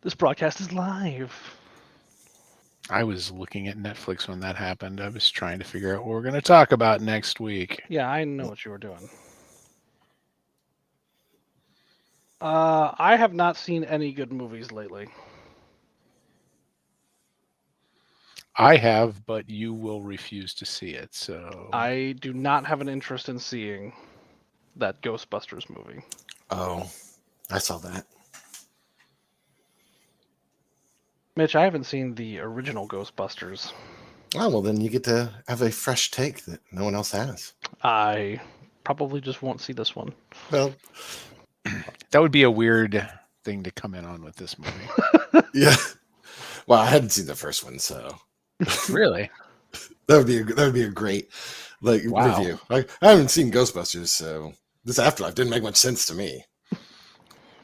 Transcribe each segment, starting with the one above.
This broadcast is live. I was looking at Netflix when that happened. I was trying to figure out what we're going to talk about next week. Yeah, I know what you were doing. I have not seen any good movies lately. I have, but you will refuse to see it. So I do not have an interest in seeing that Ghostbusters movie. Oh, I saw that. Mitch, I haven't seen the original Ghostbusters. Oh, well, then you get to have a fresh take that no one else has. I probably just won't see this one. Well, that would be a weird thing to come in on with this movie. yeah. Well, I hadn't seen the first one, so Really? that would be a great review. I haven't seen Ghostbusters, so this afterlife didn't make much sense to me.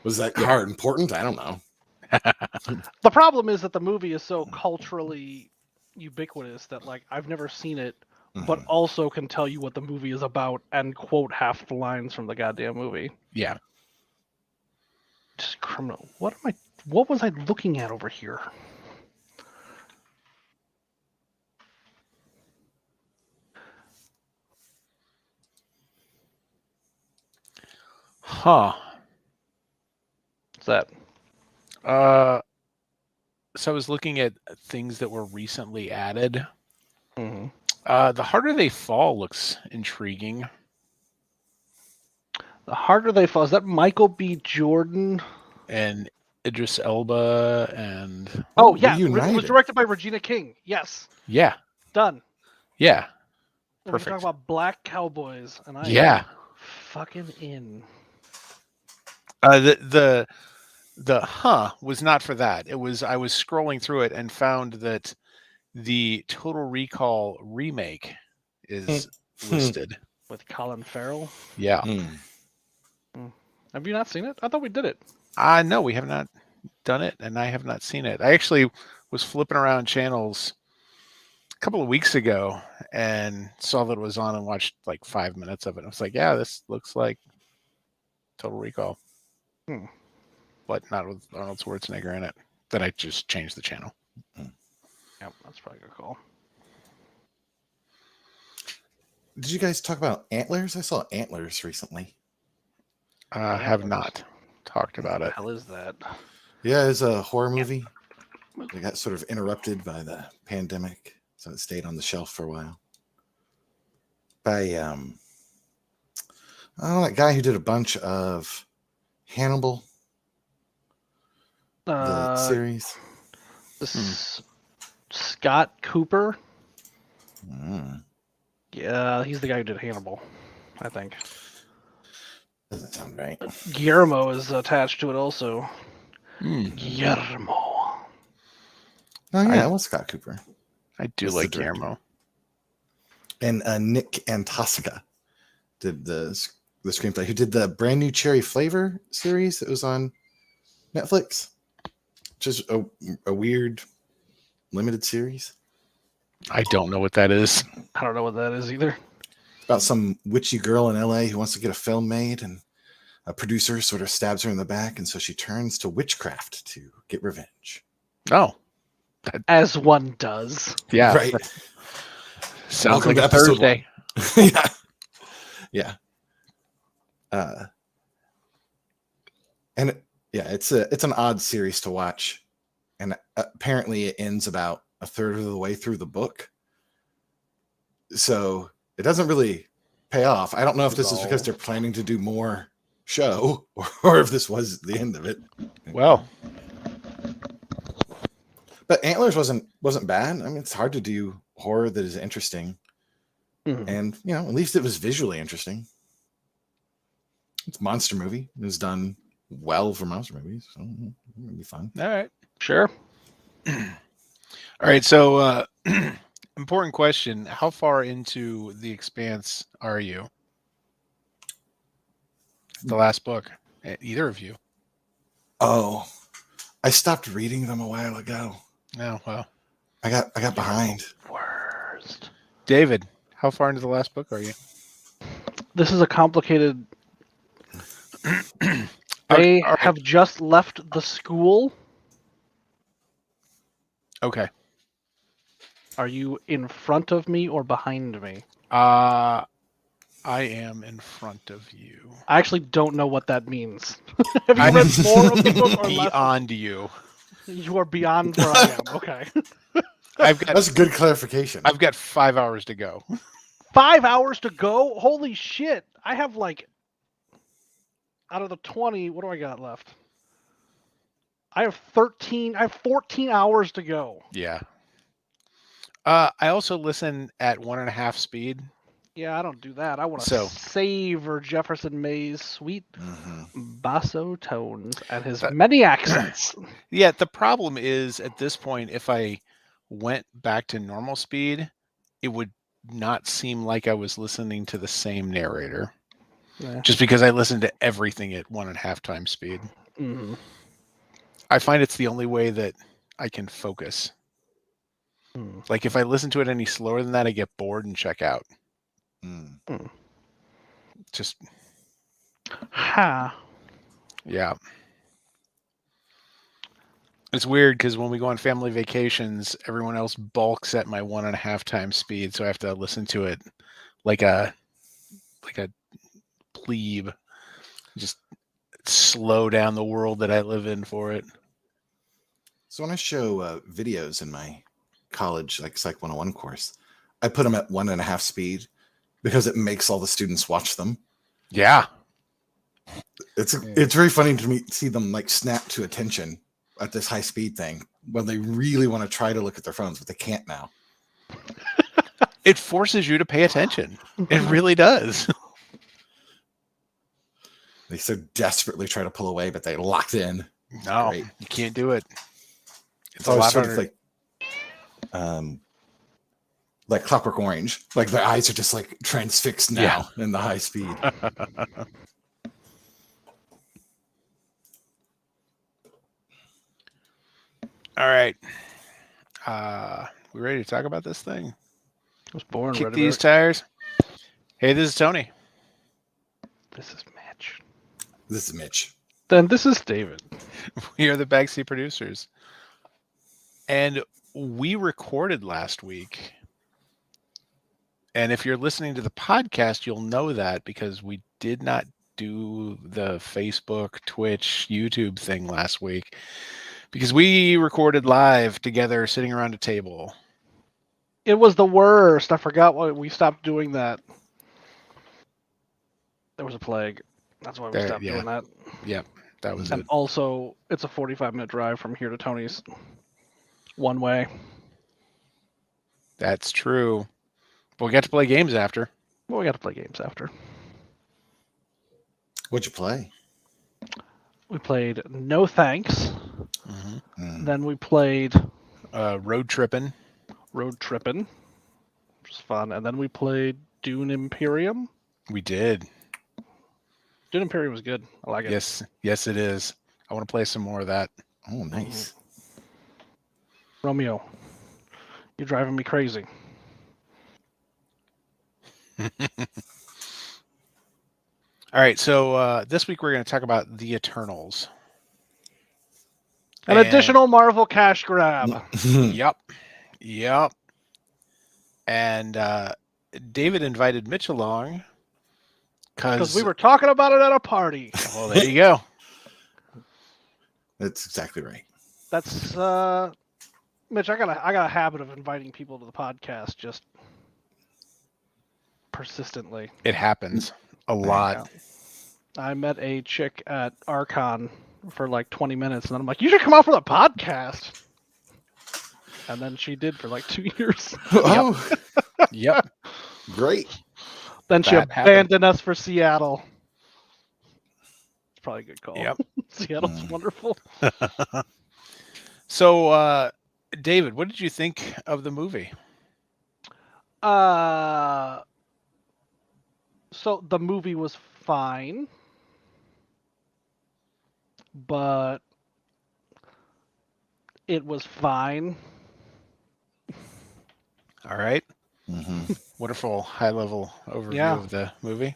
Was that car important? I don't know. The problem is that the movie is so culturally ubiquitous that I've never seen it, but also can tell you what the movie is about and quote half the lines from the goddamn movie. Yeah. Just criminal. What was I looking at over here? Huh. What's that? So I was looking at things that were recently added. Mm-hmm. The Harder They Fall looks intriguing. The Harder They Fall. Is that Michael B. Jordan? And Idris Elba and... Oh, yeah. Reunited. It was directed by Regina King. Yes. Yeah. Done. Yeah. And Perfect. we're talking about black cowboys, and I Yeah. am fucking in. The was not for that. It was, I was scrolling through it and found that the Total Recall remake is listed With Colin Farrell. Yeah. Have you not seen it? I thought we did it. No, we have not done it, and I have not seen it. I actually was flipping around channels a couple of weeks ago and saw that it was on and watched like 5 minutes of it. I was like, yeah, this looks like Total Recall. But not with Arnold Schwarzenegger in it. Then I just changed the channel. Yep, that's probably a good call. Did you guys talk about Antlers? I saw Antlers recently. Have not talked about What it. the hell is that? Yeah, it's a horror movie. It got sort of interrupted by the pandemic, so it stayed on the shelf for a while. By that guy who did a bunch of Hannibal, the series. Scott Cooper. Yeah, he's the guy who did Hannibal, I think. Doesn't sound right. Guillermo is attached to it also. Guillermo. Oh yeah, it was Scott Cooper. I do like Guillermo. And Nick Antosca did the screenplay. Who did the brand new Cherry Flavor series that was on Netflix? Just a weird limited series. I don't know what that is. I don't know what that is either. About some witchy girl in LA who wants to get a film made, and a producer sort of stabs her in the back, and so she turns to witchcraft to get revenge. Oh. As one does. Yeah. Right. Sounds Welcome like to a Thursday. Yeah. And it's an odd series to watch, and apparently it ends about a third of the way through the book, so it doesn't really pay off. I don't know if this is because they're planning to do more show, or if this was the end of it. Well, but Antlers wasn't bad. I mean, it's hard to do horror that is interesting, and at least it was visually interesting. It's a monster movie. It was done well for monster movies, so it'll be fun. All right, sure. All right, so important question: how far into The Expanse are you? The last book, either of you? Oh, I stopped reading them a while ago. Oh well, I got behind. Worst. David, how far into the last book are you? This is a complicated. They have just left the school, Okay. Are you in front of me or behind me? I am in front of you. I actually don't know what that means. Have you I'm read more of the book or less? beyond you. You are beyond where I am. Okay. That's a good clarification. I've got 5 hours to go. 5 hours to go? Holy shit. I have like, out of the 20, what do I got left? I have 14 hours to go. Yeah. I also listen at 1.5 speed. Yeah, I don't do that. I want to So- savor Jefferson May's sweet basso tones and his That- many accents. Yeah, the problem is at this point, if I went back to normal speed, it would not seem like I was listening to the same narrator. Yeah. Just because I listen to everything at 1.5 times speed. Mm-hmm. I find it's the only way that I can focus. Like if I listen to it any slower than that, I get bored and check out. Just Ha. yeah. It's weird because when we go on family vacations, everyone else bulks at my 1.5 times speed, so I have to listen to it like a plebe. Just slow down the world that I live in for it. So when I show videos in my college, like Psych 101 course, I put them at 1.5 speed because it makes all the students watch them. Yeah. It's very funny to me see them like snap to attention at this high speed thing when they really want to try to look at their phones, but they can't now. It forces you to pay attention. It really does. They so desperately try to pull away, but they locked in. No, Great. you can't do it. It's a always lot sort harder. of like Clockwork Orange. Like their eyes are just like transfixed now in the high speed. All right. We ready to talk about this thing? I was born Kick ready. these tires. Hey, this is Tony. This is Mitch. This is Mitch. Then this is David. We are the Backseat Producers. And we recorded last week. And if you're listening to the podcast, you'll know that because we did not do the Facebook, Twitch, YouTube thing last week. Because we recorded live together sitting around a table. It was the worst. I forgot why we stopped doing that. There was a plague. That's why we stopped doing that. Yep, that was And it. also, it's a 45-minute drive from here to Tony's. One way. That's true. But we got to play games after. Well, we got to play games after. What'd you play? We played No Thanks. Then we played Road Trippin'. Road Trippin', which was fun. And then we played Dune Imperium. We did. Dune Imperium was good. I like it. Yes, it is. I want to play some more of that. Oh, nice. Romeo, you're driving me crazy. All right, so this week we're going to talk about The Eternals. An additional Marvel cash grab. Yep. And David invited Mitch along because we were talking about it at a party. Well, there you go. That's exactly right. That's Mitch. I got a habit of inviting people to the podcast just persistently. It happens a lot. I met a chick at Archon for like 20 minutes, and then I'm like, "You should come out for the podcast." And then she did for like 2 years. Oh, Yep. great. Then she abandoned us for Seattle. It's probably a good call. Yep. Seattle's wonderful. So, David, what did you think of the movie? So the movie was fine, but it was fine. All right. Wonderful high-level overview of the movie.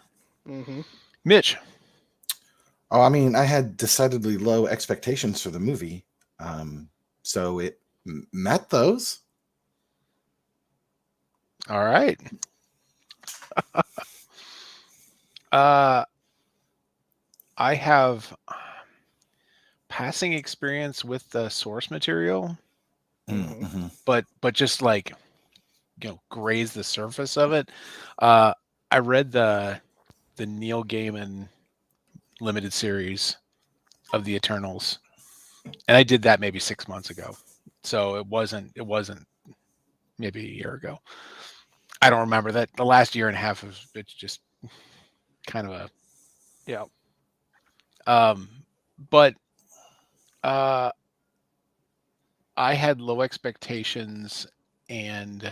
Mitch. Oh, I mean, I had decidedly low expectations for the movie. So it met those. All right. I have passing experience with the source material, Mm-hmm. but just like, graze the surface of it. I read the Neil Gaiman limited series of the Eternals, and I did that maybe 6 months ago. So it wasn't maybe a year ago. I don't remember that. The last year and a half of it's just kind of a Yeah. But I had low expectations, and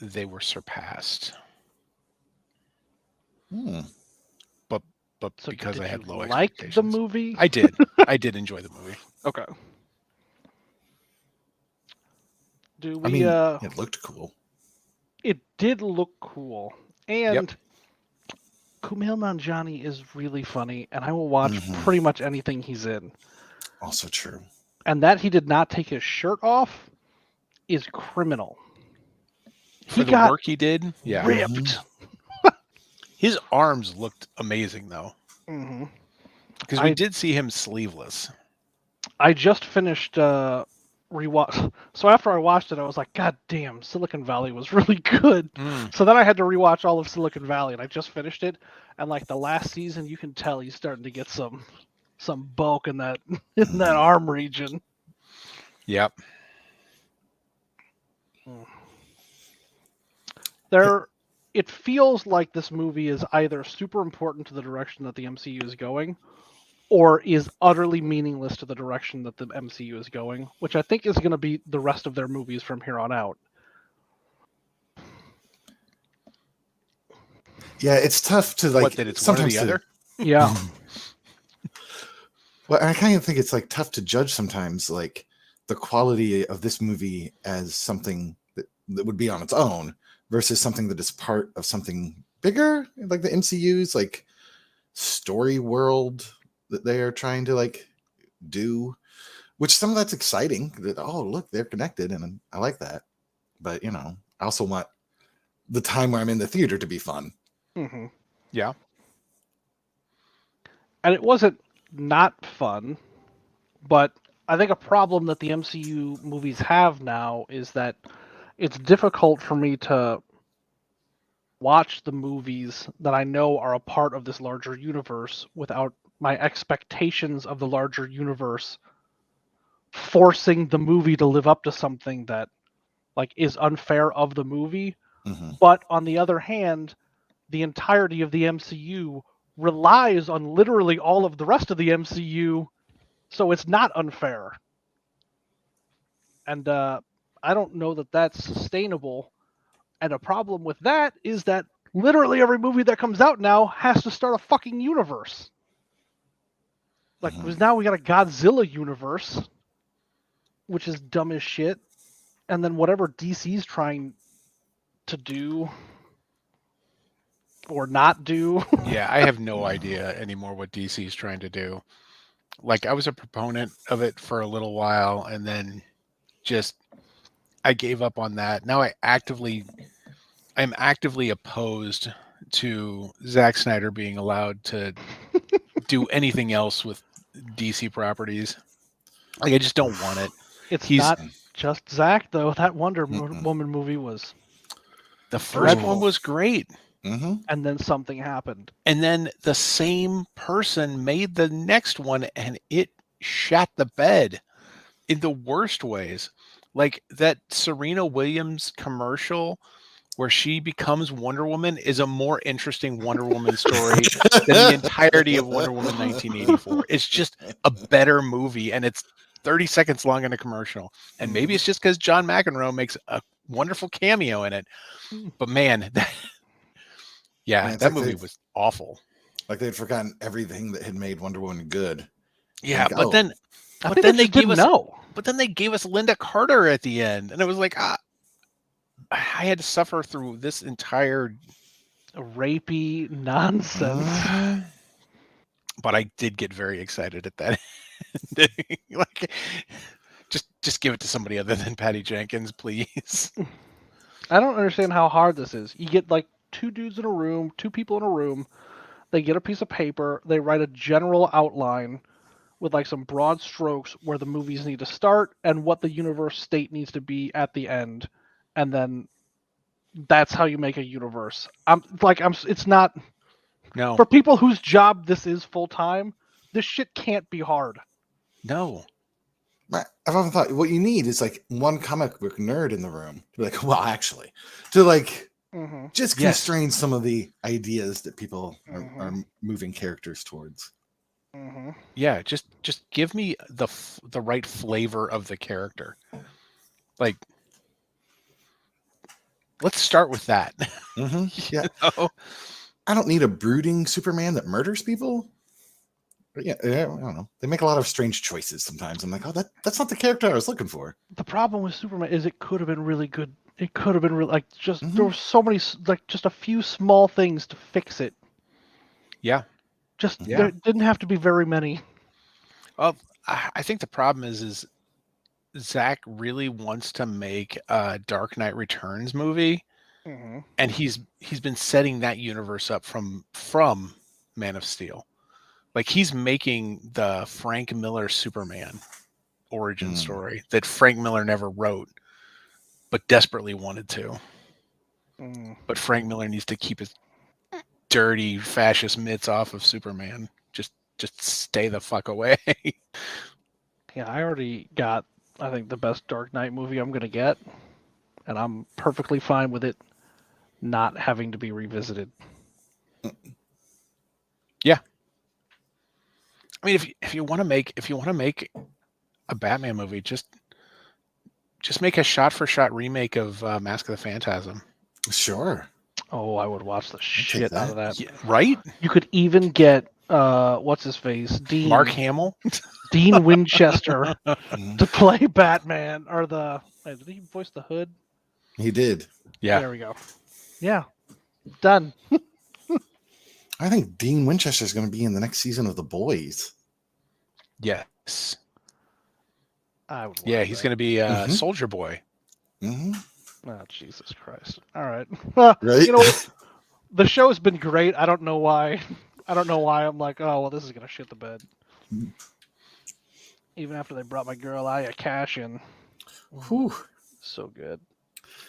they were surpassed. But So because I did had you low like expectations, the movie? I did. I did enjoy the movie. Okay. Do I we? mean, it looked cool. It did look cool, Yep. and Kumail Nanjiani is really funny, and I will watch pretty much anything he's in. Also true. And that he did not take his shirt off is criminal. For the work he did, yeah. Ripped. His arms looked amazing, though. Mm-hmm. Because we did see him sleeveless. I just finished rewatch. So after I watched it, I was like, God damn, Silicon Valley was really good. So then I had to rewatch all of Silicon Valley, and I just finished it. And like the last season, you can tell he's starting to get some bulk in that arm region. Yep. It feels like this movie is either super important to the direction that the MCU is going, or is utterly meaningless to the direction that the MCU is going, which I think is going to be the rest of their movies from here on out. Yeah, it's tough to like. What, that it's sometimes one or the other? Yeah. Well, I kind of think it's like tough to judge sometimes, like the quality of this movie as something that would be on its own versus something that is part of something bigger, like the MCU's like story world that they are trying to like do, which some of that's exciting. That, oh, look, they're connected, and I like that. But I also want the time where I'm in the theater to be fun. Mm-hmm. Yeah. And it wasn't not fun, but I think a problem that the MCU movies have now is that it's difficult for me to watch the movies that I know are a part of this larger universe without my expectations of the larger universe forcing the movie to live up to something that like is unfair of the movie. But on the other hand, the entirety of the MCU relies on literally all of the rest of the MCU, so it's not unfair. And I don't know that that's sustainable. And a problem with that is that literally every movie that comes out now has to start a fucking universe. Like, because now we got a Godzilla universe, which is dumb as shit. And then whatever DC's trying to do or not do. Yeah, I have no idea anymore what DC's trying to do. Like, I was a proponent of it for a little while, and then just I gave up on that. Now I'm actively opposed to Zack Snyder being allowed to do anything else with DC properties. Like, I just don't want it. It's not just Zack, though. That Wonder Woman movie was... The first one was great. And then something happened. And then the same person made the next one, and it shat the bed in the worst ways. Like that Serena Williams commercial where she becomes Wonder Woman is a more interesting Wonder Woman story than the entirety of Wonder Woman 1984. It's just a better movie, and it's 30 seconds long in a commercial. And maybe it's just because John McEnroe makes a wonderful cameo in it. But man, that movie was awful. Like they'd forgotten everything that had made Wonder Woman good. Yeah, like, but then they gave us Linda Carter at the end, and it was like, I had to suffer through this entire rapey nonsense. But I did get very excited at that ending. Like, Just give it to somebody other than Patty Jenkins, please. I don't understand how hard this is. You get like two people in a room. They get a piece of paper. They write a general outline with like some broad strokes where the movies need to start and what the universe state needs to be at the end, and then that's how you make a universe. It's not No, for people whose job this is full time. This shit can't be hard. no. I've often thought what you need is like one comic book nerd in the room to be like, well, actually, to like just constrain some of the ideas that people are moving characters towards. Yeah, just give me the right flavor of the character. Like, let's start with that. Yeah, You know? I don't need a brooding Superman that murders people. But yeah, I don't know. They make a lot of strange choices sometimes. I'm like, oh, that's not the character I was looking for. The problem with Superman is it could have been really good. It could have been really there were so many just a few small things to fix it. Yeah. There didn't have to be very many. Well, I think the problem is Zach really wants to make a Dark Knight Returns movie, and he's been setting that universe up from Man of Steel. Like, he's making the Frank Miller Superman origin story that Frank Miller never wrote, but desperately wanted to. But Frank Miller needs to keep his dirty fascist mitts off of Superman. Just stay the fuck away. Yeah, I already got, I think, the best Dark Knight movie I'm going to get, and I'm perfectly fine with it not having to be revisited. Yeah. I mean, if you want to make a Batman movie, just make a shot-for-shot remake of Mask of the Phantasm. Sure. Oh, I would watch the shit out of that. Yeah, right? You could even get what's his face, Mark Hamill, Dean Winchester to play Batman, or did he voice the Hood? He did. Yeah. There we go. Yeah, done. I think Dean Winchester is going to be in the next season of The Boys. Yes. I would. Yeah, he's going to be Soldier Boy. Oh, Jesus Christ! All right. Well, right. You know, the show's been great. I don't know why. I'm like, oh well, this is gonna shit the bed. Even after they brought my girl Aya Cash in. Whew. So good.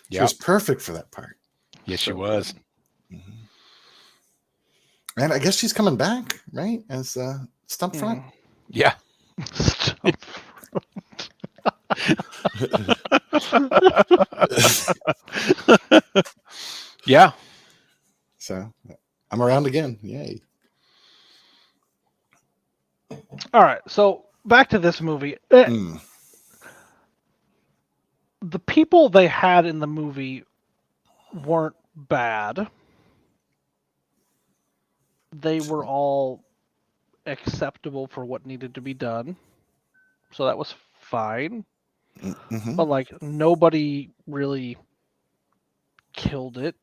She was perfect for that part. Yes, she was. And I guess she's coming back, right? As Stump Front? Yeah. Yeah. So I'm around again. Yay. All right. So back to this movie. The people they had in the movie weren't bad. They were all acceptable for what needed to be done. So that was fine. But like nobody really killed it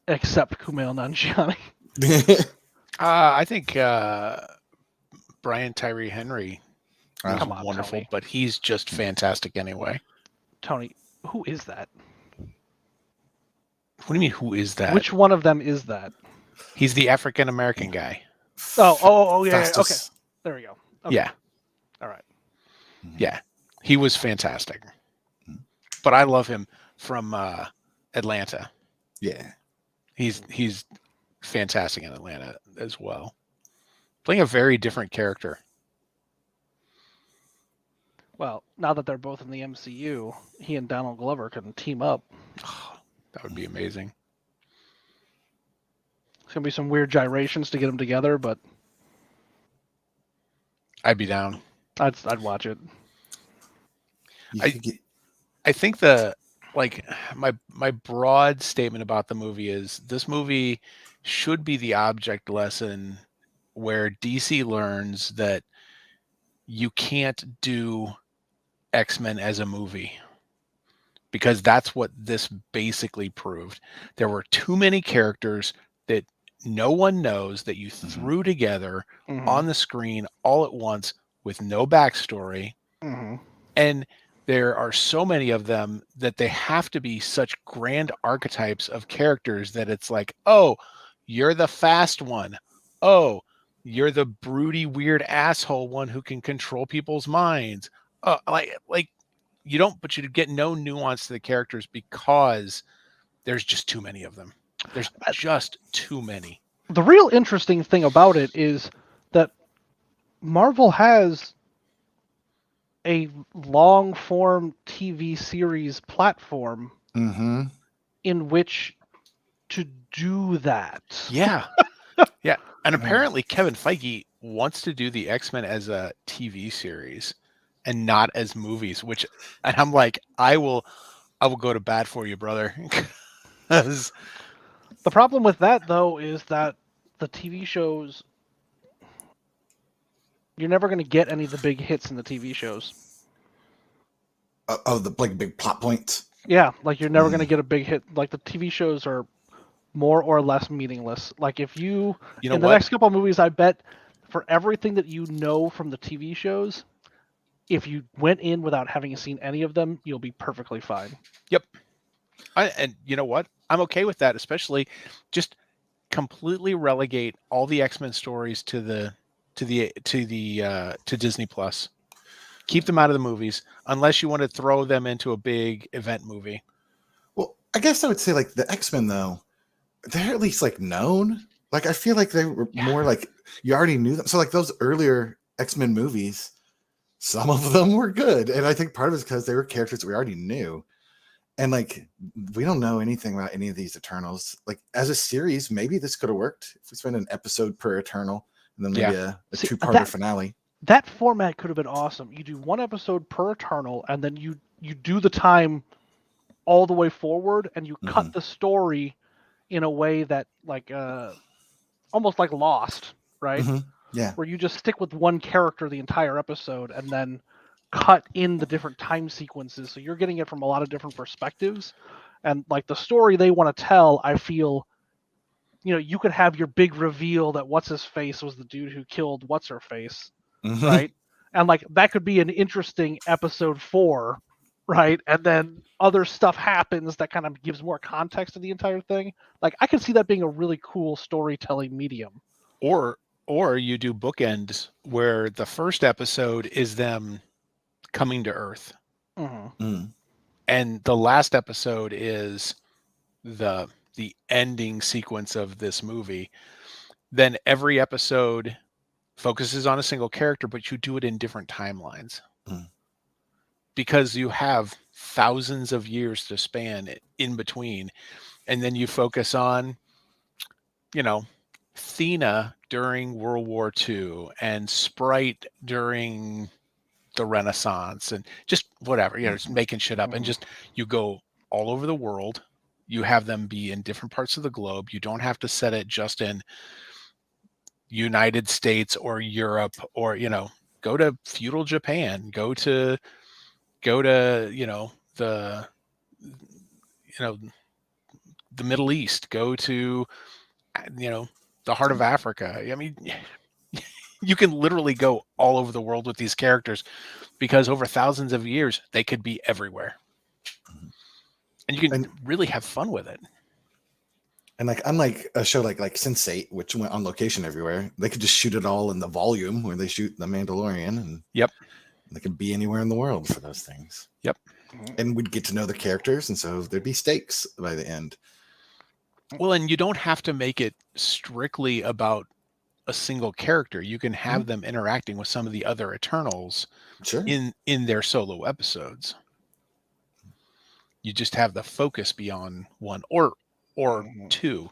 except Kumail Nanjiani. I think Brian Tyree Henry is wonderful, Tony. but he's just fantastic anyway. Tony, who is that? What do you mean, who is that? Which one of them is that? He's the African American guy. Oh, yeah. Okay. There we go. Okay. Yeah. All right. Yeah. He was fantastic. But I love him from Atlanta. Yeah. He's fantastic in Atlanta as well. Playing a very different character. Well, now that they're both in the MCU, he and Donald Glover can team up. Oh, that would be amazing. It's going to be some weird gyrations to get them together, but I'd be down. I'd watch it. I think my broad statement about the movie is this movie should be the object lesson where DC learns that you can't do X-Men as a movie, because that's what this basically proved. There were too many characters that no one knows that you threw together on the screen all at once with no backstory, And there are so many of them that they have to be such grand archetypes of characters that it's like, oh, you're the fast one. Oh, you're the broody, weird asshole one who can control people's minds. Like you don't, but you get no nuance to the characters because there's just too many of them. There's just too many. The real interesting thing about it is that Marvel has a long-form TV series platform in which to do that. Yeah. Yeah. And apparently Kevin Feige wants to do the X-Men as a TV series and not as movies, and I'm like, I will go to bat for you, brother. The problem with that, though, is that the TV shows, you're never going to get any of the big hits in the TV shows. The big plot points. Yeah, like you're never going to get a big hit. Like the TV shows are more or less meaningless. Like if you in the next couple of movies, I bet for everything that you know from the TV shows, if you went in without having seen any of them, you'll be perfectly fine. Yep. And you know what? I'm okay with that, especially just completely relegate all the X-Men stories to Disney Plus. Keep them out of the movies unless you want to throw them into a big event movie. Well, I guess I would say like the X-Men though, they're at least like known. Like I feel like they were more like you already knew them. So like those earlier X-Men movies, some of them were good. And I think part of it is because they were characters that we already knew. And like we don't know anything about any of these Eternals. Like as a series, maybe this could have worked if we spent an episode per Eternal and then maybe a two-parter finale. That format could have been awesome. You do one episode per Eternal, and then you do the time all the way forward, and you cut the story in a way that like almost like Lost, right? Yeah. Where you just stick with one character the entire episode, and then cut in the different time sequences, so you're getting it from a lot of different perspectives. And like the story they want to tell, I feel, you could have your big reveal that what's his face was the dude who killed what's her face. Right, and like that could be an interesting episode 4, right? And then other stuff happens that kind of gives more context to the entire thing. Like I can see that being a really cool storytelling medium. Or you do bookends where the first episode is them coming to Earth, and the last episode is the ending sequence of this movie. Then every episode focuses on a single character, but you do it in different timelines because you have thousands of years to span in between. And then you focus on, Thena during World War II and Sprite during the Renaissance and just whatever, just making shit up. And just, you go all over the world. You have them be in different parts of the globe. You don't have to set it just in United States or Europe or go to feudal Japan, go to the Middle East, go to the heart of Africa. I mean, you can literally go all over the world with these characters because over thousands of years they could be everywhere, and you can really have fun with it. And like unlike a show like Sense8, which went on location everywhere, they could just shoot it all in the volume where they shoot The Mandalorian, and they could be anywhere in the world for those things. And we'd get to know the characters, and so there'd be stakes by the end. Well, and you don't have to make it strictly about a single character. You can have them interacting with some of the other Eternals in their solo episodes. You just have the focus be on one or two,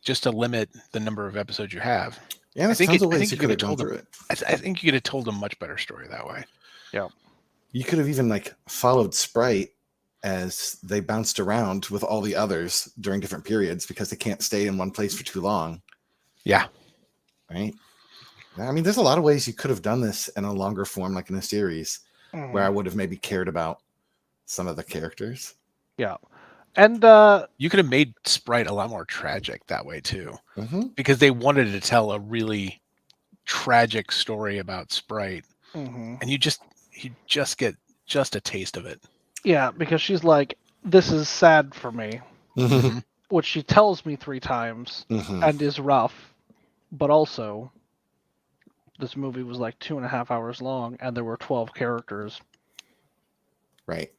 just to limit the number of episodes you have. Yeah, I think you could have gone through it. I think you could have told a much better story that way. Yeah. You could have even like followed Sprite as they bounced around with all the others during different periods because they can't stay in one place for too long. Yeah. Right. I mean, there's a lot of ways you could have done this in a longer form, like in a series, where I would have maybe cared about some of the characters. Yeah. And you could have made Sprite a lot more tragic that way too, because they wanted to tell a really tragic story about Sprite. Mm-hmm. and you just get just a taste of it. Yeah, because she's like, "This is sad for me," Mm-hmm. which she tells me 3 times, and is rough. But also, this movie was like 2.5 hours long, and there were 12 characters. Right.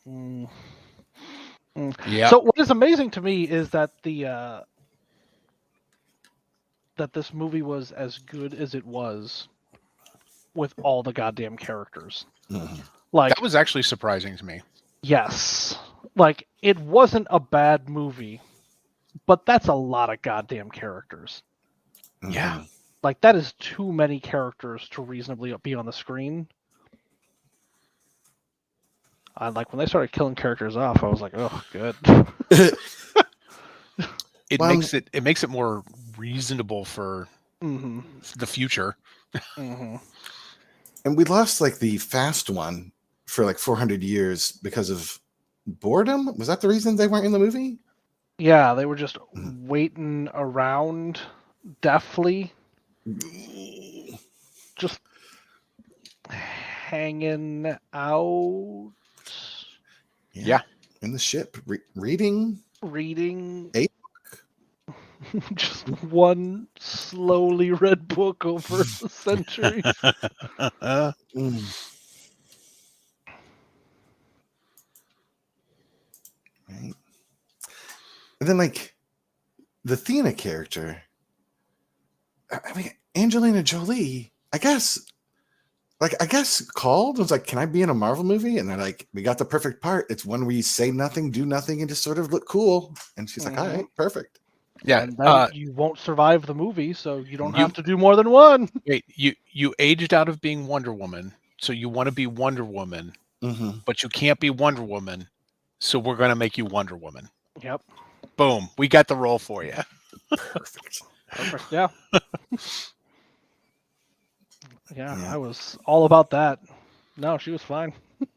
Mm. Yeah. So what is amazing to me is that that this movie was as good as it was with all the goddamn characters. Like, That was actually surprising to me. yes, like it wasn't a bad movie, but that's a lot of goddamn characters. Yeah. Like that is too many characters to reasonably be on the screen. Like when they started killing characters off, I was like, oh, good. It makes it more reasonable for the future. Mm-hmm. And we lost like the fast one for like 400 years because of boredom. Was that the reason they weren't in the movie? Yeah, they were just waiting around deftly, just hanging out. Yeah. In the ship, reading. A just one slowly read book over the centuries. Right. And then like the Athena character, I mean, Angelina Jolie, I guess called was like, can I be in a Marvel movie? And they're like, we got the perfect part. It's one where you say nothing, do nothing, and just sort of look cool. And she's like, all right, perfect. Yeah. And then you won't survive the movie, so you don't have to do more than one. Wait, you aged out of being Wonder Woman, so you want to be Wonder Woman, but you can't be Wonder Woman, so we're going to make you Wonder Woman. Yep. Boom. We got the role for you. Perfect. Yeah. Yeah, I was all about that. No, she was fine. And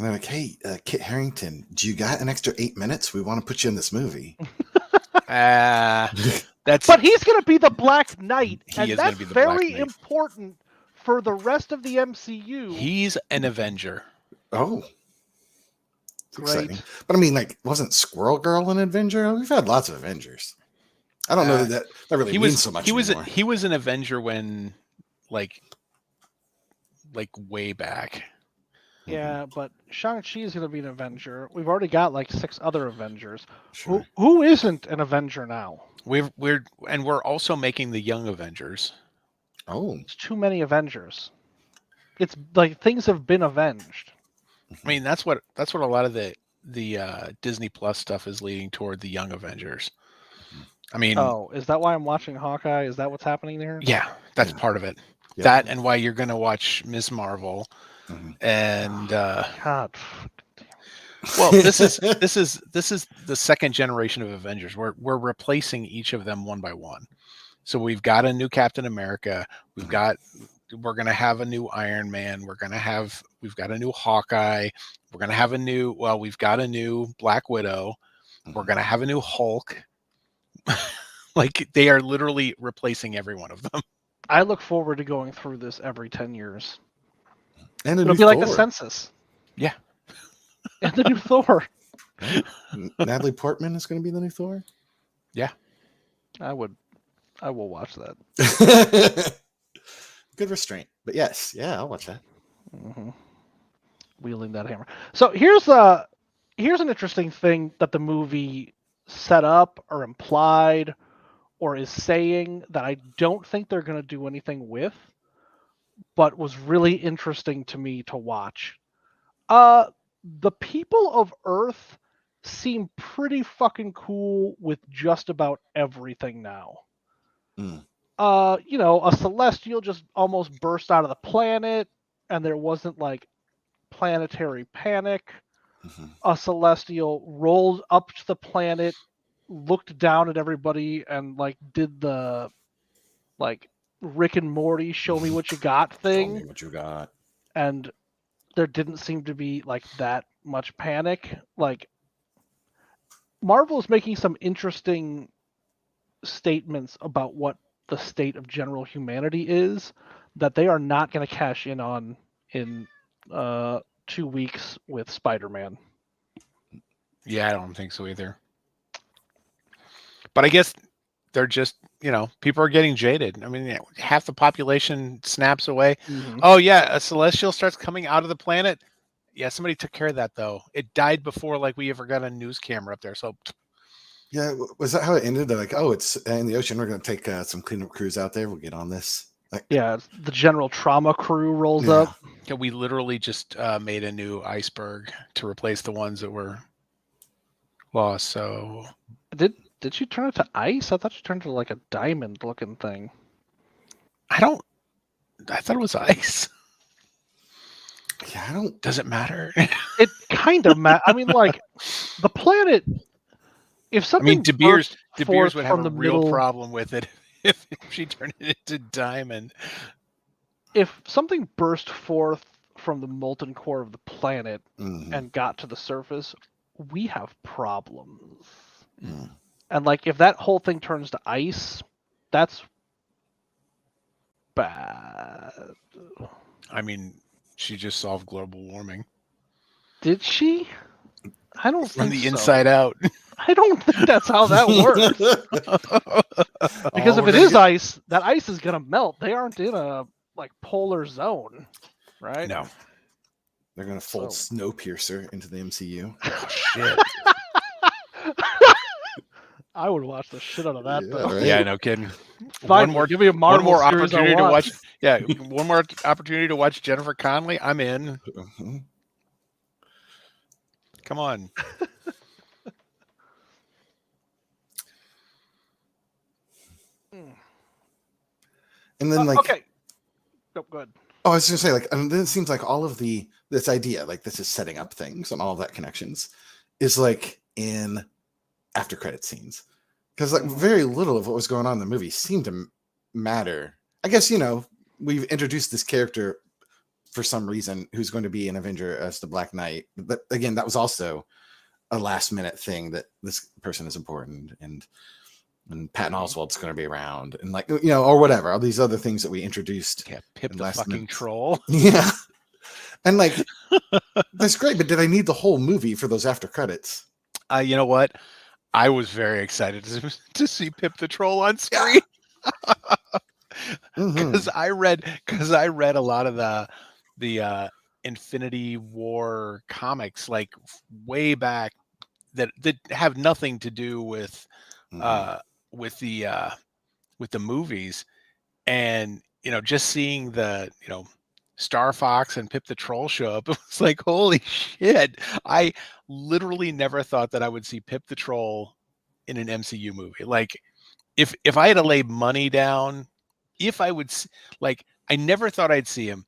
they're like, hey, Kit Harrington, do you got an extra 8 minutes? We want to put you in this movie. But he's going to be the Black Knight, and that's very important for the rest of the MCU. He's an Avenger. Oh. Great. Exciting. But I mean, like, wasn't Squirrel Girl an Avenger? We've had lots of Avengers. I don't know that really means so much anymore. He was an Avenger when, like way back. Yeah, but Shang-Chi is going to be an Avenger. We've already got like 6 other Avengers. Sure. Who isn't an Avenger now? We're also making the Young Avengers. Oh, it's too many Avengers. It's like things have been avenged. I mean, that's what a lot of the Disney Plus stuff is leading toward, the Young Avengers. I mean, is that why I'm watching Hawkeye? Is that what's happening there? Yeah, that's part of it. Yeah. That and why you're going to watch Ms. Marvel. And God. Well, this is the second generation of Avengers. We're replacing each of them one by one. So we've got a new Captain America. We're going to have a new Iron Man. We've got a new Hawkeye. We're going to have we've got a new Black Widow. We're going to have a new Hulk. Like, they are literally replacing every one of them. I look forward to going through this every 10 years. And it'll be like the census. Yeah. And the new Thor. Natalie Portman is going to be the new Thor? Yeah. I will watch that. Good restraint. But yes, yeah, I'll watch that. Wielding that hammer. So here's an interesting thing that the movie set up or implied or is saying that I don't think they're going to do anything with, but was really interesting to me to watch. The people of Earth seem pretty fucking cool with just about everything now. A celestial just almost burst out of the planet, and there wasn't like planetary panic. A celestial rolled up to the planet, looked down at everybody, and like did the like Rick and Morty show me what you got thing. Show me what you got. And there didn't seem to be like that much panic. Like, Marvel is making some interesting statements about what the state of general humanity is that they are not going to cash in on in 2 weeks with Spider-Man. Yeah, I don't think so either. But I guess they're just, people are getting jaded. I mean, half the population snaps away. Mm-hmm. Oh yeah, a celestial starts coming out of the planet. Yeah, somebody took care of that though. It died before like we ever got a news camera up there. So Yeah, was that how it ended? They're like, oh, it's in the ocean. We're going to take some cleanup crews out there. We'll get on this. Like, Yeah, the general trauma crew rolls Yeah. up. yeah, we literally just made a new iceberg to replace the ones that were lost. So Did she turn it to ice? I thought she turned it to like a diamond looking thing. I thought it was ice. yeah, I don't. Does it matter? It kind of I mean, like the planet. If I something mean, De Beers forth would have from a the real middle, problem with it if she turned it into diamond. if something burst forth from the molten core of the planet Mhm. and got to the surface, we have problems. Mm. And like, if that whole thing turns to ice, that's bad. I mean, she just solved global warming Did she? I don't from think the so. inside out. I don't think that's how that works. Because Oh, if we're it gonna is get- ice, that ice is gonna melt. They aren't in a like polar zone, right? No. they're going to fold So- Snowpiercer into the MCU. Oh, shit. I would watch the shit out of that Yeah, though. right? Yeah, no kidding. Finally, give me a Marvel one more series I opportunity to want. watch. Yeah, one more opportunity to watch Jennifer Connelly. I'm in. Mhm. Come on. And then, like, okay. Oh, good. oh, I was going to say, like, and then it seems like all of this idea, like, this is setting up things and all of that connections, is like in after credit scenes. Because, like, very little of what was going on in the movie seemed to matter. I guess, we've introduced this character for some reason who's going to be an Avenger as the Black Knight. But again, that was also a last minute thing that this person is important and Patton Oswalt's going to be around and like, or whatever, all these other things that we introduced. Yeah, Pip in the last fucking minute. troll. Yeah. And like, that's great. But did I need the whole movie for those after credits? You know what? I was very excited to see Pip the troll on screen. Mhm. Because I read a lot of the Infinity War comics like way back that have nothing to do with Mhm. with the movies, and just seeing the Star Fox and Pip the Troll show up, it was like, holy shit. I literally never thought that I would see Pip the Troll in an MCU movie. Like if I had to lay money down, if I would like, I never thought I'd see him,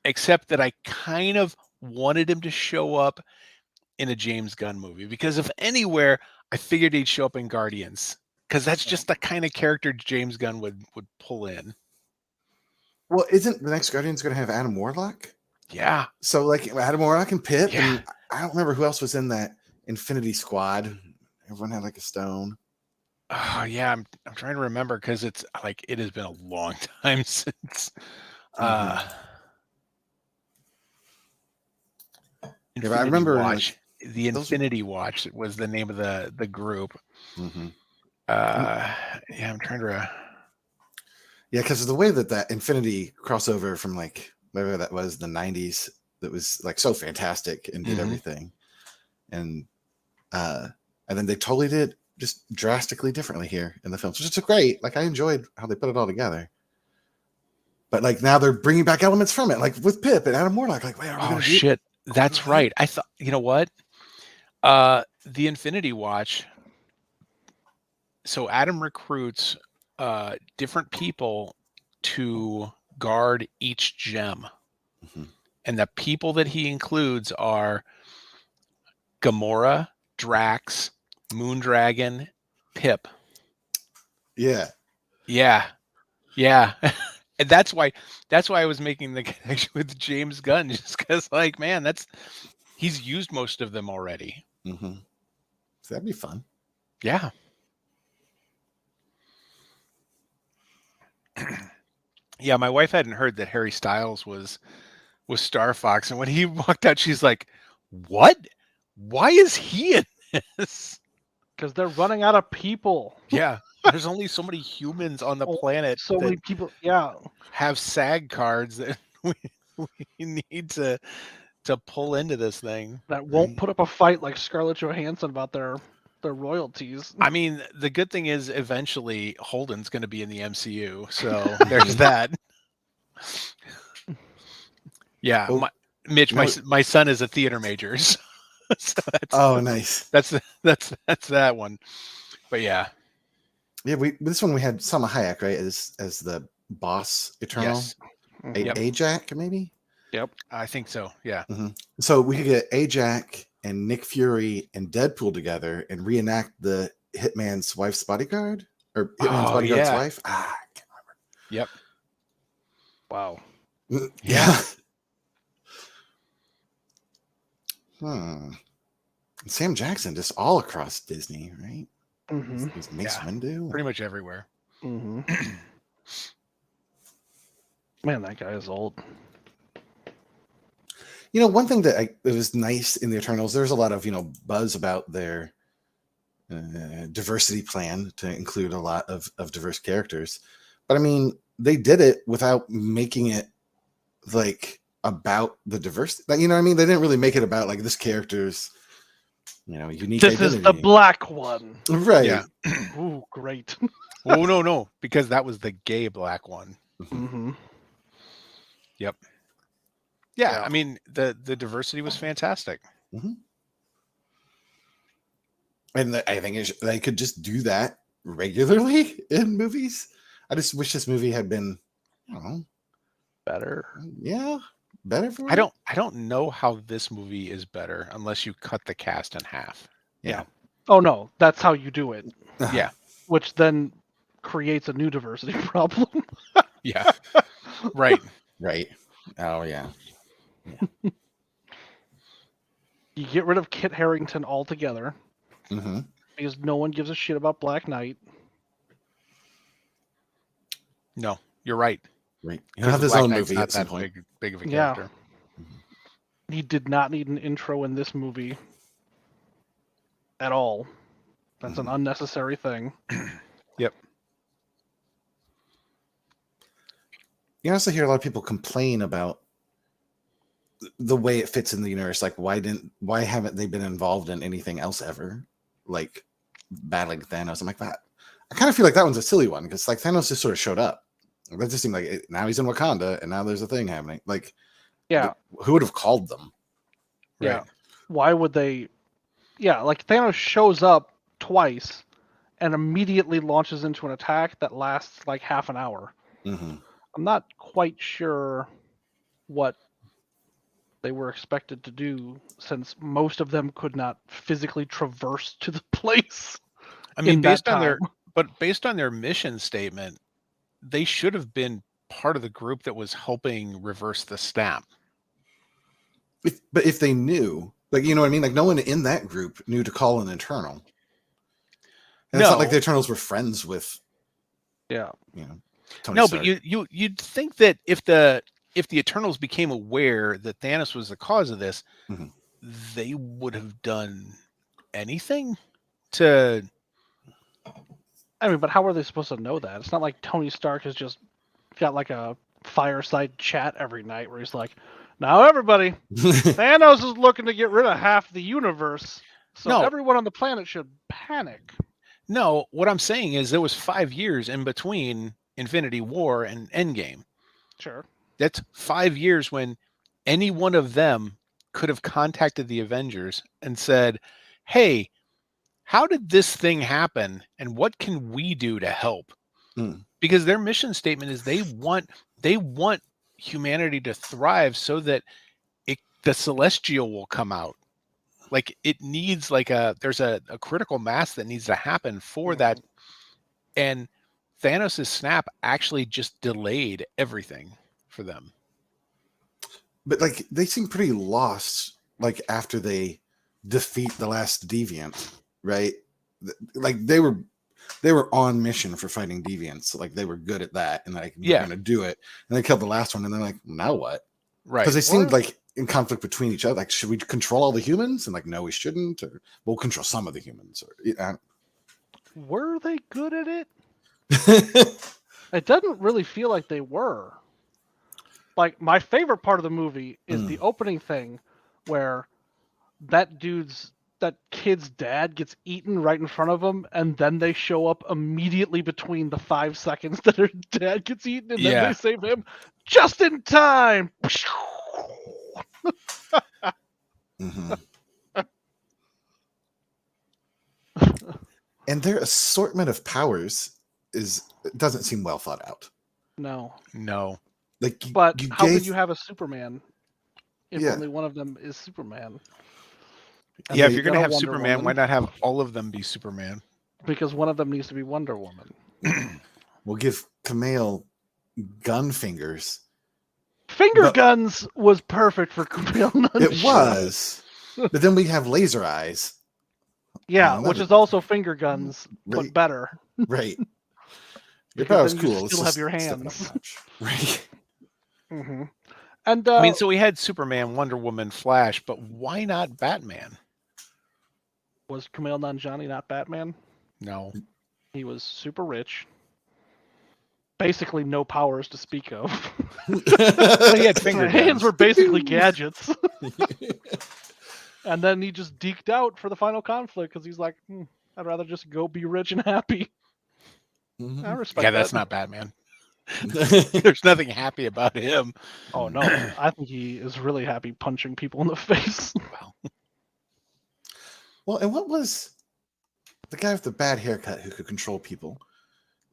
except that I kind of wanted him to show up in a James Gunn movie, because if anywhere, I figured he'd show up in Guardians, because that's just the kind of character James Gunn would pull in. Well, isn't the next Guardians going to have Adam Warlock? Yeah. So like Adam Warlock and Pip, Yeah. and I don't remember who else was in that Infinity Squad. Everyone had like a stone. Oh yeah, I'm trying to remember, because it's like it has been a long time since Yeah, but I Infinity remember Watch. The those- Infinity Watch was the name of the group. Mhm. Yeah, I'm trying to. Yeah, because of the way that Infinity crossover from like whatever that was, the 90s, that was like so fantastic and did Mhm. everything. And then they totally did just drastically differently here in the films, which is great. Like I enjoyed how they put it all together. But like now they're bringing back elements from it, like with Pip and Adam Warlock. Like, wait, are we Oh gonna do shit, that's right. I thought, you know what? The Infinity Watch. So Adam recruits different people to guard each gem. Mhm. And the people that he includes are Gamora, Drax, Moondragon, Pip. Yeah. Yeah. Yeah. And that's why I was making the connection with James Gunn, just because, like, man, he's used most of them already. Mm-hmm. So that'd be fun. Yeah. Yeah, my wife hadn't heard that Harry Styles was Star Fox, and when he walked out, she's like, "What? Why is he in this?" Because they're running out of people. Yeah, there's only so many humans on the planet So that many people. Yeah. have SAG cards that we need to pull into this thing. That won't put up a fight like Scarlett Johansson about their royalties. I mean, the good thing is eventually Holden's going to be in the MCU, so there's that. Yeah, Oh, Mitch, no. my son is a theater major, so Nice. that's that one. But yeah, This one we had Salma Hayek, right, as the boss Eternal. yes, Yep. Ajax, maybe. Yep. I think so. Yeah, So we could get Ajax and Nick Fury and Deadpool together and reenact the Hitman's wife's bodyguard or Hitman's bodyguard's wife. I can't yep, Wow. remember. Yeah. Sam Jackson just all across Disney, right? Mm-hmm. He's Mace Yeah. Windu. pretty much everywhere. Mm-hmm. Man, that guy is old. You know, one thing that it was nice in the Eternals, there's a lot of, buzz about their diversity plan to include a lot of diverse characters. But I mean, they did it without making it like about the diversity. Like, you know what I mean? They didn't really make it about like this character's, unique This identity. is the black one. Right. Yeah. Ooh, great. Oh no, because that was the gay black one. Mm-hmm. Yep. Yeah. Yeah, I mean the diversity was fantastic. And I think they could just do that regularly in movies. I just wish this movie had been, I don't know, Better. better for I don't know how this movie is better unless you cut the cast in half. Yeah. Oh no, that's how you do it. Yeah. Which then creates a new diversity problem. Yeah. Right. Right. Oh yeah. You get rid of Kit Harrington altogether Mm-hmm. because no one gives a shit about Black Knight. No, you're right. Right. He'll have his Black own Knight's movie not at some that point. big of a Yeah. character. He did not need an intro in this movie at all. That's an unnecessary thing. Yep. You also hear a lot of people complain about the way it fits in the universe. Like, why haven't they been involved in anything else ever? Like battling Thanos. I'm like, that. I kind of feel like that one's a silly one because like Thanos just sort of showed up. That just seemed like now he's in Wakanda and now there's a thing happening. Like, Yeah. who would have called them? Yeah. Right. Why would they? Yeah, like Thanos shows up twice and immediately launches into an attack that lasts like half an hour. Mm-hmm. I'm not quite sure what they were expected to do since most of them could not physically traverse to the place. I mean, in that time. based on their mission statement, they should have been part of the group that was helping reverse the snap. But if they knew, like, you know what I mean? Like, no one in that group knew to call an Eternal. And it's not like the Eternals were friends with, Yeah. Tony No, Stark. but you'd think that if the Eternals became aware that Thanos was the cause of this, Mhm. they would have done anything to. I mean, but how are they supposed to know that? It's not like Tony Stark has just got like a fireside chat every night where he's like, now everybody, Thanos is looking to get rid of half the universe. So No. everyone on the planet should panic. No, what I'm saying is there was 5 years in between Infinity War and Endgame. Sure. That's 5 years when any one of them could have contacted the Avengers and said, hey, how did this thing happen and what can we do to help? Because their mission statement is they want humanity to thrive so that the Celestial will come out. Like it needs there's a critical mass that needs to happen for that. And Thanos' snap actually just delayed everything for them. But like they seem pretty lost like after they defeat the last deviant, right? Like they were they were on mission for fighting deviants. So, like they were good at that, and like Yeah. they're gonna do it. And they killed the last one, and they're like, now what? Right. Because they seemed like in conflict between each other. Like, should we control all the humans? And like, no, we shouldn't. Or we'll control some of the humans. Or Were they good at it? It doesn't really feel like they were. Like, my favorite part of the movie is the opening thing where that kid's dad gets eaten right in front of him, and then they show up immediately between the 5 seconds that her dad gets eaten, and then they save him just in time. And their assortment of powers doesn't seem well thought out. No. Like, but how could you have a Superman if only one of them is Superman? And if you're going to have Superman, why not have all of them be Superman? Because one of them needs to be Wonder Woman. We'll give Kumail gun fingers. Guns was perfect for Kumail. It was. But then we have laser eyes. Yeah, which is also finger guns, but better. Right. Your power's cool. You still have your hands. Right. Mm-hmm. And I mean, so we had Superman, Wonder Woman, Flash, but why not Batman? Was Kumail Nanjiani not Batman? No. He was super rich. Basically no powers to speak of. He had finger His hands were basically gadgets. And then he just deked out for the final conflict because he's like, I'd rather just go be rich and happy. Mm-hmm. I respect that. Yeah, that's not Batman. There's nothing happy about him. Oh, no. I think he is really happy punching people in the face. Well, and what was the guy with the bad haircut who could control people?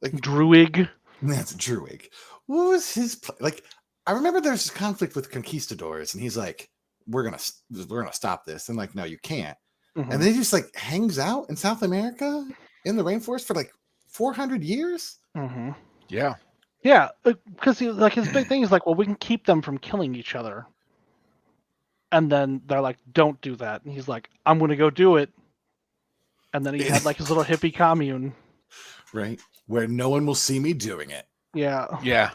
Like Druig. That's Druig. What was his like? I remember there's this conflict with conquistadors, and he's like, "We're gonna stop this," and like, "No, you can't." Mm-hmm. And then he just like hangs out in South America in the rainforest for like 400 years. Mm-hmm. Yeah. Yeah, because his big thing is like, well, we can keep them from killing each other. And then they're like, don't do that. And he's like, I'm going to go do it. And then he had like his little hippie commune. Right. Where no one will see me doing it. Yeah. Yeah.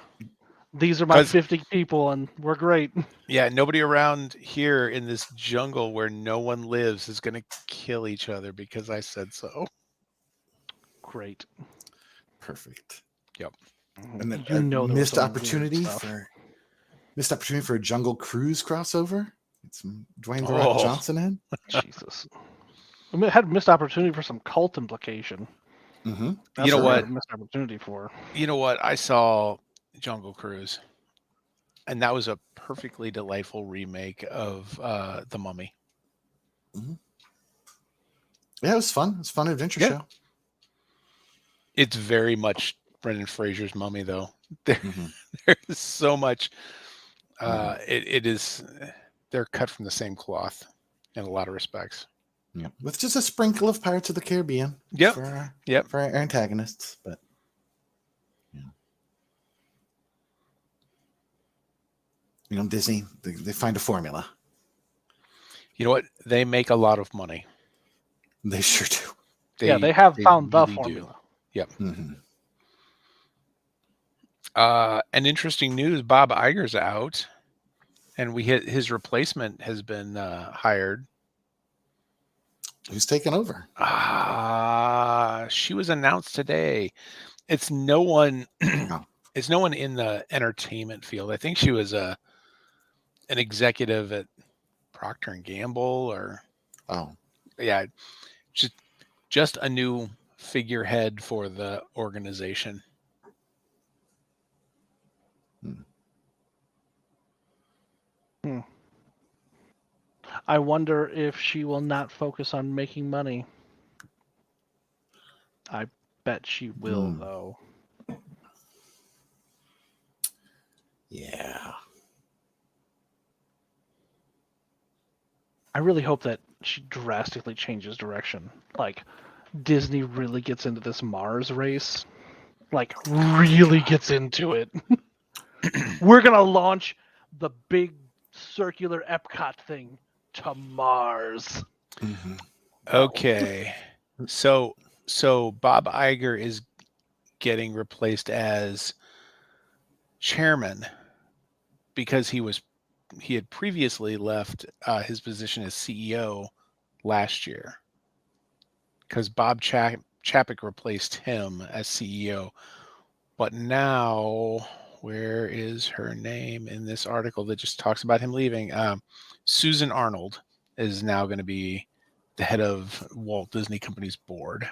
These are my 50 people and we're great. Yeah. Nobody around here in this jungle where no one lives is going to kill each other because I said so. Great. Perfect. Yep. And then missed opportunity for a Jungle Cruise crossover. It's Dwayne The Rock Johnson in. Jesus. I mean, it had missed opportunity for some cult implication. Mm-hmm. You know what? Missed opportunity for. You know what? I saw Jungle Cruise, and that was a perfectly delightful remake of The Mummy. Mm-hmm. Yeah, it was fun. It was a fun adventure show. It's very much Brendan Fraser's Mummy, though. Mm-hmm. There's so much. It is. They're cut from the same cloth in a lot of respects. Yeah, with just a sprinkle of Pirates of the Caribbean. Yep. For our antagonists, but Disney they find a formula. You know what? They make a lot of money. They sure do. They have found the formula. Do. Yep. Mm-hmm. An interesting news: Bob Iger's out, and his replacement has been hired. Who's taken over? She was announced today. It's no one. It's no one in the entertainment field. I think she was an executive at Procter and Gamble, or just a new figurehead for the organization. I wonder if she will not focus on making money. I bet she will, though. Yeah. I really hope that she drastically changes direction. Like, Disney really gets into this Mars race. Like, really gets into it. We're going to launch the big circular Epcot thing to Mars. Mm-hmm. Okay. So So Bob Iger is getting replaced as chairman because he had previously left his position as CEO last year because Bob Chapek replaced him as CEO. But now, where is her name in this article that just talks about him leaving? Susan Arnold is now going to be the head of Walt Disney Company's board.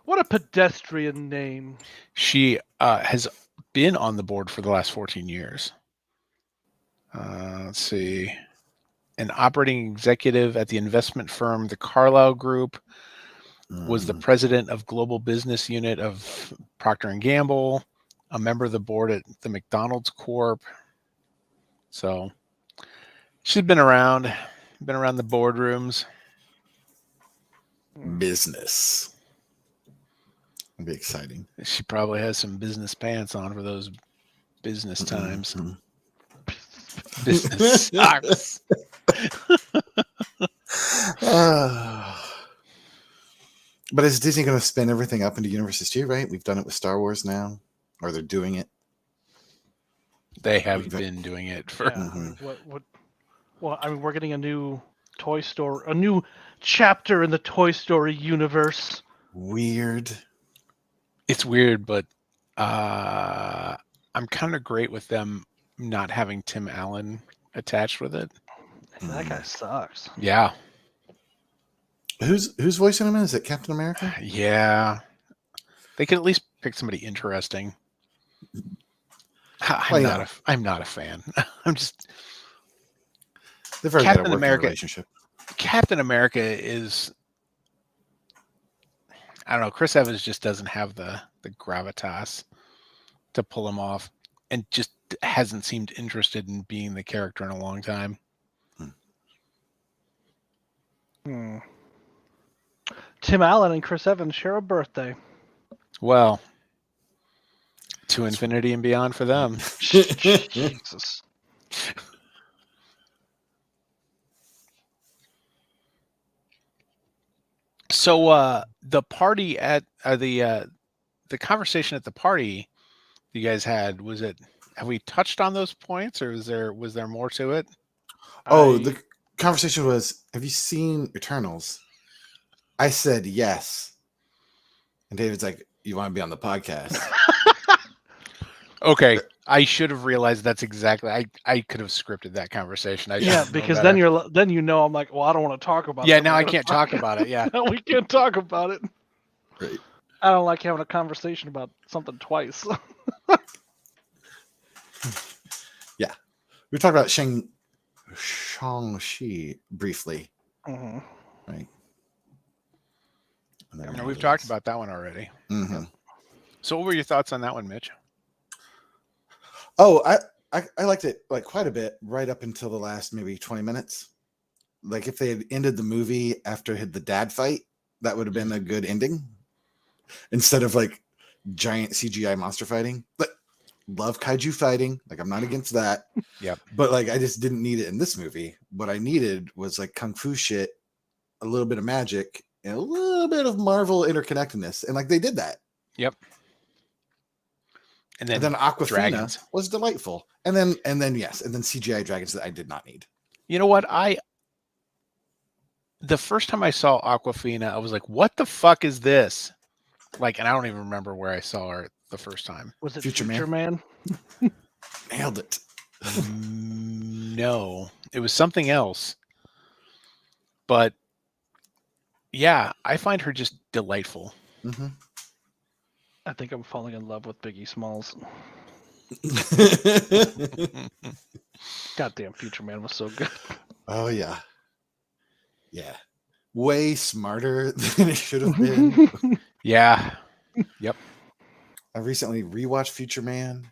What a pedestrian name. She has been on the board for the last 14 years. Let's see. An operating executive at the investment firm, the Carlyle Group, was the president of global business unit of Procter & Gamble, a member of the board at the McDonald's Corp. So she's been around the boardrooms. Business. It'll be exciting. She probably has some business pants on for those business times. Business socks. But is Disney going to spin everything up into universes too, right? We've done it with Star Wars now, or they're doing it. They have been doing it for. Yeah. Well, I mean, we're getting a new Toy Story, a new chapter in the Toy Story universe. Weird. It's weird, but I'm kind of great with them not having Tim Allen attached with it. That guy sucks. Yeah. Who's voicing him? Is it Captain America? Yeah. They could at least pick somebody interesting. I'm not a fan. I'm just. They've already got a working relationship. Captain America is. I don't know. Chris Evans just doesn't have the gravitas to pull him off, and just hasn't seemed interested in being the character in a long time. Tim Allen and Chris Evans share a birthday. Well, to infinity and beyond for them. Jesus. So the party at the conversation at the party you guys had, have we touched on those points, or was there more to it? The conversation was, have you seen Eternals? I said yes. And David's like, you want to be on the podcast? Okay. I should have realized that's exactly. I could have scripted that conversation. Because then I'm like, well, I don't want to talk about it. Yeah, now I can't talk about it. Yeah. No, we can't talk about it. Right. I don't like having a conversation about something twice. Yeah. We talked about Shang-Chi briefly. Mm-hmm. Right. We've talked about that one already. Mm-hmm. So what were your thoughts on that one, Mitch? Oh, I liked it like quite a bit right up until the last maybe 20 minutes. Like if they had ended the movie after the dad fight, that would have been a good ending. Instead of like giant CGI monster fighting. But love kaiju fighting. Like I'm not against that. Yep. But like I just didn't need it in this movie. What I needed was like kung fu shit, a little bit of magic, and a little bit of Marvel interconnectedness. And like they did that. Yep. And then Aquafina dragons was delightful. And then CGI dragons that I did not need. You know what? The first time I saw Aquafina, I was like, what the fuck is this? Like, and I don't even remember where I saw her the first time. Was it Future Man? Nailed it. No, it was something else. But yeah, I find her just delightful. Mm-hmm. I think I'm falling in love with Biggie Smalls. Goddamn, Future Man was so good. Oh yeah. Yeah. Way smarter than it should have been. Yeah. Yep. I recently rewatched Future Man,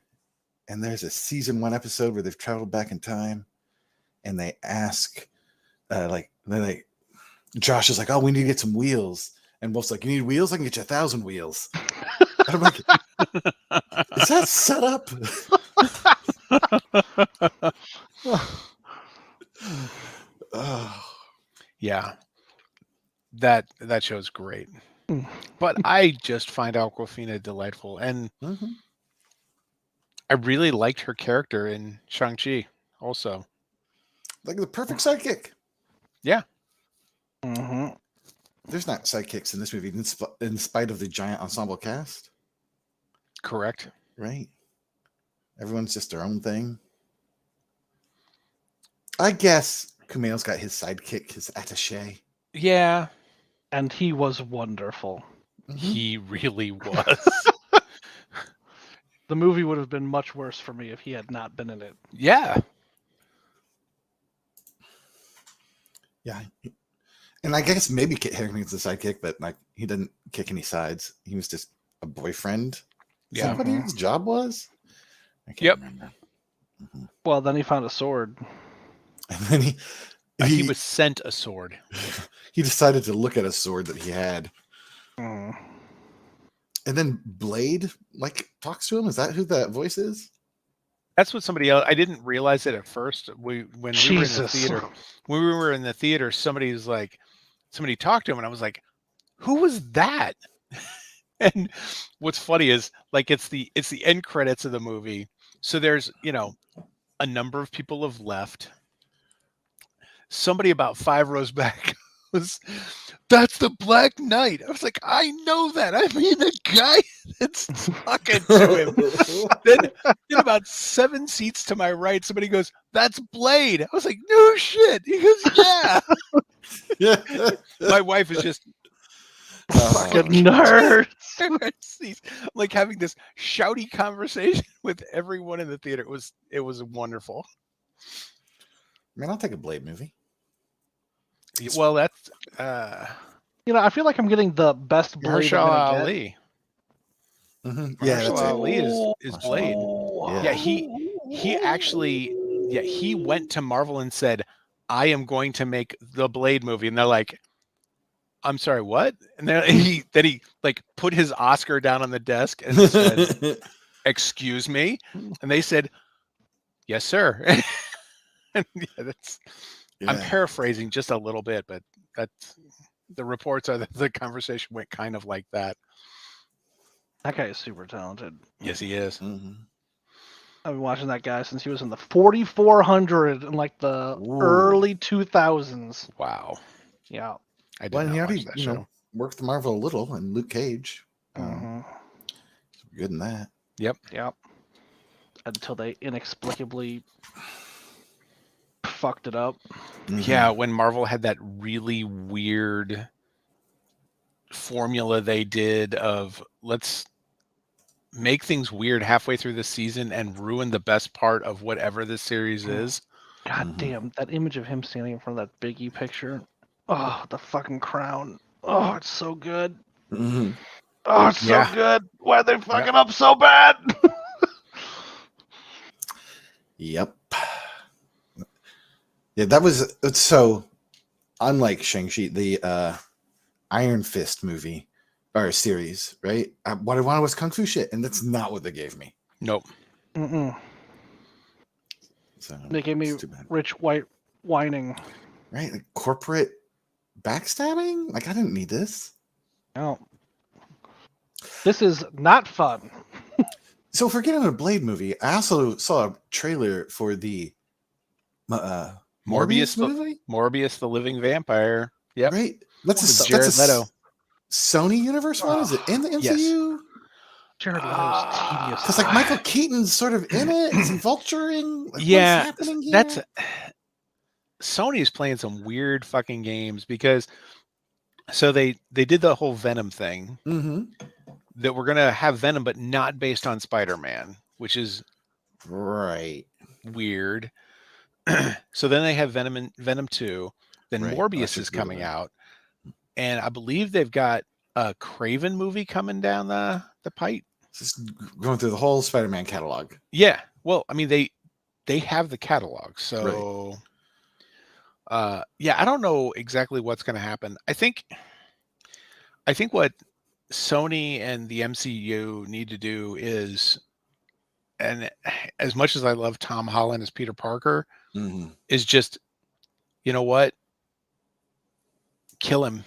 and there's a season 1 episode where they've traveled back in time, and they ask, Josh is like, "Oh, we need to get some wheels," and Wolf's like, "You need wheels? I can get you 1,000 wheels." And I'm like, "Is that set up?" Yeah. That show's great. But I just find Awkwafina delightful, and Mm-hmm. I really liked her character in Shang-Chi also. Like the perfect sidekick. Yeah. Mm-hmm. There's not sidekicks in this movie, in spite of the giant ensemble cast, Correct. right? Everyone's just their own thing. I guess Kumail's got his sidekick, his attaché. Yeah, And he was wonderful. Mhm. he really was. The movie would have been much worse for me if he had not been in it. Yeah. Yeah. And I guess maybe Kit Harington's the sidekick, but like he didn't kick any sides. He was just a boyfriend. Is Yeah. that what his job was? I can't Yep. remember. Mhm. Well, then he found a sword. And then He was sent a sword. he decided to look at a sword that he had. Mm. And then Blade like talks to him. Is that who that voice is? That's what somebody else. I didn't realize it at first. When we were in the Jesus. theater, somebody talked to him, and I was like, "Who was that?" And what's funny is like it's the end credits of the movie. So there's a number of people have left. Somebody about 5 rows back was, "That's the Black Knight." I was like, "I know that. I mean the guy that's talking to him." Then about 7 seats to my right, somebody goes, "That's Blade." I was like, "No shit." He goes, "Yeah." Yeah. My wife is just Fucking nerds. I'm like having this shouty conversation with everyone in the theater. It was wonderful. Man, I'll take a Blade movie. Well, that's I feel like I'm getting the best Blade Mahershala I'm gonna get. Ali. Mm-hmm. Yeah, Mahershala that's it. Ali is Blade. Yeah. Yeah, he actually he went to Marvel and said, "I am going to make the Blade movie," and they're like, "I'm sorry, what?" And then he like put his Oscar down on the desk and said, "Excuse me," and they said, "Yes, sir." And I'm paraphrasing just a little bit, but that's the reports are that the conversation went kind of like that. That guy is super talented. Yes, he is. Mm-hmm. I've been watching that guy since he was in the 4400 in like the early 2000s. Wow. Yeah. I did Well, not he watch already, that show. worked the Marvel a little, and Luke Cage. Mm-hmm. Good in that. Yep. Yep. Until they inexplicably fucked it up. Yeah, when Marvel had that really weird formula they did of let's make things weird halfway through the season and ruin the best part of whatever this series is. God damn, that image of him standing in front of that Biggie picture. Oh, the fucking crown. Oh, it's so good. Mm-hmm. Oh, it's Yeah. so good. Why are they fucking up so bad? Yep. Yeah, that was so unlike Shang-Chi, the Iron Fist movie or series, right? What I wanted was kung fu shit, and that's not what they gave me. Nope. Mm-mm. So They gave me it's too bad. rich white whining. Right? Like corporate backstabbing? Like I didn't need this. No. This is not fun. So if we're getting a Blade movie, I also saw a trailer for the Morbius movie. Morbius the Living Vampire. Yep. Right? That's With a Jared Leto. Sony universe one? Is it in the MCU? Yes. Jared Leto's tedious. Because like Michael Keaton's sort of in it. Is he vulturing? Like, Yeah, what's happening here? that's Sony's playing some weird fucking games because so they did the whole Venom thing that we're gonna have Venom, but not based on Spider-Man, which is right weird. So then they have Venom 2, then Right. Morbius is coming out, and I believe they've got a Craven movie coming down the pipe. Just going through the whole Spider-Man catalog. Yeah, well, I mean they have the catalog, so yeah, I don't know exactly what's going to happen. I think what Sony and the MCU need to do is, and as much as I love Tom Holland as Peter Parker, is just, you know what? Kill him.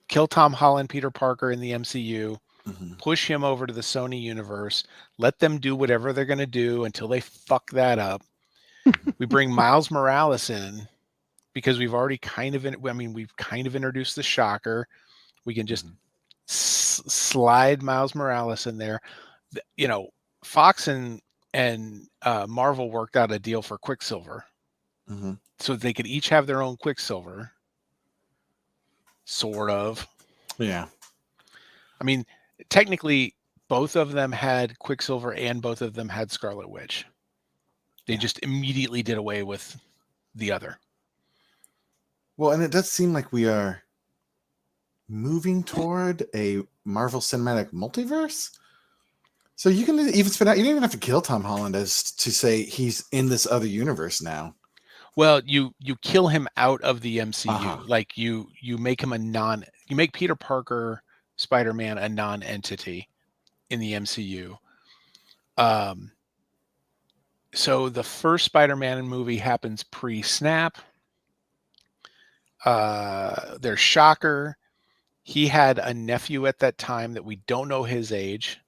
kill Tom Holland, Peter Parker in the MCU, Mm-hmm. push him over to the Sony universe, let them do whatever they're going to do until they fuck that up. We bring Miles Morales in because we've already we've kind of introduced the Shocker. We can just slide Miles Morales in there. You know, Fox and Marvel worked out a deal for Quicksilver, so they could each have their own Quicksilver. Sort of. Yeah. I mean, technically, both of them had Quicksilver and both of them had Scarlet Witch. They just immediately did away with the other. Well, and it does seem like we are moving toward a Marvel Cinematic Multiverse. So you can even spin out. You don't even have to kill Tom Holland as to say he's in this other universe now. Well, you kill him out of the MCU. Like you make him you make Peter Parker, Spider-Man a non-entity in the MCU. So the first Spider-Man movie happens pre-snap. There's Shocker. He had a nephew at that time that we don't know his age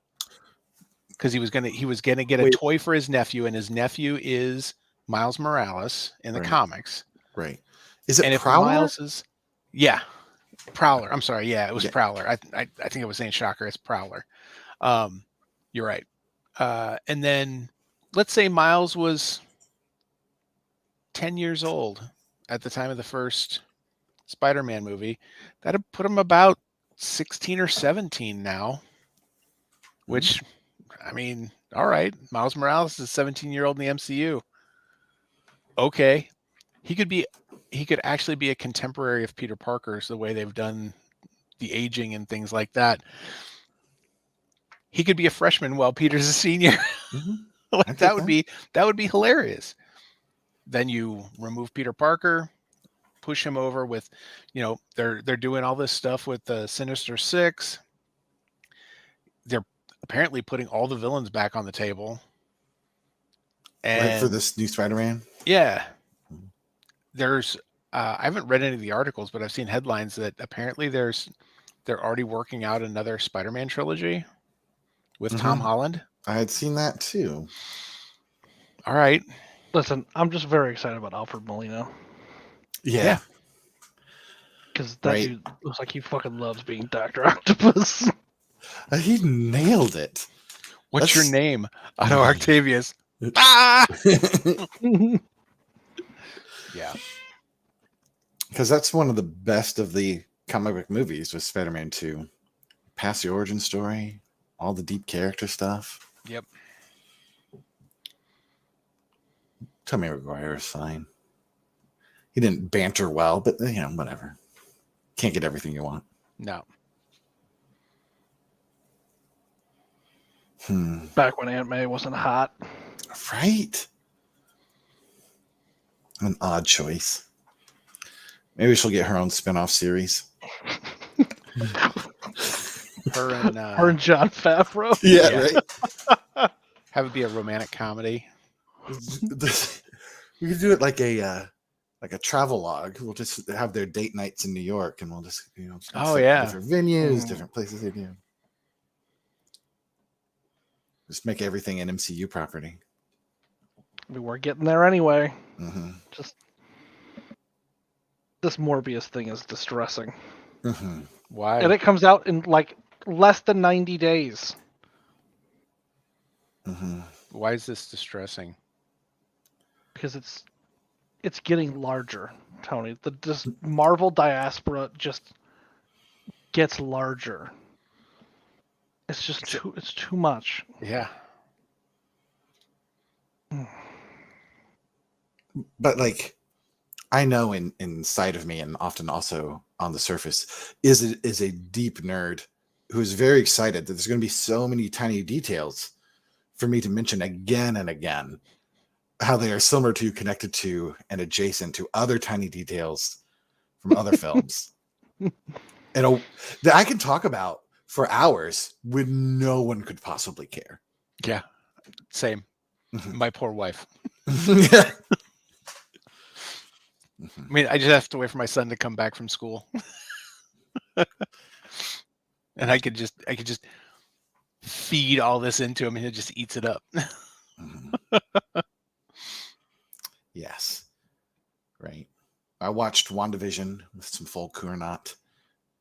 because he was gonna get a toy for his nephew, and his nephew is Miles Morales in the comics. Right. Is it and Prowler? Yeah. Prowler. I'm sorry. Yeah, it was Prowler. I think I was saying Shocker. It's Prowler. You're right. And then let's say Miles was 10 years old at the time of the first Spider-Man movie. That'd put him about 16 or 17 now, which, I mean, all right. Miles Morales is a 17-year-old in the MCU. Okay. He could actually be a contemporary of Peter Parker's, the way they've done the aging and things like that. He could be a freshman while Peter's a senior. Like, that would be hilarious. Then you remove Peter Parker, push him over with, they're doing all this stuff with the Sinister Six. They're apparently putting all the villains back on the table. And right, for this new Spider-Man? Yeah. There's I haven't read any of the articles, but I've seen headlines that apparently they're already working out another Spider-Man trilogy with Tom Holland. I had seen that too. All right. Listen, I'm just very excited about Alfred Molina. Yeah. Because that dude looks like he fucking loves being Dr. Octopus. He nailed it. What's your name? Otto Octavius. Ah! Yeah. Because that's one of the best of the comic book movies with Spider-Man 2. Past the origin story, all the deep character stuff. Yep. Tobey Maguire is fine. He didn't banter well, but whatever. Can't get everything you want. No. Back when Aunt May wasn't hot. Right? An odd choice. Maybe she'll get her own spin-off series. Her and Jon Favreau. Yeah. Right? Have it be a romantic comedy. We could do it like a travel log. We'll just have their date nights in New York, and we'll just different venues, different places they do. Just make everything an MCU property. We're getting there anyway. Just this Morbius thing is distressing. Why? And it comes out in like less than 90 days. Why is this distressing? Because it's getting larger, Tony. This Marvel diaspora just gets larger. It's just too much. Yeah. But I know inside of me, and often also on the surface, is a deep nerd who is very excited that there's going to be so many tiny details for me to mention again and again, how they are similar to, connected to, and adjacent to other tiny details from other films. And that I can talk about for hours when no one could possibly care. Yeah, same. My poor wife. Yeah. I mean, I just have to wait for my son to come back from school. and I could just feed all this into him, and he just eats it up. Mhm. Yes. Right. I watched WandaVision with some folk who are not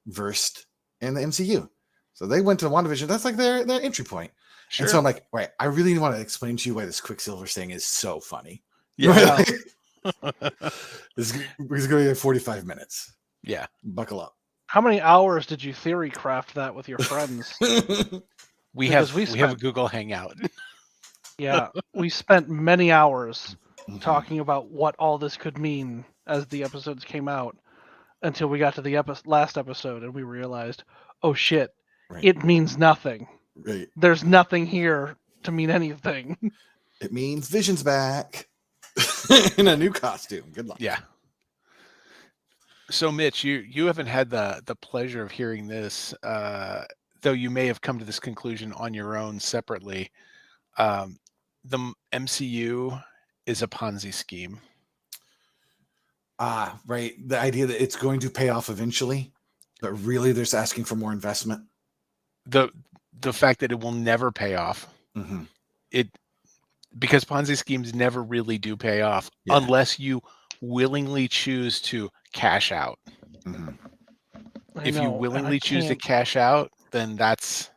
versed in the MCU. So they went to WandaVision. That's like their entry point. Sure. And so I'm like, right, I really want to explain to you why this Quicksilver thing is so funny. Yeah. This is going to be like 45 minutes. Yeah. Buckle up. How many hours did you theory craft that with your friends? We Because have we a Google Hangout. Yeah, we spent many hours Mhm. talking about what all this could mean as the episodes came out until we got to the last episode and we realized, oh shit, Right. it means nothing. Right. There's nothing here to mean anything. It means Vision's back in a new costume. Good luck. Yeah. So Mitch, you haven't had the pleasure of hearing this, though you may have come to this conclusion on your own separately. The MCU is a Ponzi scheme. Right. The idea that it's going to pay off eventually, but really they're just asking for more investment. The fact that it will never pay off. Mm-hmm. Because Ponzi schemes never really do pay off unless you willingly choose to cash out. Mm-hmm. If you willingly choose to cash out, then that's...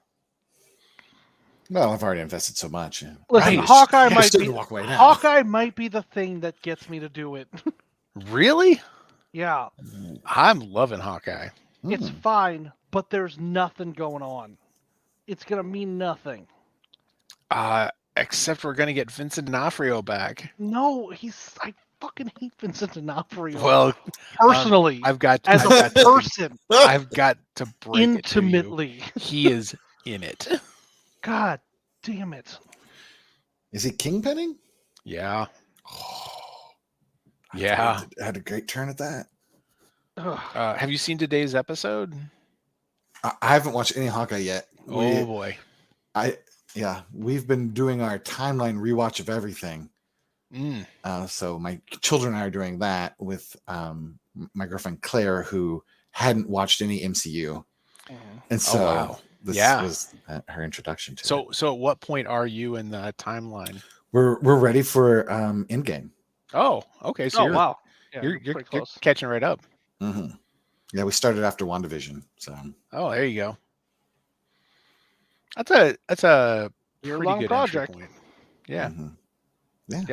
Well, I've already invested so much. Listen, Right. Hawkeye might be the thing that gets me to do it. Really? Yeah, I'm loving Hawkeye. it's fine, but there's nothing going on. It's gonna mean nothing. Except we're gonna get Vincent D'Onofrio back. No, I fucking hate Vincent D'Onofrio. Well, personally, I've got as a person, I've got to break intimately. it to you. He is in it. God damn it! Is he kingpinning? Yeah. Oh, Yeah. had a great turn at that. Have you seen today's episode? I haven't watched any Hawkeye yet. Oh boy. We've been doing our timeline rewatch of everything. So my children and I are doing that with my girlfriend Claire, who hadn't watched any MCU, and so this was her introduction to it. So at what point are you in the timeline? We're ready for Endgame. Oh, okay. So wow, yeah, you're pretty close. catching right up. Mm-hmm. Yeah, we started after WandaVision. So there you go. That's a pretty Year-long good project. entry point. Yeah. Mm-hmm. Yeah.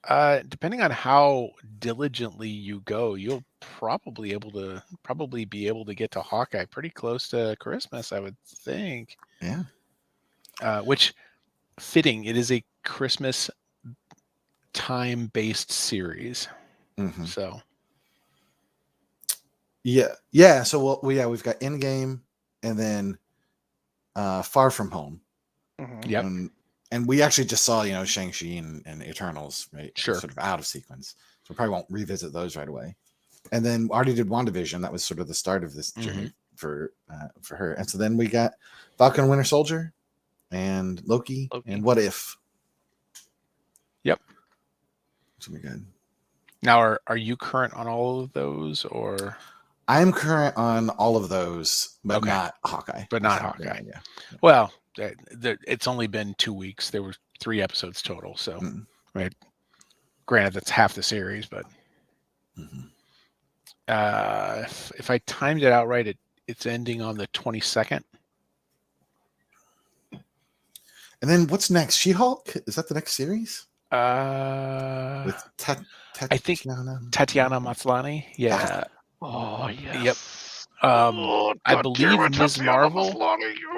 Yep. Depending on how diligently you go, you'll probably be able to get to Hawkeye pretty close to Christmas, I would think. Yeah. Which fitting, it is a Christmas time-based series. Mm-hmm. So yeah. So we've got Endgame and then Far From Home. Mm-hmm. Yep. And we actually just saw, Shang-Chi and Eternals, right? Sure. Sort of out of sequence. So we probably won't revisit those right away. And then already did WandaVision. That was sort of the start of this journey for her. And so then we got Falcon and Winter Soldier and Loki. And What If. Yep. Which will be good. Now, are you current on all of those, or? I'm current on all of those, but not Hawkeye. Hawkeye. Yeah. Well, it's only been 2 weeks. There were 3 episodes total. So, right. Granted, that's half the series, but if I timed it out right, it's ending on the 22nd. And then what's next? She-Hulk? Is that the next series? With I think Tatiana Maslany. Yeah. Oh yes. Yep. I believe Ms. Marvel.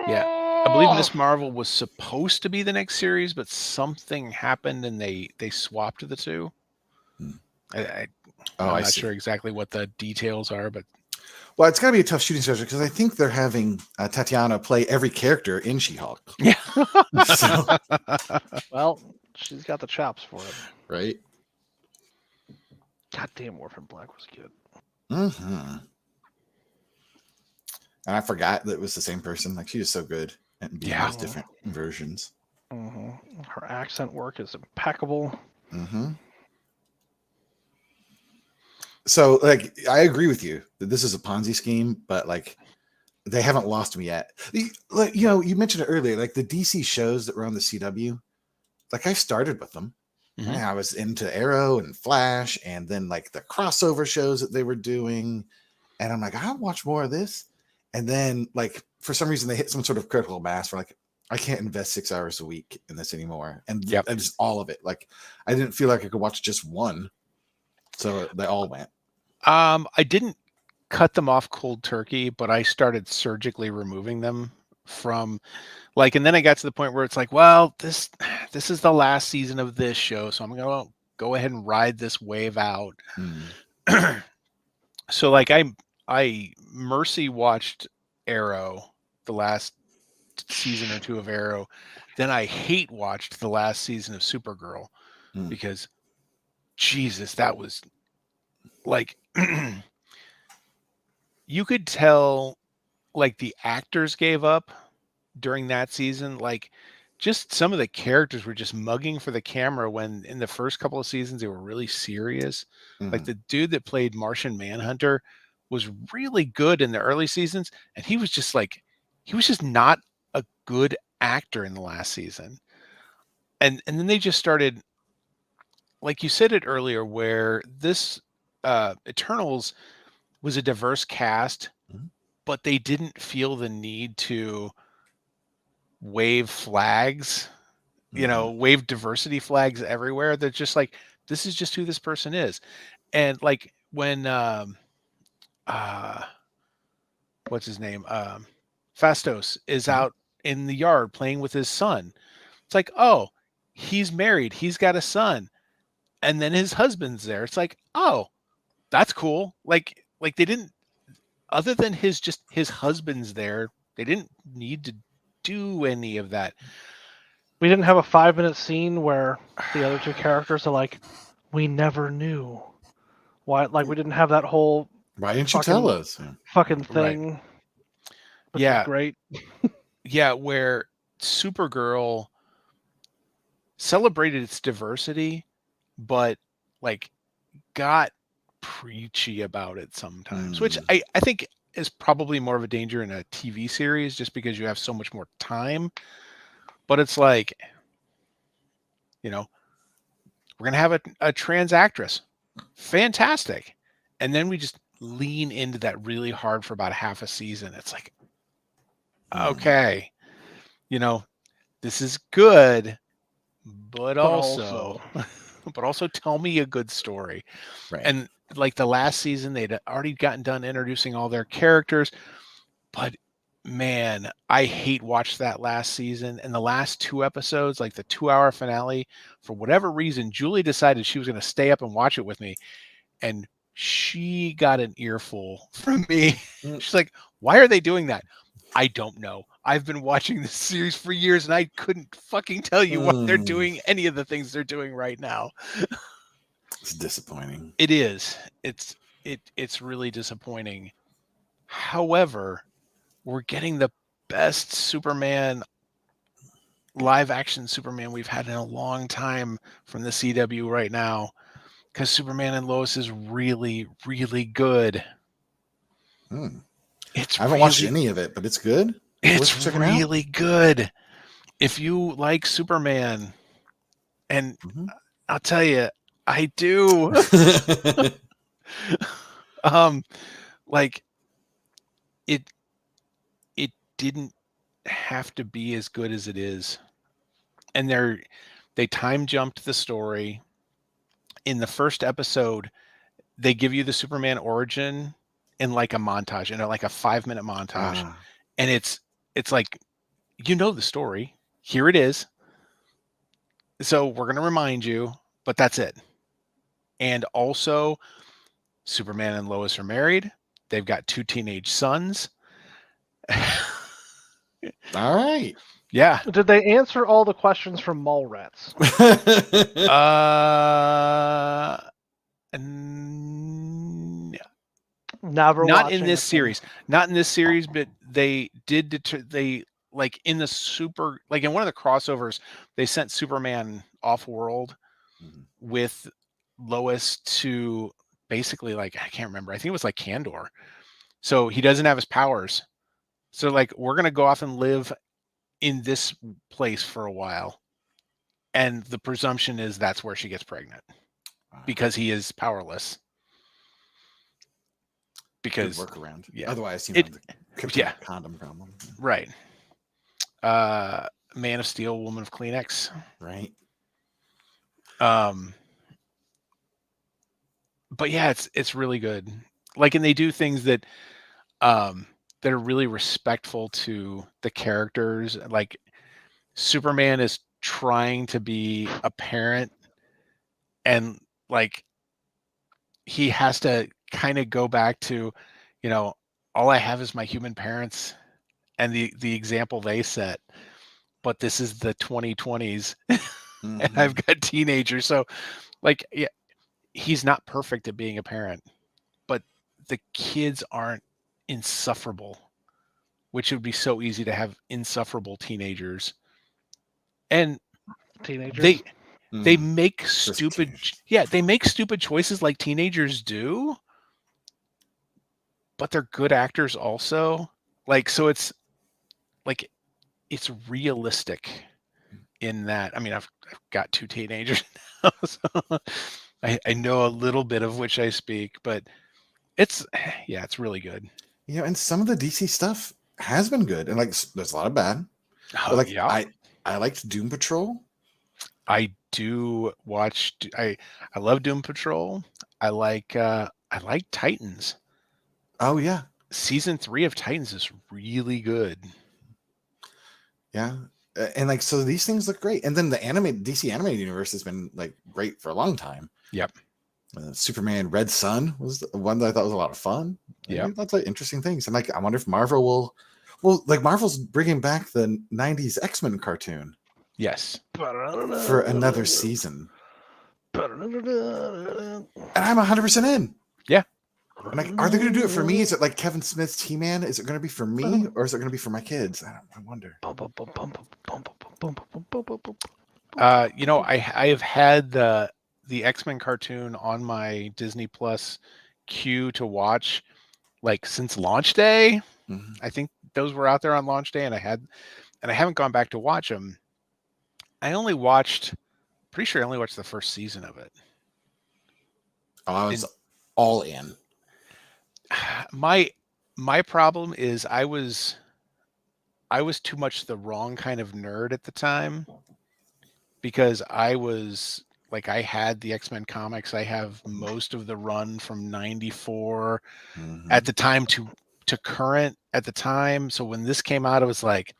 Yeah. I believe Ms. Marvel was supposed to be the next series, but something happened and they swapped the two. I'm not sure exactly what the details are, but well, it's got to be a tough shooting schedule because I think they're having Tatiana play every character in She-Hulk. Yeah. Well, she's got the chops for it, right? Goddamn, Orphan Black was good. Mm-hmm. And I forgot that it was the same person. Like, she is so good at being those different versions. Mm-hmm. Her accent work is impeccable. Mm-hmm. So, like, I agree with you that this is a Ponzi scheme, but like, they haven't lost me yet. Like, you know, you mentioned it earlier, like the DC shows that were on the CW. Like I started with them. Mhm. Right? I was into Arrow and Flash, and then like the crossover shows that they were doing, and I'm like, I'll watch more of this. And then like for some reason they hit some sort of critical mass where like I can't invest 6 hours a week in this anymore, and Yep. just all of it. Like I didn't feel like I could watch just one, so they all went. I didn't cut them off cold turkey, but I started surgically removing them from like, and then I got to the point where it's like, well, this is the last season of this show, so I'm gonna go ahead and ride this wave out. So like I mercy watched Arrow, the last season or two of Arrow, then I hate watched the last season of Supergirl because Jesus, that was like you could tell like the actors gave up during that season. Like just some of the characters were just mugging for the camera when in the first couple of seasons they were really serious. Like the dude that played Martian Manhunter was really good in the early seasons, and he was just not a good actor in the last season. And then they just started, like you said it earlier, where this Eternals was a diverse cast, but they didn't feel the need to wave flags, you know, wave diversity flags everywhere. They're just like, this is just who this person is. And like when what's his name? Fastos is out in the yard playing with his son. It's like, oh, he's married, he's got a son, and then his husband's there. It's like, oh, that's cool. Like they didn't, other than his husband's there, they didn't need to do any of that. We didn't have a 5-minute scene where the other two characters are like, we never knew. Why? Like we didn't have that whole why didn't you tell us? Fucking thing. Right. Which yeah, is great. Yeah, where Supergirl celebrated its diversity, but like got preachy about it sometimes, which I think is probably more of a danger in a TV series just because you have so much more time. But it's like, you know, we're going to have a trans actress. Fantastic. And then we just lean into that really hard for about half a season. It's like, okay, you know, this is good, but also tell me a good story. Right. And like the last season, they'd already gotten done introducing all their characters, but man, I hate watched that last season. And the last 2 episodes, like the 2-hour finale, for whatever reason, Julie decided she was going to stay up and watch it with me. And she got an earful from me. She's like, why are they doing that? I don't know. I've been watching this series for years and I couldn't fucking tell you why they're doing any of the things they're doing right now. It's disappointing. It is. It's really disappointing. However, we're getting the best Superman, live action Superman we've had in a long time from the CW right now, because Superman and Lois is really, really good. I haven't watched any of it, but it's good. It's really good. If you like Superman, and I'll tell you, I do. Like it didn't have to be as good as it is. And they time jumped the story. In the first episode, they give you the Superman origin in like a montage, in like a 5-minute montage. And it's like, you know the story. Here it is. So we're going to remind you, but that's it. And also, Superman and Lois are married. They've got 2 teenage sons. All right. Yeah. Did they answer all the questions from Mallrats? Never. Not in this series. Not in this series, but they did. They like in the super, like in one of the crossovers, they sent Superman off-world with Lois to basically, like, I can't remember. I think it was like Kandor. So he doesn't have his powers, So like we're gonna go off and live in this place for a while, and the presumption is that's where she gets pregnant because he is powerless. Because good workaround. yeah, Otherwise, it- the kryptonite yeah. condom problem. right. Man of Steel, Woman of Kleenex. Right. But yeah, it's really good. Like, and they do things that that are really respectful to the characters. Like Superman is trying to be a parent, and like he has to kind of go back to, all I have is my human parents and the example they set. But this is the 2020s, and I've got teenagers. So, like, yeah, he's not perfect at being a parent, but the kids aren't insufferable, which would be so easy to have insufferable teenagers. And Teenagers. they make stupid, they make stupid choices like teenagers do, but they're good actors also. Like, so it's like, it's realistic in that. I mean, I've got 2 teenagers now, so I know a little bit of which I speak, but it's really good. And some of the DC stuff has been good, and like there's a lot of bad. But like I liked Doom Patrol. I do watch. I love Doom Patrol. I like Titans. Oh yeah, season 3 of Titans is really good. Yeah, and like so these things look great, and then the DC animated universe has been like great for a long time. Yep. Superman Red Sun was the one that I thought was a lot of fun. Yeah, lots of interesting things, and like I wonder if Marvel will like Marvel's bringing back the '90s X-Men cartoon. Yes, for another season, and I'm 100% in. Yeah. And like, are they going to do it for me? Is it like Kevin Smith's He-Man? Is it going to be for me, or is it going to be for my kids? I wonder. I have had the X-Men cartoon on my Disney Plus queue to watch like since launch day. Mm-hmm. I think those were out there on launch day, and I haven't gone back to watch them. Pretty sure I only watched the first season of it. Oh, I was all in. My problem is I was too much the wrong kind of nerd at the time, because I was like, I had the X-Men comics. I have most of the run from 94 at the time to current at the time. So when this came out, I was like,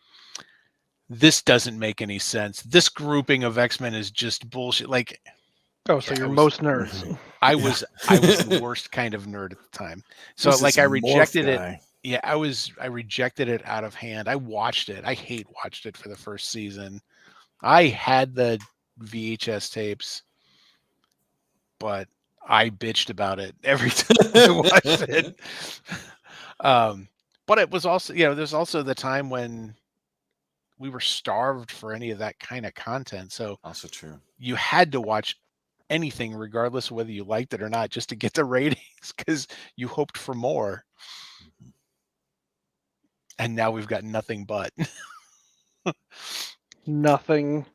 this doesn't make any sense. This grouping of X-Men is just bullshit. Like, so you're most nerds. I was the worst kind of nerd at the time. So like I rejected it. Yeah, I rejected it out of hand. I watched it. I watched it for the first season. I had the VHS tapes, but I bitched about it every time I watched it. But it was also, there's also the time when we were starved for any of that kind of content. So also true. You had to watch anything, regardless of whether you liked it or not, just to get the ratings, because you hoped for more. And now we've got nothing but. Nothing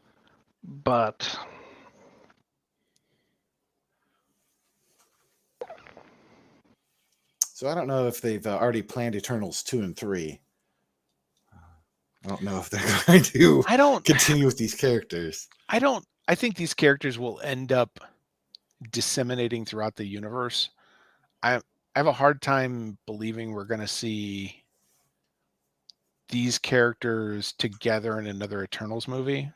but. So I don't know if they've already planned Eternals 2 and 3. I don't know if they're going to continue with these characters. I think these characters will end up disseminating throughout the universe. I have a hard time believing we're going to see these characters together in another Eternals movie.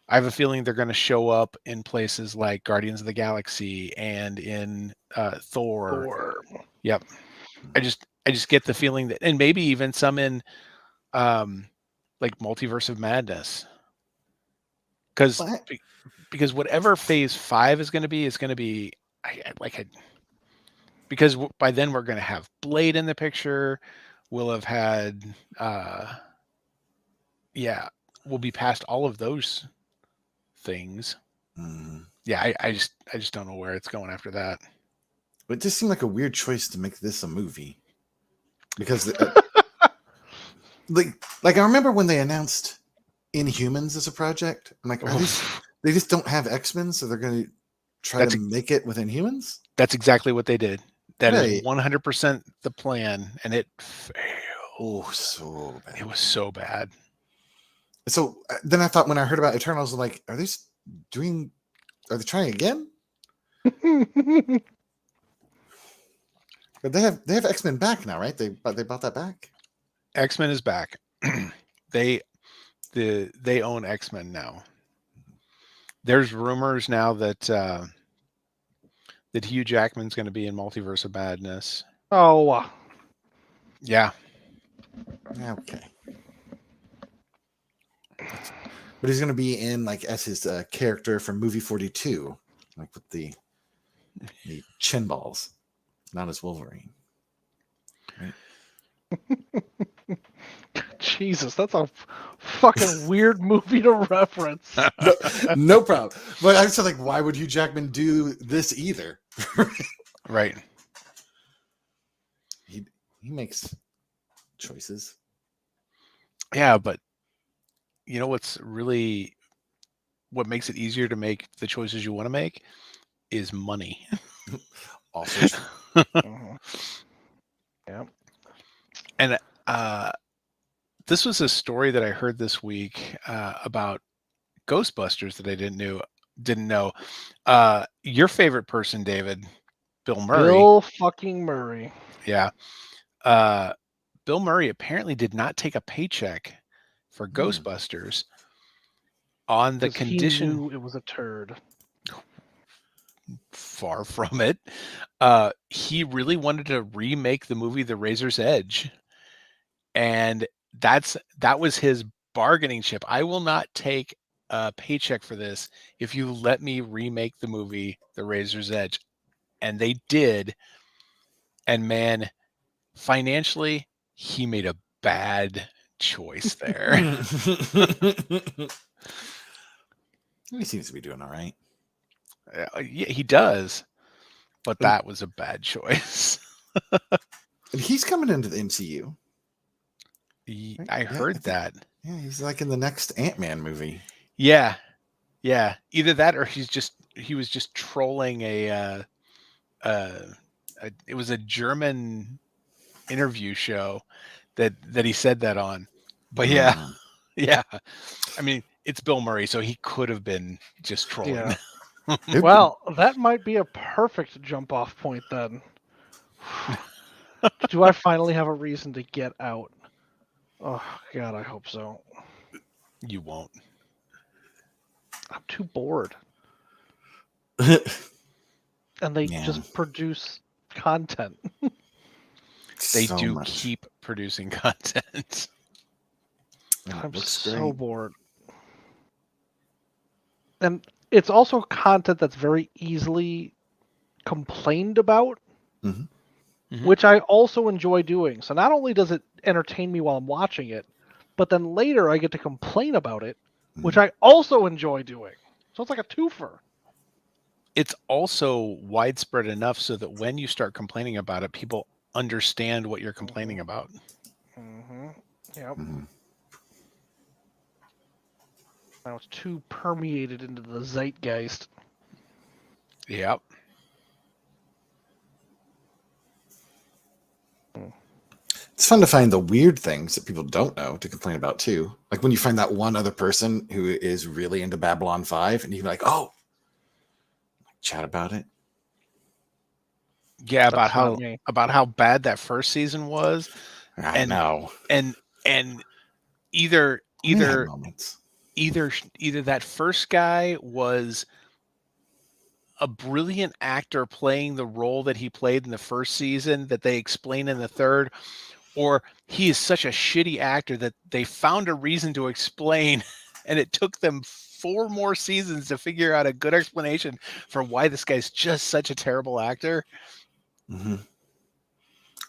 I have a feeling they're going to show up in places like Guardians of the Galaxy and in Thor. Yep. I just get the feeling that, and maybe even some in like Multiverse of Madness. Because whatever Phase 5 is going to be, because by then we're going to have Blade in the picture. We'll have had, we'll be past all of those things. Yeah, I just don't know where it's going after that. But it just seemed like a weird choice to make this a movie, because like I remember when they announced Inhumans as a project. I'm like, they just don't have X-Men, so they're going to try to make it with Inhumans? That's exactly what they did. That is Right. 100% the plan, and it failed. Oh, so bad. It was so bad. So then I thought when I heard about Eternals, I'm like, are they trying again? But they have X-Men back now, right? They bought that back. X-Men is back. They own X-Men now. There's rumors now that that Hugh Jackman's going to be in Multiverse of Madness. Oh. Yeah. Okay. But he's going to be in like as his character from movie 42, like with the chin balls, not as Wolverine. Right? Jesus, that's a fucking weird movie to reference. No problem. But I was just like, why would Hugh Jackman do this either? Right. He makes choices. Yeah, but you know what makes it easier to make the choices you want to make is money. Also true. Yeah. And this was a story that I heard this week about Ghostbusters that I didn't know. Your favorite person, David, Bill Murray. Bill fucking Murray. Yeah. Bill Murray apparently did not take a paycheck for Ghostbusters on the condition he knew it was a turd. Far from it. He really wanted to remake the movie The Razor's Edge. And that was his bargaining chip. I will not take a paycheck for this if you let me remake the movie The Razor's Edge. And they did. And man, financially, he made a bad choice there. He seems to be doing all right. Yeah, he does. But that was a bad choice. And he's coming into the MCU. I heard that. Yeah, he's like in the next Ant-Man movie. Yeah. Either that or he was just trolling it was a German interview show that he said that on. But yeah. I mean, it's Bill Murray, so he could have been just trolling. Yeah. Well, that might be a perfect jump off point then. Do I finally have a reason to get out? Oh God, I hope so. You won't. I'm too bored. And they just produce content. They do keep producing content. I'm so bored. And it's also content that's very easily complained about, which I also enjoy doing. So not only does it entertain me while I'm watching it, but then later I get to complain about it, which I also enjoy doing. So it's like a twofer. It's also widespread enough so that when you start complaining about it, people understand what you're complaining about. Yep. Now it's too permeated into the zeitgeist. Yep. It's fun to find the weird things that people don't know to complain about too. Like when you find that one other person who is really into Babylon 5 and you're like, oh, chat about it. Yeah, about how bad that first season was. I know. And either that first guy was a brilliant actor playing the role that he played in the first season that they explain in the third, or he is such a shitty actor that they found a reason to explain, and it took them 4 more seasons to figure out a good explanation for why this guy's just such a terrible actor.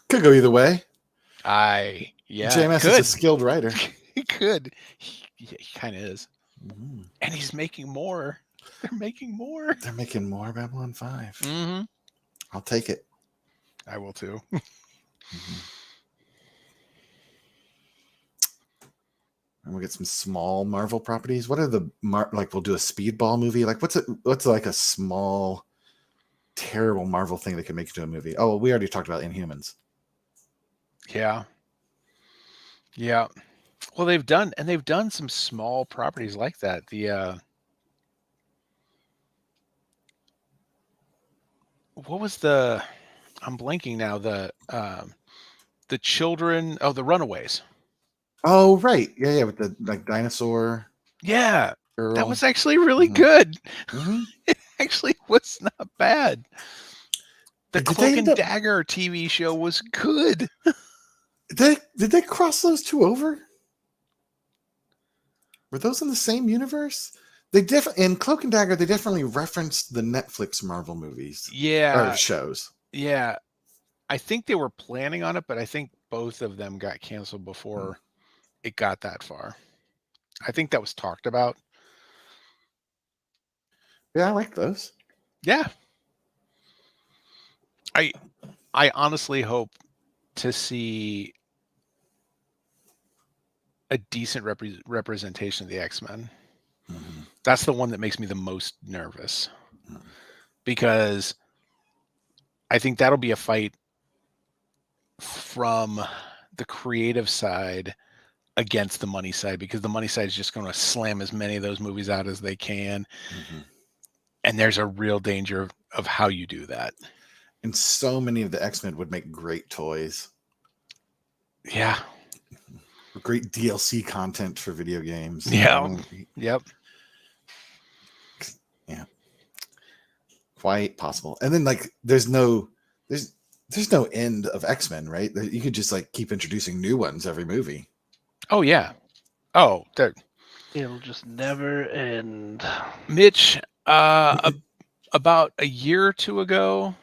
Could go either way. JMS is a skilled writer. He could. He kind of is. And he's making more. They're making more. They're making more Babylon 5. I'll take it. I will too. and we'll get some small Marvel properties. What are the like? We'll do a Speedball movie. Like, what's like a small, terrible Marvel thing that can make it to a movie? Oh, we already talked about Inhumans. Yeah. Yeah. Well, they've done some small properties like that. What was I'm blanking now. The children, the Runaways. Oh, right. Yeah, with the like dinosaur Yeah. girl. That was actually really good. Mm-hmm. It actually was not bad. The Did Cloak and Dagger TV show was good. Did they cross those two over? Were those in the same universe? They in Cloak and Dagger, they definitely referenced the Netflix Marvel movies. Yeah. Or shows. Yeah. I think they were planning on it, but I think both of them got canceled before it got that far. I think that was talked about. Yeah, I like those. Yeah. I honestly hope to see a decent representation of the X-Men. Mm-hmm. That's the one that makes me the most nervous. Mm-hmm. Because I think that'll be a fight from the creative side against the money side, because the money side is just going to slam as many of those movies out as they can. Mm-hmm. And there's a real danger of how you do that. And so many of the X-Men would make great toys. Yeah. Great DLC content for video games. Yeah. Yep. Yeah. Quite possible. And then like there's no end of X-Men, right? You could just like keep introducing new ones every movie. Oh yeah. Oh, it'll just never end. Mitch, about a year or two ago,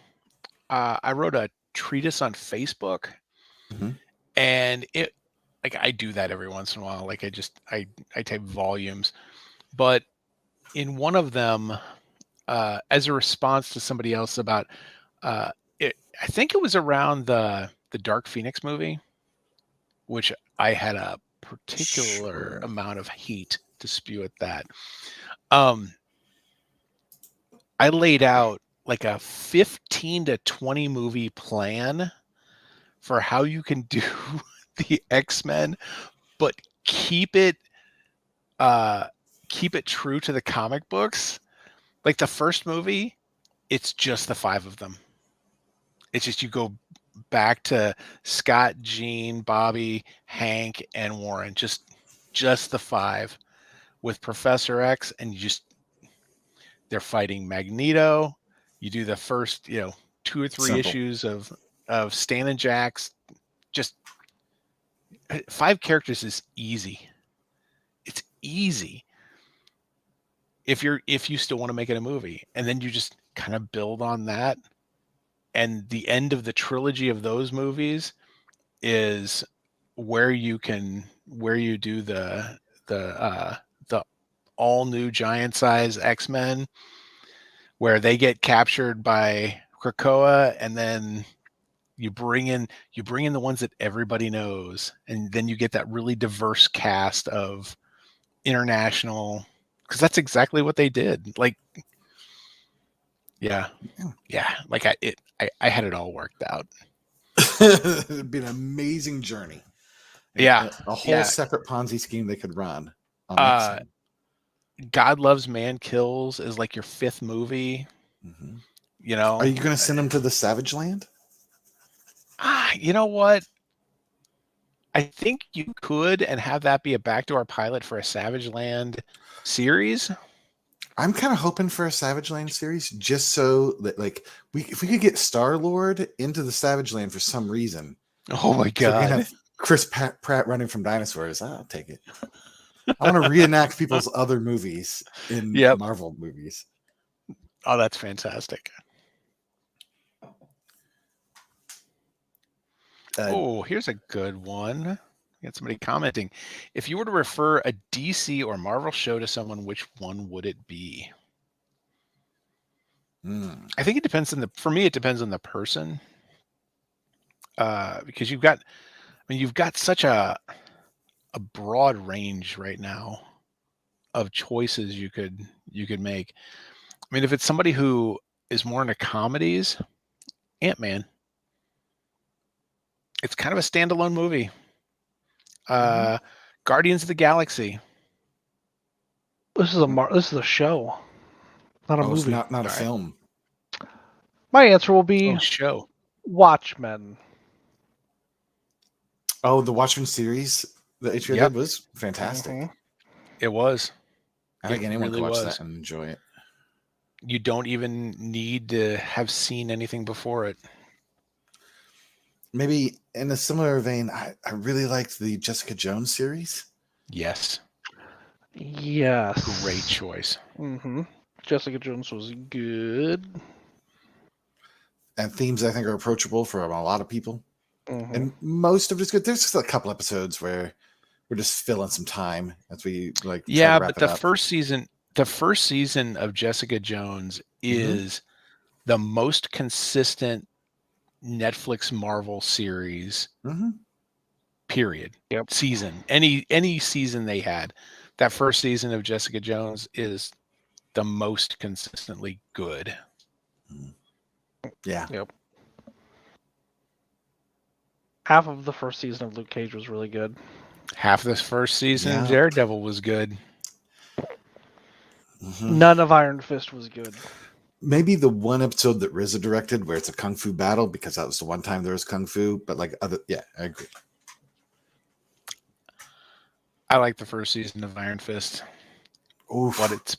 I wrote a treatise on Facebook, mm-hmm. and I do that every once in a while. Like I type volumes, but in one of them, as a response to somebody else about I think it was around the Dark Phoenix movie, which I had a particular amount of heat to spew at that. I laid out like a 15 to 20 movie plan for how you can do the X-Men, but keep it true to the comic books. Like the first movie, it's just the 5 of them. It's just you go back to Scott, Jean, Bobby, Hank, and Warren. Just the 5 with Professor X, and they're fighting Magneto. You do the first, 2 or 3 issues of Stan and Jax. Just 5 characters is easy. It's easy if you still want to make it a movie, and then you just kind of build on that. And the end of the trilogy of those movies is where you do the all new giant size X-Men, where they get captured by Krakoa, and then you bring in the ones that everybody knows, and then you get that really diverse cast of international, because that's exactly what they did. Like, yeah. Like I had it all worked out. It'd be an amazing journey. Yeah, a whole separate Ponzi scheme they could run. On God Loves Man Kills is like your 5th movie. Mm-hmm. Are you going to send them to the Savage Land? You know what? I think you could, and have that be a backdoor pilot for a Savage Land series. I'm kind of hoping for a Savage Land series, just so that like if we could get Star-Lord into the Savage Land for some reason. Oh my God! So we can have Chris Pratt running from dinosaurs. I'll take it. I want to reenact people's other movies in Marvel movies. Oh, that's fantastic. Here's a good one. Got somebody commenting. If you were to refer a DC or Marvel show to someone, which one would it be? I think it depends for me, it depends on the person. Because you've got such a a broad range right now of choices you could make. I mean, if it's somebody who is more into comedies, Ant-Man. It's kind of a standalone movie. Guardians of the Galaxy. This is a show, not a It's movie. not a film. My answer will be show. Watchmen. Oh, the Watchmen series that HBO did was fantastic. Mm-hmm. It was. I think anyone really could watch was. that and enjoy it. You don't even need to have seen anything before it. Maybe in a similar vein, I really liked the Jessica Jones series. Yes. Yes. Great choice. Mm-hmm. Jessica Jones was good. And themes I think are approachable for a lot of people. Mm-hmm. And most of it's good. There's just a couple episodes where we're just filling some time as we like. Yeah, try to but wrap it up. the first season of Jessica Jones is the most consistent Netflix Marvel series. Period. Yep. Season. Any season they had. That first season of Jessica Jones is the most consistently good. Yeah. Yep. Half of the first season of Luke Cage was really good. Half this first season of Daredevil was good. None of Iron Fist was good. Maybe the one episode that RZA directed where it's a kung fu battle, because that was the one time there was kung fu, but like I agree. I like the first season of Iron Fist. Oof. But it's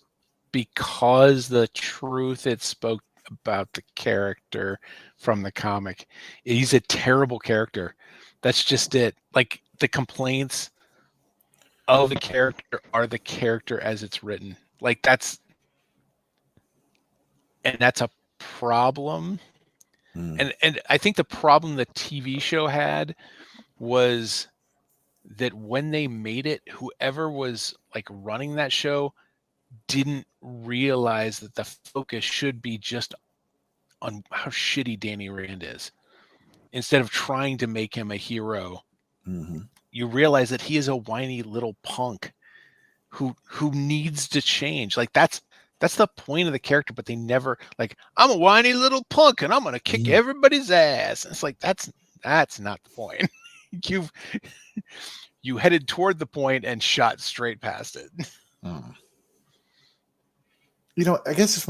because the truth it spoke about the character from the comic. He's a terrible character. That's just it. Like, the complaints of the character are the character as it's written. Like, that's a problem. And I think the problem the TV show had was that when they made it, whoever was like running that show didn't realize that the focus should be just on how shitty Danny Rand is. Instead of trying to make him a hero, you realize that he is a whiny little punk who needs to change. Like, that's the point of the character, but they never, like, I'm a whiny little punk and I'm gonna kick everybody's ass. And it's like, that's not the point. You headed toward the point and shot straight past it. You know, I guess if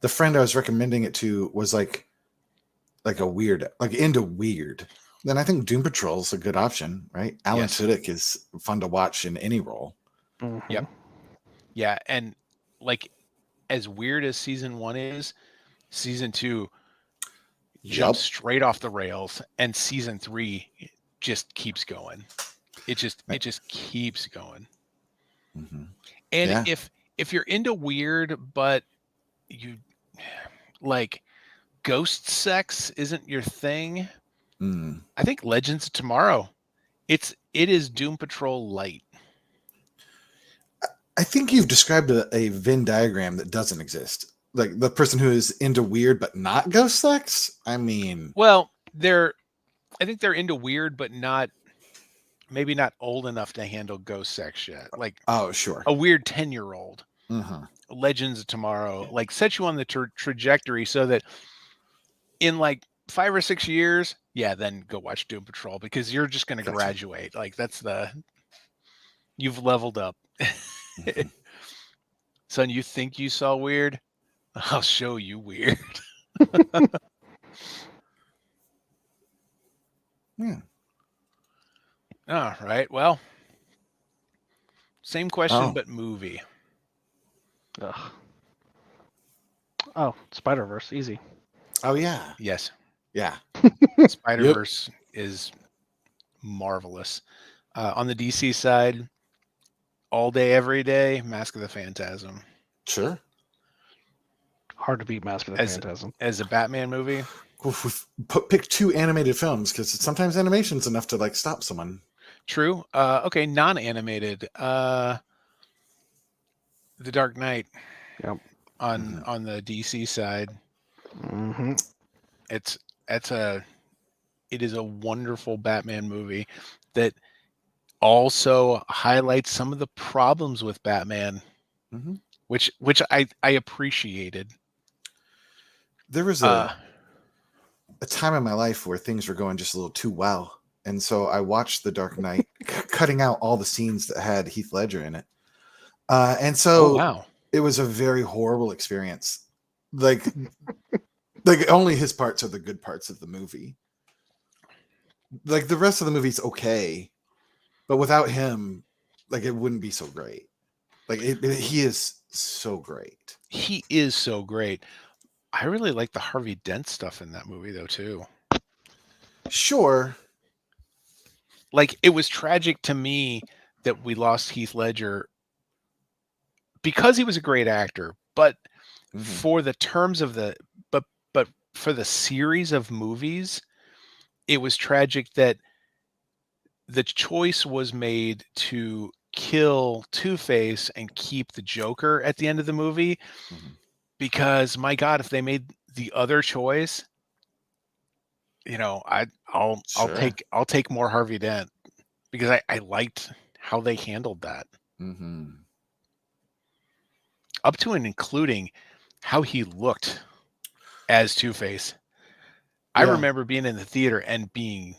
the friend I was recommending it to was like a weird, like into weird, then I think Doom Patrol is a good option, right? Alan Tudyk is fun to watch in any role. Yep. Yeah, and like, as weird as season 1 is, season 2 jumps straight off the rails, and season 3 just keeps going. It just keeps going. And if you're into weird, but you like ghost sex isn't your thing, I think Legends of Tomorrow. It is Doom Patrol light. I think you've described a Venn diagram that doesn't exist. Like the person who is into weird but not ghost sex. I mean, well, I think they're into weird, but maybe not old enough to handle ghost sex yet. Like, a weird 10-year-old. Legends of Tomorrow, like, set you on the trajectory so that in like 5 or 6 years, then go watch Doom Patrol, because you're just going to graduate. Like, you've leveled up. Son, you think you saw weird? I'll show you weird. All right. Well, same question, but movie. Ugh. Oh, Spider-Verse, easy. Oh yeah. Yes. Yeah. Spider-Verse is marvelous. On the DC side, all day, every day, Mask of the Phantasm. Sure. Hard to beat Mask of the Phantasm. As a Batman movie. Pick 2 animated films, because sometimes animation's enough to like stop someone. True. Okay, non-animated. The Dark Knight. Yep. On the DC side. It is a wonderful Batman movie that also highlights some of the problems with Batman, Mm-hmm. which I appreciated. There was a time in my life where things were going just a little too well. And so I watched The Dark Knight, cutting out all the scenes that had Heath Ledger in it. And so wow. it was a very horrible experience. Like only his parts are the good parts of the movie. Like the rest of the movie's okay, but without him, like it wouldn't be so great. Like he is so great. He is so great. I really like the Harvey Dent stuff in that movie though too. Sure. Like it was tragic to me that we lost Heath Ledger because he was a great actor, but for the terms of the but for the series of movies, it was tragic that the choice was made to kill Two-Face and keep the Joker at the end of the movie. Because my God, if they made the other choice, you know, I'll take more Harvey Dent because I liked how they handled that. Up to and including how he looked as Two-Face. I remember being in the theater and being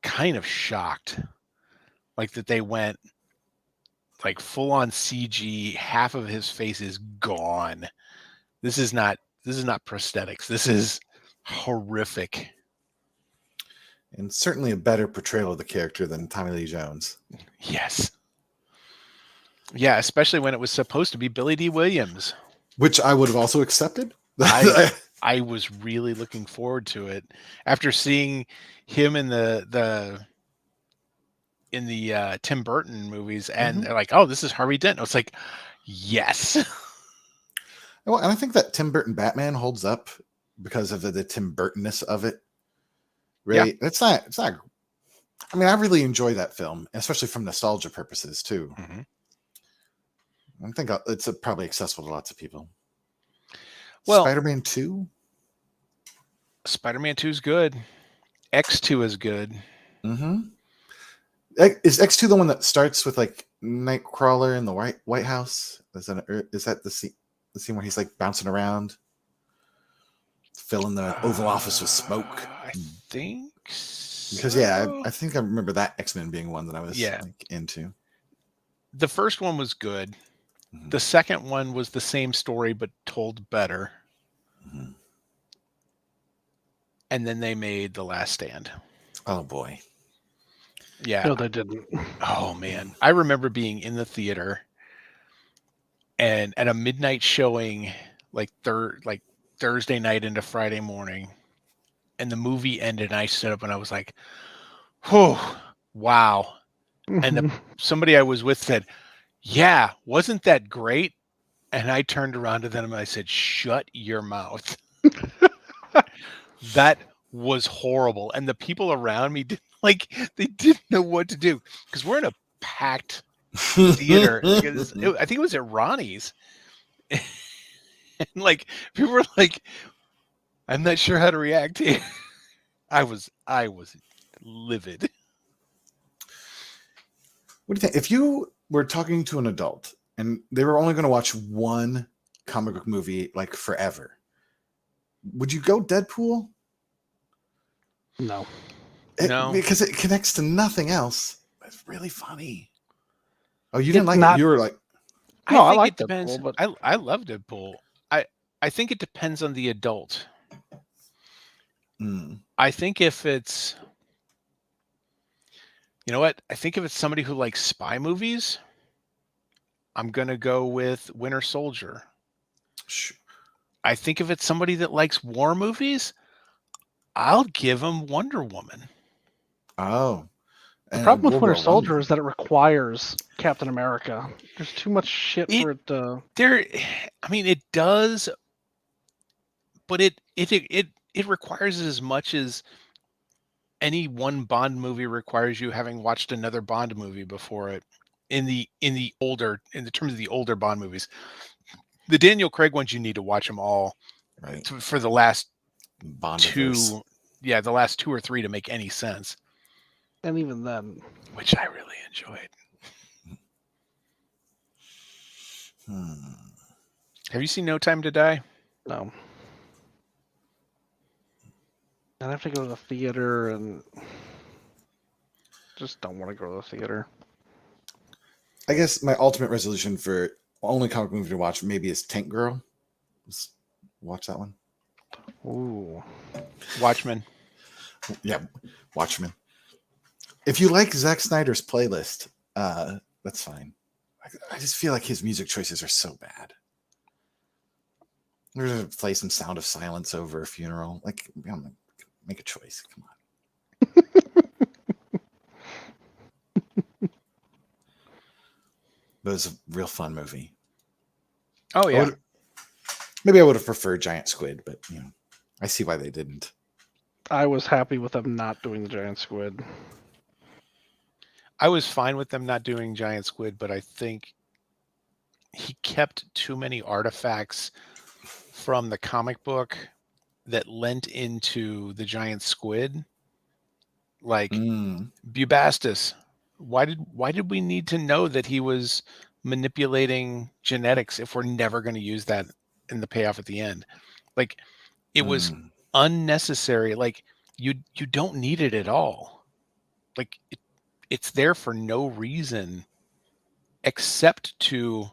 kind of shocked, like that they went like full on CG. Half of his face is gone. This is not prosthetics. This is horrific. And certainly a better portrayal of the character than Tommy Lee Jones. Yes. Yeah, especially when it was supposed to be Billy D. Williams. Which I would have also accepted. I was really looking forward to it after seeing him in the Tim Burton movies, and they're like, "Oh, this is Harvey Dent." I was like, "Yes." Well, and I think that Tim Burton Batman holds up because of the Tim Burtonness of it. Right? Yeah. It's not. I mean, I really enjoy that film, especially from nostalgia purposes too. I think it's probably accessible to lots of people. Well, Spider-Man 2? Spider-Man 2 is good. X2 is good. Is X2 the one that starts with like Nightcrawler in the White House? Is that the scene where he's like bouncing around, filling the Oval Office with smoke? I think so. Because I think I remember that X-Men being one that I was like, into. The first one was good. The second one was the same story but told better. And then they made The Last Stand. Oh boy. Yeah. No, they didn't. Oh man. I remember being in the theater and at a midnight showing like Thursday night into Friday morning, and the movie ended and I stood up and I was like, "Oh, wow." And somebody I was with said, "Yeah, wasn't that great?" And I turned around to them and I said, "Shut your mouth." That was horrible. And the people around me didn't know what to do because we're in a packed theater. I think it was at Ronnie's. And like people were like, "I'm not sure how to react here." I was livid. What do you think? If you were talking to an adult and they were only going to watch one comic book movie like forever, would you go Deadpool? No. No. Because it connects to nothing else. It's really funny. Oh, you didn't like it? You were like... No, I like Deadpool, but... I love Deadpool. I think it depends on the adult. I think if it's... You know what? I think if it's somebody who likes spy movies, I'm going to go with Winter Soldier. Sure. I think if it's somebody that likes war movies, I'll give them Wonder Woman. Oh. The problem with Winter Soldier is that it requires Captain America. There's too much shit for it to... I mean, it does, but it requires as much as any one Bond movie requires you having watched another Bond movie before it. In the terms of the older Bond movies, the Daniel Craig ones, you need to watch them all for the last Bond-verse. the last 2 or 3 to make any sense. And even then, which I really enjoyed. Have you seen No Time to Die? no. I'd have to go to the theater and just don't want to go to the theater. I guess my ultimate resolution for only comic movie to watch maybe is Tank Girl. Let's watch that one. Ooh. Watchmen. Yeah, Watchmen. If you like Zack Snyder's playlist, that's fine. I just feel like his music choices are so bad. We're gonna play some Sound of Silence over a funeral. Like, make a choice. Come on. But it was a real fun movie. Oh yeah. Maybe I would have preferred Giant Squid, but I see why they didn't. I was happy with them not doing the giant squid. I was fine with them not doing Giant Squid, but I think he kept too many artifacts from the comic book that lent into the giant squid. Like Bubastis. Why did we need to know that he was manipulating genetics if we're never going to use that in the payoff at the end? Like, it was unnecessary. Like, you don't need it at all. Like, it's there for no reason except to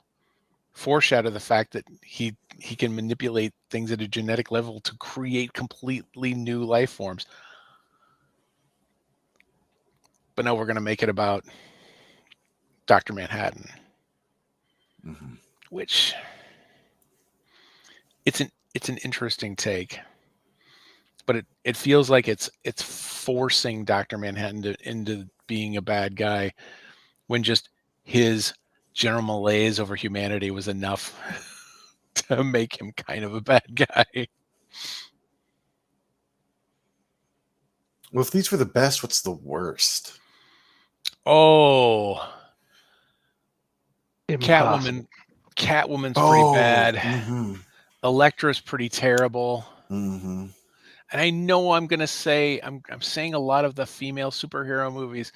foreshadow the fact that he can manipulate things at a genetic level to create completely new life forms. But now we're going to make it about Dr. Manhattan, which it's an interesting take, but it feels like it's forcing Dr. Manhattan into being a bad guy when just his general malaise over humanity was enough to make him kind of a bad guy. Well, if these were the best, what's the worst? Oh, Impossible. Catwoman's pretty bad. Mm-hmm. Elektra's pretty terrible. Mm-hmm. And I know I'm gonna say I'm saying a lot of the female superhero movies,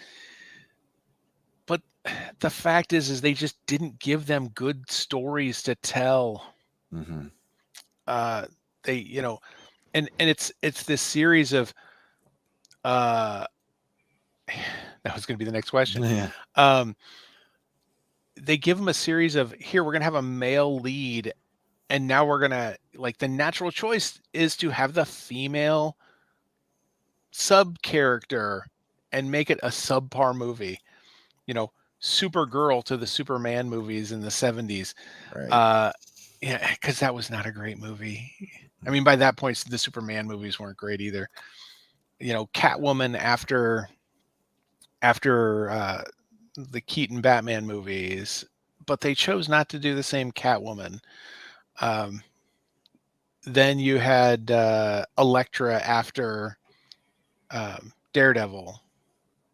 but the fact is they just didn't give them good stories to tell. Mm-hmm. They and it's this series of that was going to be the next question. Yeah. They give them a series of, here, we're going to have a male lead, and now we're going to, like, the natural choice is to have the female sub character and make it a subpar movie. Supergirl to the Superman movies in the 70s. Right. Yeah, because that was not a great movie. I mean, by that point, the Superman movies weren't great either. Catwoman after the Keaton Batman movies, but they chose not to do the same Catwoman. Then you had Elektra after Daredevil.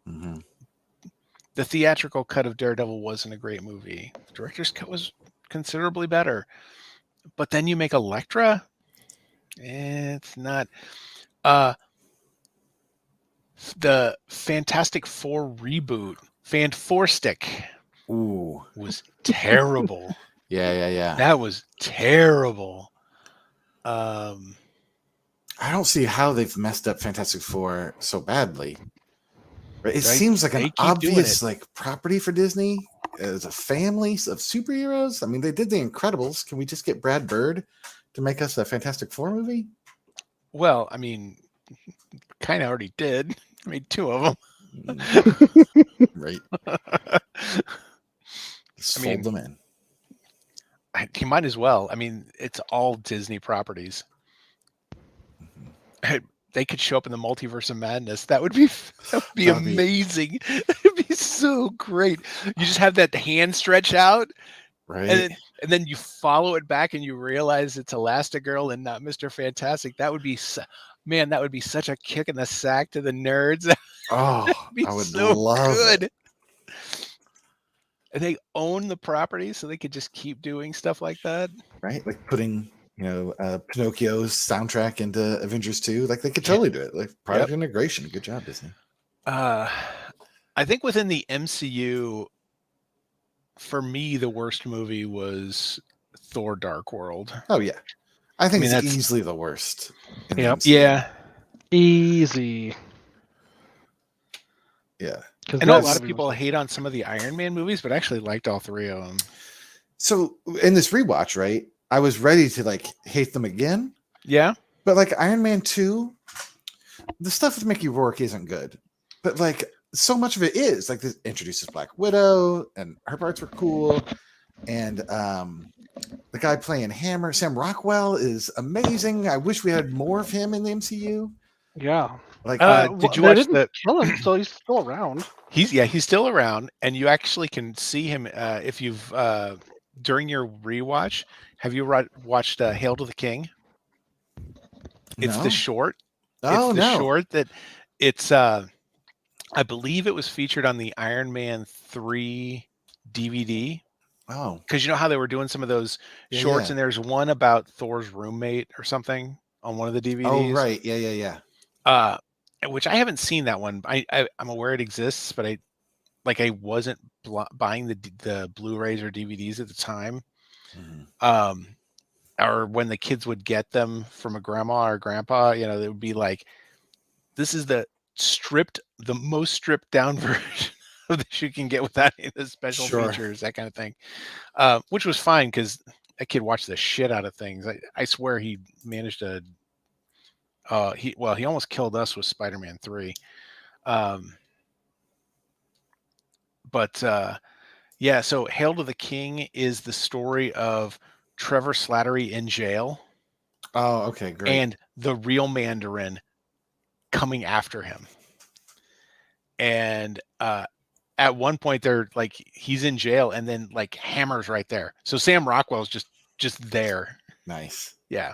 Mm-hmm. The theatrical cut of Daredevil wasn't a great movie. The director's cut was considerably better. But then you make Elektra? It's not. The Fantastic Four reboot, Fantastic, was terrible. Yeah. That was terrible. I don't see how they've messed up Fantastic Four so badly. It seems like an obvious property for Disney as a family of superheroes. I mean, they did The Incredibles. Can we just get Brad Bird to make us a Fantastic Four movie? Well, I mean, kind of already did. I made 2 of them. Right. Just fold them in. You might as well. I mean, it's all Disney properties. They could show up in the Multiverse of Madness. That would be amazing. It'd be so great. You just have that hand stretch out, right? And then you follow it back, and you realize it's Elastigirl and not Mr. Fantastic. That would be, man, that would be such a kick in the sack to the nerds. Oh, I would love good. It. And they own the property, so they could just keep doing stuff like that, right? Like putting Pinocchio's soundtrack into Avengers 2. Like, they could totally do it. Like, product integration. Good job, Disney. I think within the MCU, for me, the worst movie was Thor: Dark World. Oh yeah, I think mean, it's that's- easily the worst. In the Yep. MCU. Yeah, Easy. Yeah. I know a lot of people hate on some of the Iron Man movies, but I actually liked all three of them. So in this rewatch, right, I was ready to like hate them again. Yeah. But like Iron Man 2, the stuff with Mickey Rourke isn't good. But like so much of it is. Like this introduces Black Widow and her parts were cool. And the guy playing Hammer, Sam Rockwell, is amazing. I wish we had more of him in the MCU. Yeah. Like did you they watch didn't kill him, so he's still around. He's still around, and you actually can see him if you've during your rewatch. Have you watched Hail to the King? It's the short. Oh, it's the no. short that it's. I believe it was featured on the Iron Man 3 DVD. Oh, because you know how they were doing some of those shorts, and there's one about Thor's roommate or something on one of the DVDs. Oh, right. Yeah. Which I haven't seen that one. I'm aware it exists, but I wasn't buying the Blu-rays or DVDs at the time. Mm-hmm. Or when the kids would get them from a grandma or grandpa, they would be like, "This is the most stripped down version of this you can get without any of the special features," that kind of thing. Which was fine because that kid watched the shit out of things. I swear he managed to. He almost killed us with Spider-Man 3. Yeah, so Hail to the King is the story of Trevor Slattery in jail. Oh, okay, great. And the real Mandarin coming after him. And at one point they're like, he's in jail, and then like Hammer's right there. So Sam Rockwell's just there. Nice. Yeah.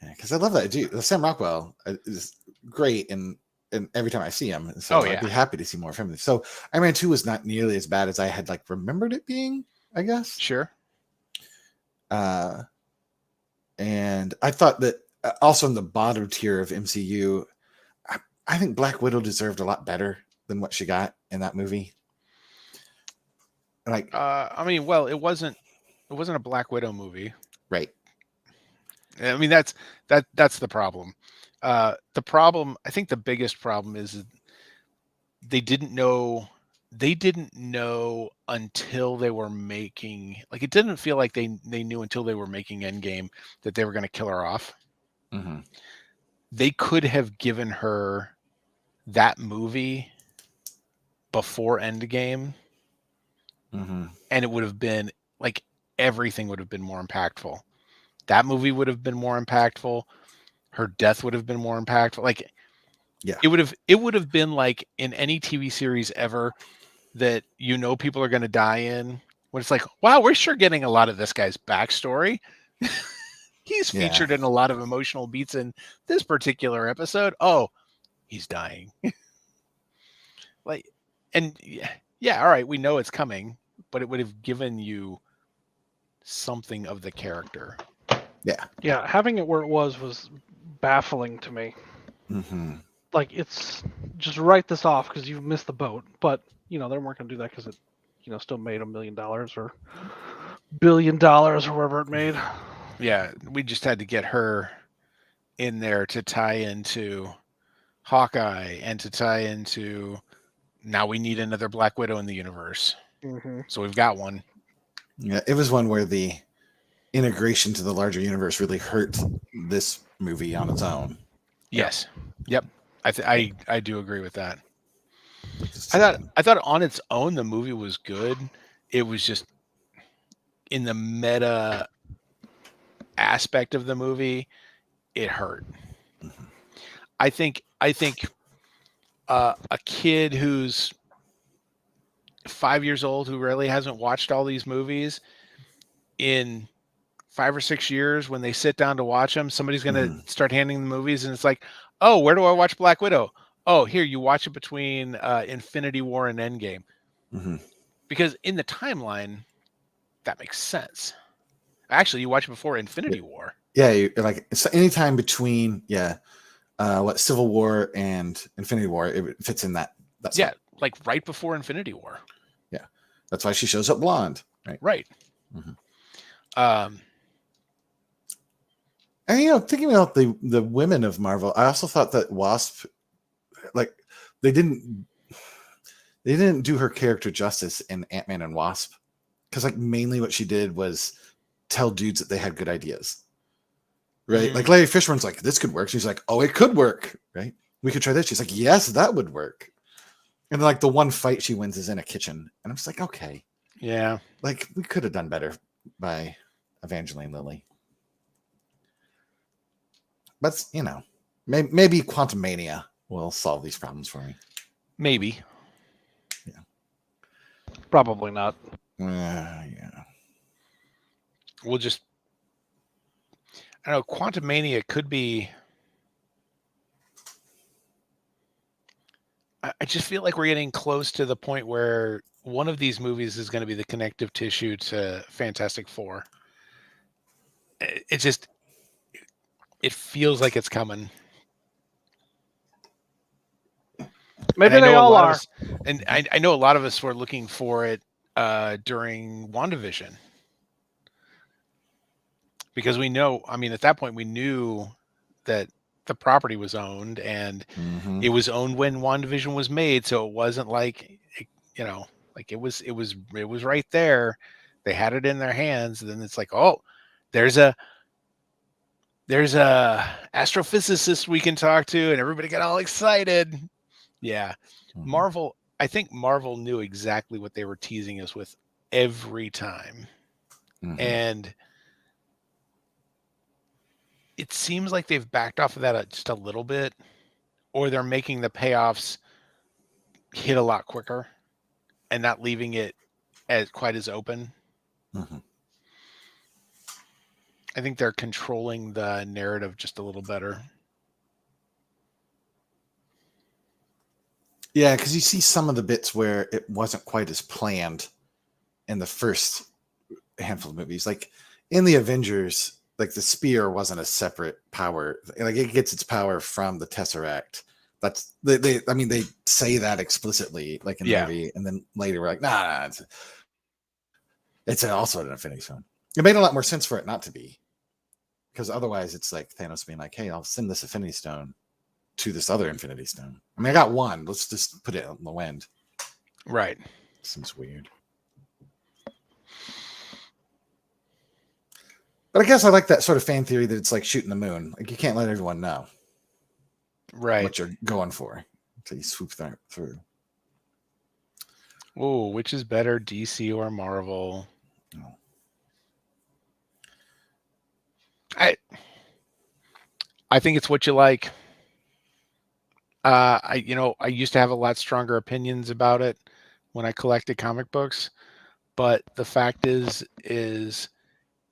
Yeah, because I love that dude. Sam Rockwell is great, and every time I see him, so I'd be happy to see more of him. So Iron Man 2 was not nearly as bad as I had like remembered it being, I guess. Sure. And I thought that also in the bottom tier of MCU, I think Black Widow deserved a lot better than what she got in that movie. Like, it wasn't a Black Widow movie, right? I mean, that's the problem. I think the biggest problem is they didn't know until they were making, like, it didn't feel like they knew until they were making Endgame that they were going to kill her off. Mm-hmm. They could have given her that movie before Endgame, mm-hmm. and it would have been like everything would have been more impactful. That movie would have been more impactful. Her death would have been more impactful. Like, yeah, it would have been like in any TV series ever that people are going to die in. When it's like, wow, we're sure getting a lot of this guy's backstory. He's featured in a lot of emotional beats in this particular episode. Oh, he's dying. Like, and yeah, all right, we know it's coming, but it would have given you something of the character. Yeah, having it where it was baffling to me. Mm-hmm. Like, it's just write this off because you've missed the boat. But they weren't going to do that because it, still made $1 million or $1 billion or wherever it made. Yeah, we just had to get her in there to tie into Hawkeye and to tie into. Now we need another Black Widow in the universe. Mm-hmm. So we've got one. Yeah, it was one where the integration to the larger universe really hurt this movie on its own. Yes. Yep. I do agree with that. I thought on its own the movie was good. It was just in the meta aspect of the movie, it hurt. Mm-hmm. I think a kid who's 5 years old who really hasn't watched all these movies, in 5 or 6 years when they sit down to watch them, somebody's going to start handing the movies, and it's like, oh, where do I watch Black Widow? Oh, here, you watch it between Infinity War and Endgame. Mm-hmm. Because in the timeline, that makes sense. Actually, you watch it before Infinity War. Yeah, you're like, it's anytime between Civil War and Infinity War, it fits in that That's Yeah, like right before Infinity War. Yeah, that's why she shows up blonde. Right. Right. And you know, thinking about the women of Marvel, I also thought that Wasp, like, they didn't do her character justice in Ant-Man and Wasp, because like mainly what she did was tell dudes that they had good ideas, right? Like Larry Fishburne's like, this could work. She's like, oh, it could work, right? We could try this. She's like, yes, that would work. And then, like, the one fight she wins is in a kitchen, and I'm just like, okay, yeah, like, we could have done better by Evangeline Lilly. But you know, maybe Quantum Mania will solve these problems for me. maybe. Yeah, Probably not. yeah. We'll just, I don't know, Quantum Mania could be. I just feel like we're getting close to the point where one of these movies is going to be the connective tissue to Fantastic Four. It just, it feels like it's coming. Maybe they all are. And I know a lot of us were looking for it during WandaVision. Because we know, I mean, at that point we knew that the property was owned, and it was owned when WandaVision was made, so it wasn't like, you know, like it was right there. They had it in their hands, and then it's like, oh, there's a astrophysicist we can talk to, and everybody got all excited. Yeah. Marvel, I think Marvel knew exactly what they were teasing us with every time. And it seems like they've backed off of that just a little bit, or they're making the payoffs hit a lot quicker and not leaving it as quite as open. I think they're controlling the narrative just a little better. Yeah, because you see some of the bits where it wasn't quite as planned in the first handful of movies. Like in the Avengers, like the spear wasn't a separate power. Like it gets its power from the Tesseract. That's they say that explicitly, like in the movie, and then later we're like, nah, it's also an Infinity Stone. It made a lot more sense for it not to be, because otherwise it's like Thanos being like, hey, I'll send this Infinity Stone to this other Infinity Stone. I mean, I got one. Let's just put it in the wind. Right. Seems weird. But I guess I like that sort of fan theory that it's like shooting the moon. Like you can't let everyone know what you're going for until you swoop that through. Oh, which is better, DC or Marvel? No. I think it's what you like. I used to have a lot stronger opinions about it when I collected comic books, but the fact is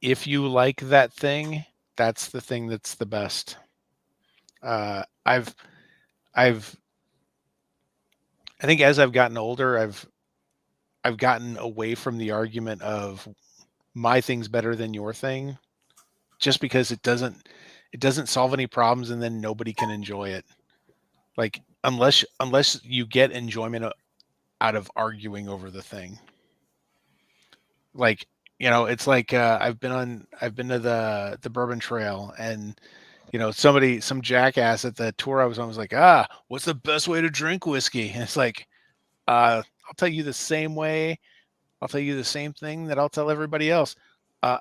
if you like that thing, that's the thing that's the best. I think as I've gotten older, I've gotten away from the argument of my thing's better than your thing, just because it doesn't solve any problems, and then nobody can enjoy it. Like unless you get enjoyment out of arguing over the thing. Like, you know, it's like I've been to the Bourbon Trail, and you know, some jackass at the tour I was on was like, what's the best way to drink whiskey? And it's like, I'll tell you the same way. I'll tell you the same thing that I'll tell everybody else.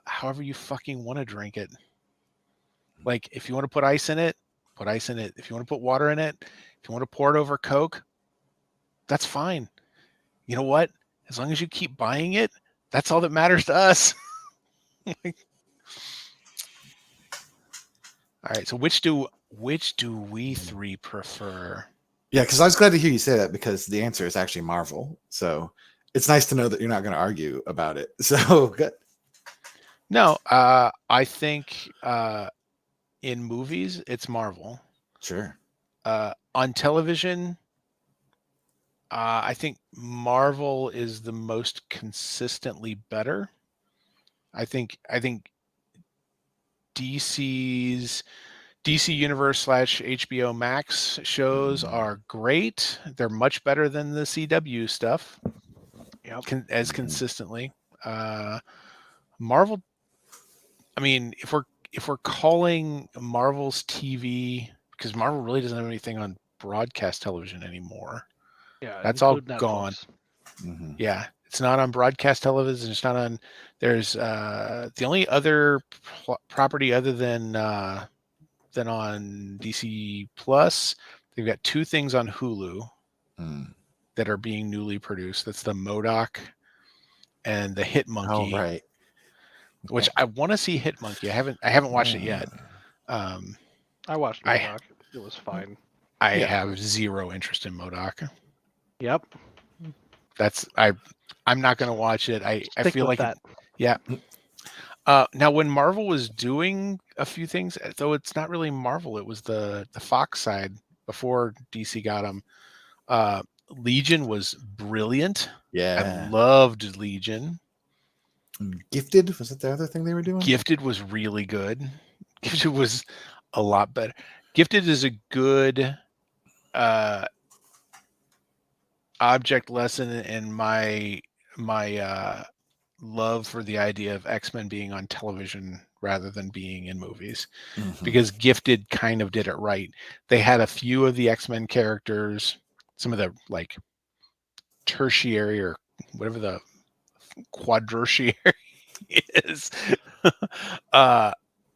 However you fucking want to drink it. Like, if you want to put ice in it, put ice in it. If you want to put water in it, if you want to pour it over Coke, that's fine. You know what? As long as you keep buying it, that's all that matters to us. All right. So which do we three prefer? Yeah, because I was glad to hear you say that, because the answer is actually Marvel. So it's nice to know that you're not going to argue about it. So good. No, I think in movies it's Marvel. Sure. On television, I think Marvel is the most consistently better. I think DC's DC Universe / HBO Max shows are great. They're much better than the CW stuff. Yep. As consistently. Marvel. I mean, if we're calling Marvel's TV, because Marvel really doesn't have anything on broadcast television anymore. Yeah, That's all include Netflix. gone. Mm-hmm. Yeah, it's not on broadcast television. It's not on. There's the only other property other than on DC Plus. They've got 2 things on Hulu that are being newly produced. That's the MODOK and the Hit Monkey. Oh, right. Which I want to see Hit Monkey. I haven't watched it yet. I watched MODOK. It was fine. I have zero interest in MODOK. Yep. I'm not going to watch it. I feel like that. Yeah. Now, when Marvel was doing a few things, though it's not really Marvel, it was the Fox side before DC got them. Legion was brilliant. Yeah. I loved Legion. Gifted, was it the other thing they were doing? Gifted was really good. Gifted was a lot better. Gifted is a good object lesson in my love for the idea of X-Men being on television rather than being in movies, because Gifted kind of did it right. They had a few of the X-Men characters, some of the like tertiary or whatever the quadritertiary is,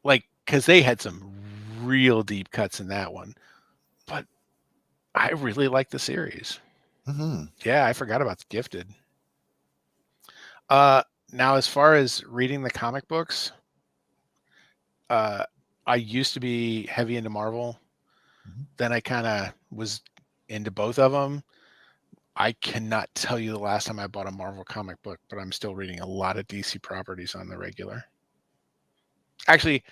like, because they had some real deep cuts in that one. But I really like the series. Yeah, I forgot about the Gifted. Now, as far as reading the comic books, I used to be heavy into Marvel. Then I kind of was into both of them. I cannot tell you the last time I bought a Marvel comic book, but I'm still reading a lot of DC properties on the regular. Actually,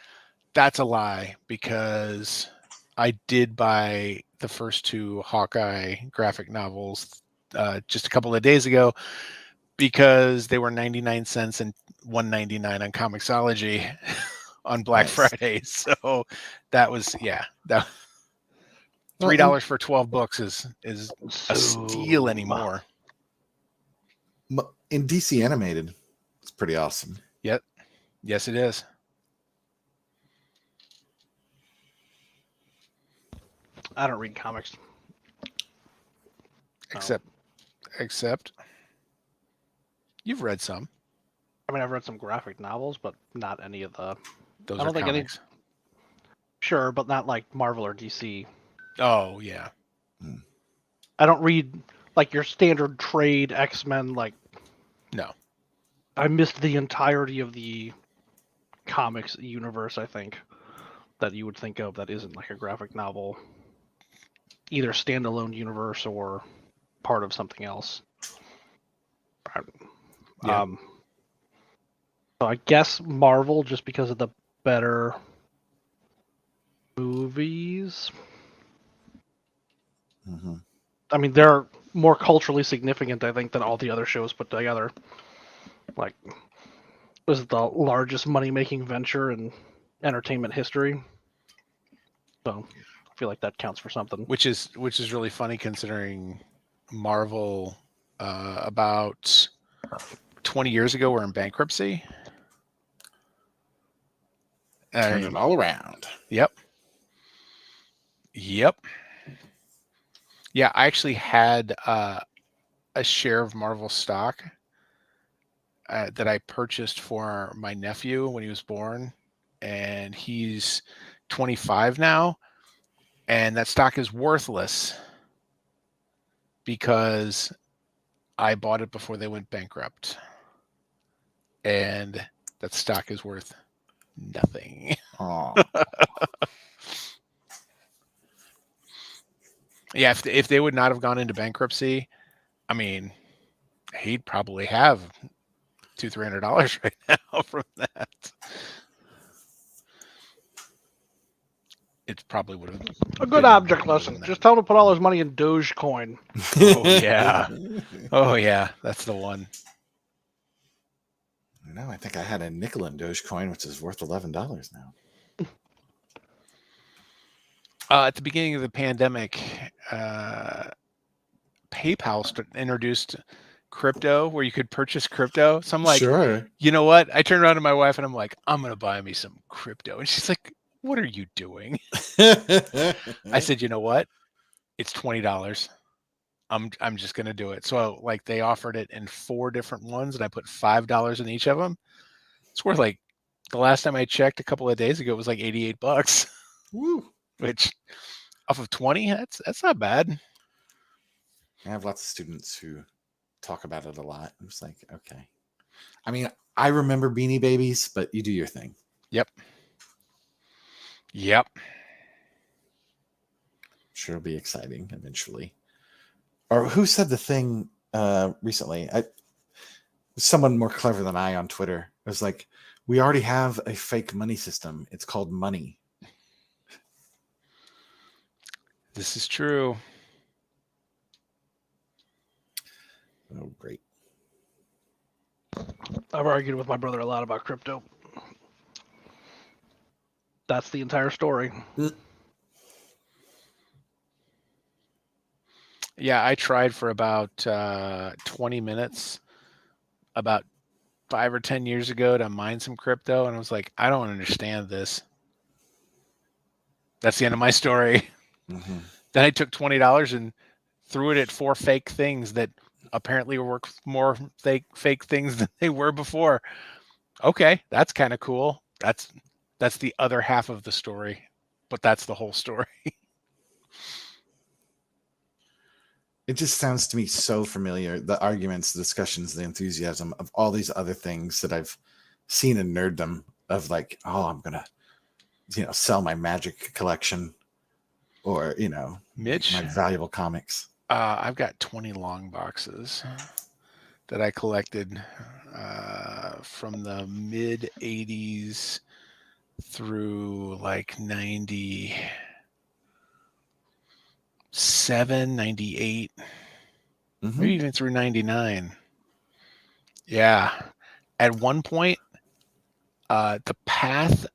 that's a lie, because I did buy the first 2 Hawkeye graphic novels just a couple of days ago, because they were 99 cents and $1.99 on Comixology on Black Friday. So that was, that $3 for 12 books is a steal anymore. In DC Animated, it's pretty awesome. Yep. Yes, it is. I don't read comics. Except you've read some. I mean, I've read some graphic novels, but not any of the. Those I don't are think comics. Sure, but not like Marvel or DC. Oh yeah. I don't read like your standard trade X-Men. Like, no. I missed the entirety of the comics universe, I think, that you would think of that isn't like a graphic novel, either standalone universe or part of something else. Yeah. So I guess Marvel, just because of the better movies. I mean, they're more culturally significant, I think, than all the other shows put together. Like, was it the largest money-making venture in entertainment history? So I feel like that counts for something. Which is really funny, considering Marvel about 20 years ago were in bankruptcy. Turn it all around. Yep. Yeah, I actually had a share of Marvel stock that I purchased for my nephew when he was born, and he's 25 now, and that stock is worthless because I bought it before they went bankrupt, and that stock is worth nothing. Yeah, if they would not have gone into bankruptcy, I mean, he'd probably have $200-300 right now from that. It probably would have a good object lesson. Just tell him to put all his money in Dogecoin. Oh yeah, that's the one. No, I think I had a nickel in Dogecoin, which is worth $11 now. At the beginning of the pandemic, PayPal introduced crypto where you could purchase crypto. So I'm like, Sure. you know what? I turned around to my wife and I'm like, I'm going to buy me some crypto. And she's like, what are you doing? I said, you know what? It's $20. I'm just going to do it. So like they offered it in 4 different ones and I put $5 in each of them. It's worth like, the last time I checked a couple of days ago, it was like $88. Woo. Which off of 20, that's not bad. I have lots of students who talk about it a lot. I'm just like, okay. I mean, I remember Beanie Babies, but you do your thing. Yep. Sure, it'll be exciting eventually. Or who said the thing recently? Someone more clever than I on Twitter. It was like, we already have a fake money system. It's called money. This is true. Oh, great. I've argued with my brother a lot about crypto. That's the entire story. Yeah, I tried for about 20 minutes about 5 or 10 years ago to mine some crypto, and I was like, I don't understand this. That's the end of my story. Mm-hmm. Then I took $20 and threw it at 4 fake things that apparently were more fake things than they were before. Okay, that's kind of cool. That's the other half of the story, but that's the whole story. It just sounds to me so familiar. The arguments, the discussions, the enthusiasm of all these other things that I've seen in nerddom of like, oh, I'm going to, sell my magic collection or, Mitch, my valuable comics. I've got 20 long boxes that I collected from the mid 80s through like 97, 98, maybe even through 99. Yeah. At one point, the path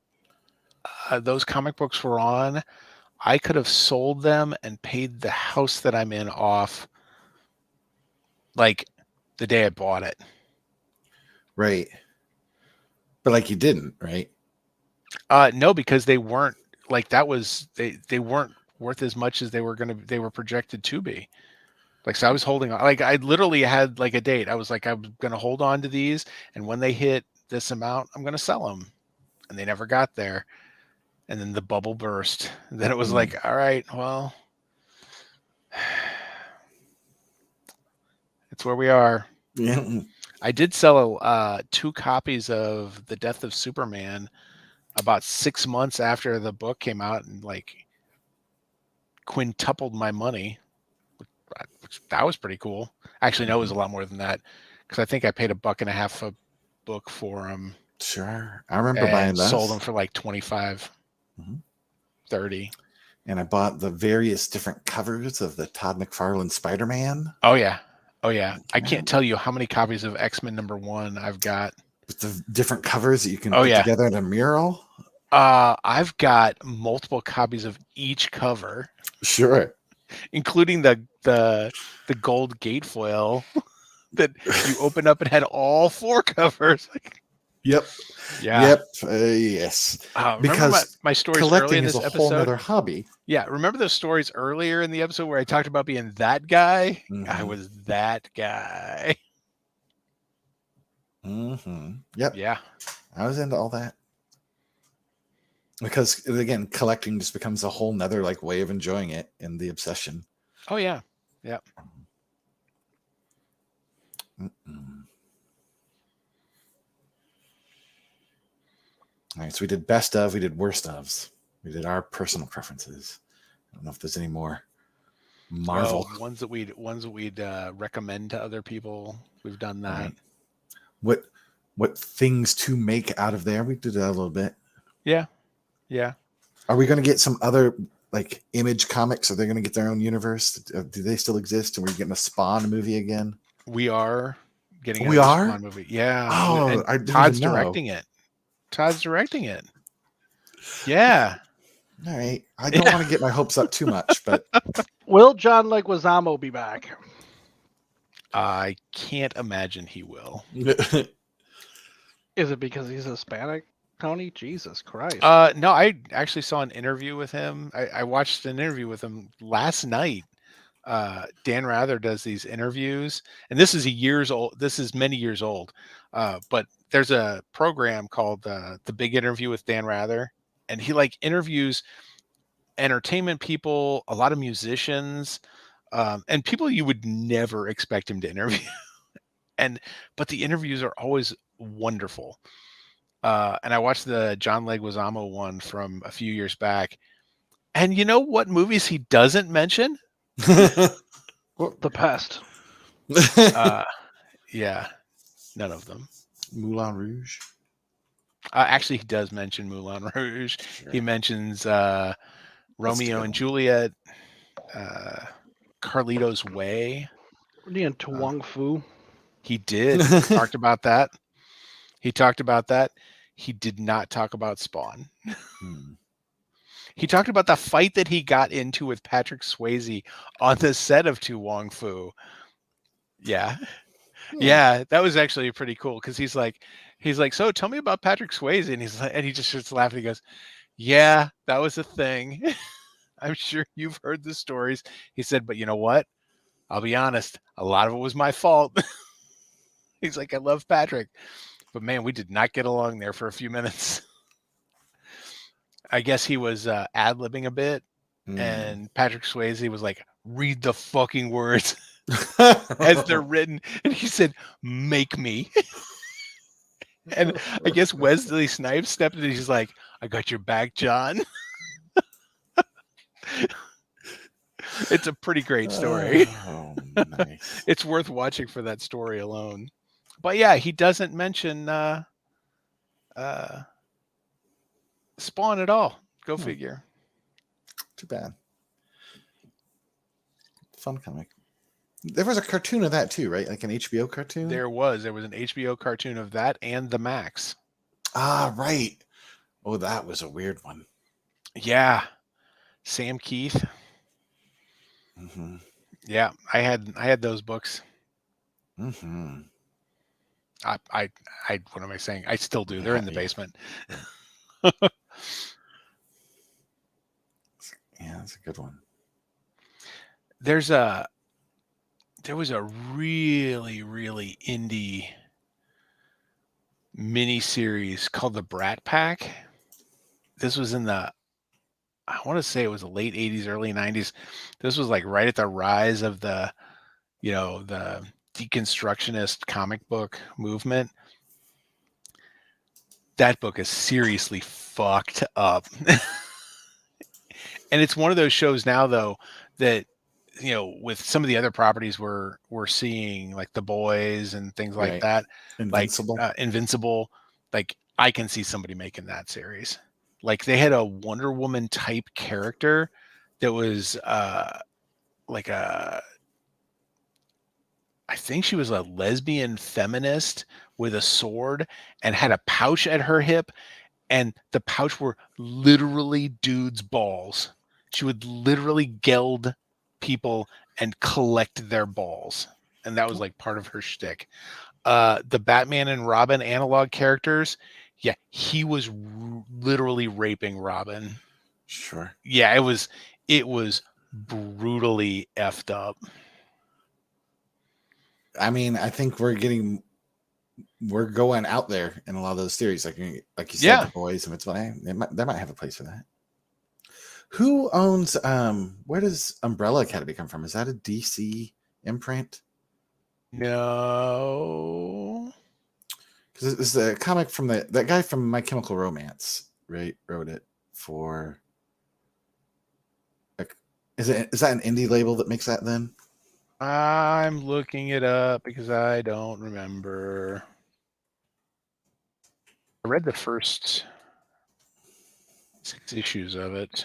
those comic books were on, I could have sold them and paid the house that I'm in off like the day I bought it. Right. But like you didn't, right? No, because they weren't like that was they weren't worth as much as they were projected to be. Like, so I was holding on, like I literally had like a date. I was like, I'm going to hold on to these. And when they hit this amount, I'm going to sell them. And they never got there. And then the bubble burst. And then it was like, all right, well, it's where we are. Yeah. I did sell 2 copies of The Death of Superman about 6 months after the book came out and like quintupled my money. That was pretty cool. Actually, no, it was a lot more than that because I think I paid $1.50 a book for them. Sure. I remember buying those. Sold them for like 25, 30. And I bought the various different covers of the Todd McFarlane Spider-Man. Oh, yeah. I can't tell you how many copies of X-Men #1 I've got. With the different covers that you can put together in a mural. I've got multiple copies of each cover. Sure. Including the gold gatefoil that you opened up and had all 4 covers. Yep. Yeah. Yep. Yes. Because my stories early in this is a episode. Whole other hobby. Yeah. Remember those stories earlier in the episode where I talked about being that guy? Mm-hmm. I was that guy. Mm-hmm. Yep. Yeah. I was into all that. Because again, collecting just becomes a whole nother like way of enjoying it and the obsession. Oh yeah. Yeah. All right, so we did best of, we did worst ofs, we did our personal preferences. I don't know if there's any more Marvel ones that we'd recommend to other people. We've done that. Right. What things to make out of there? We did that a little bit. Yeah. Are we going to get some other like Image comics? Are they going to get their own universe? Do they still exist? And we're getting a Spawn movie again? We are getting a Spawn movie. Yeah. Oh, Todd's directing it. Yeah. All right. I don't want to get my hopes up too much, but Will John Leguizamo be back? I can't imagine he will. Is it because he's Hispanic, Tony? Jesus Christ. No, I actually saw an interview with him. I watched an interview with him last night. Dan Rather does these interviews, and this is many years old. But there's a program called The Big Interview with Dan Rather, and he like interviews entertainment people, a lot of musicians, and people you would never expect him to interview. But the interviews are always wonderful. And I watched the John Leguizamo one from a few years back. And you know what movies he doesn't mention? The Pest. Yeah, none of them. Moulin Rouge. Actually, he does mention Moulin Rouge. Sure. He mentions Romeo and Juliet, Carlito's Way. And Tuang Fu. He did. Talked about that. He talked about that. He did not talk about Spawn. He talked about the fight that he got into with Patrick Swayze on the set of Tu Wong Fu. Yeah. Yeah, that was actually pretty cool because he's like, so tell me about Patrick Swayze, and he just starts laughing. He goes, yeah, that was a thing. I'm sure you've heard the stories. He said, but you know what? I'll be honest, a lot of it was my fault. He's like, I love Patrick, but man, we did not get along there for a few minutes. I guess he was ad-libbing a bit, and Patrick Swayze was like, read the fucking words as they're written. And he said, make me. And I guess Wesley Snipes stepped in and he's like, I got your back, John. It's a pretty great story. Oh, nice. It's worth watching for that story alone. But yeah, he doesn't mention Spawn at all. Go figure. Too bad. Fun comic. There was a cartoon of that too, right? Like an HBO cartoon? There was an HBO cartoon of that and the Max. Ah, right. Oh, that was a weird one. Yeah. Sam Keith. Mm-hmm. Yeah, I had those books. Mm-hmm. I what am I saying? I still do. They're in the basement. Yeah, that's a good one. There was a really, really indie mini series called the Brat Pack. This was in I want to say it was the late 80s, early 90s. This was like right at the rise of the deconstructionist comic book movement. That book is seriously fucked up. And it's one of those shows now, though, that, with some of the other properties we're seeing, like The Boys and things like that, Invincible. like Invincible, like I can see somebody making that series. Like they had a Wonder Woman type character that was like I think she was a lesbian feminist with a sword and had a pouch at her hip, and the pouch were literally dudes' balls. She would literally geld people and collect their balls. And that was like part of her shtick. The Batman and Robin analog characters, yeah, he was literally raping Robin. Sure. Yeah, it was brutally effed up. I mean, I think we're going out there in a lot of those theories, like you said, Yeah. The Boys, and they might have a place for that. Who owns? Where does Umbrella Academy come from? Is that a DC imprint? No, because it's a comic from that guy from My Chemical Romance, right? Wrote it for. Is that an indie label that makes that then? I'm looking it up because I don't remember. I read the first 6 issues of it.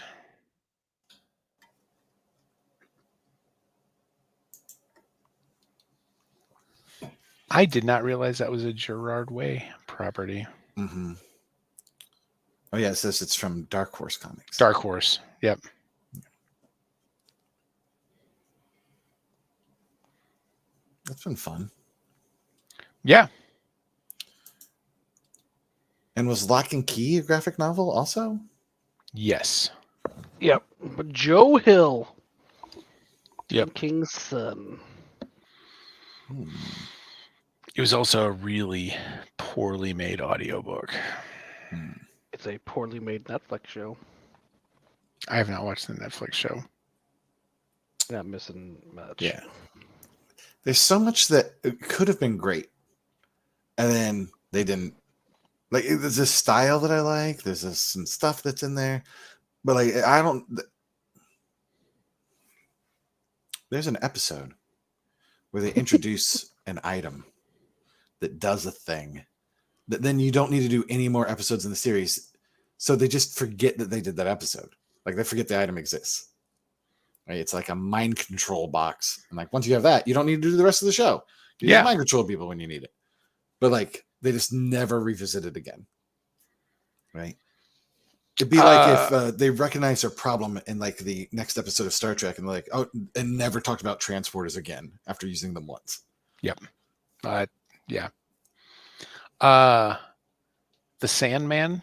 I did not realize that was a Gerard Way property. Mm-hmm. Oh yeah, it says it's from Dark Horse Comics. Dark Horse. Yep. That's been fun. Yeah. And was Lock and Key a graphic novel also? Yes. Yep. But Joe Hill. Yep. King's son. It was also a really poorly made audiobook. It's a poorly made Netflix show. I have not watched the Netflix show. Not missing much. Yeah. There's so much that it could have been great, and then they didn't. Like, there's this style that I like. There's some stuff that's in there, but like I don't. There's an episode where they introduce an item that does a thing that then you don't need to do any more episodes in the series. So they just forget that they did that episode. Like, they forget the item exists. Right? It's like a mind control box. And like, once you have that, you don't need to do the rest of the show. You just mind control people when you need it. But like, they just never revisit it again. Right? It'd be like if they recognize their problem in like the next episode of Star Trek and they're like, oh, and never talked about transporters again after using them once. Yep. Yeah. The Sandman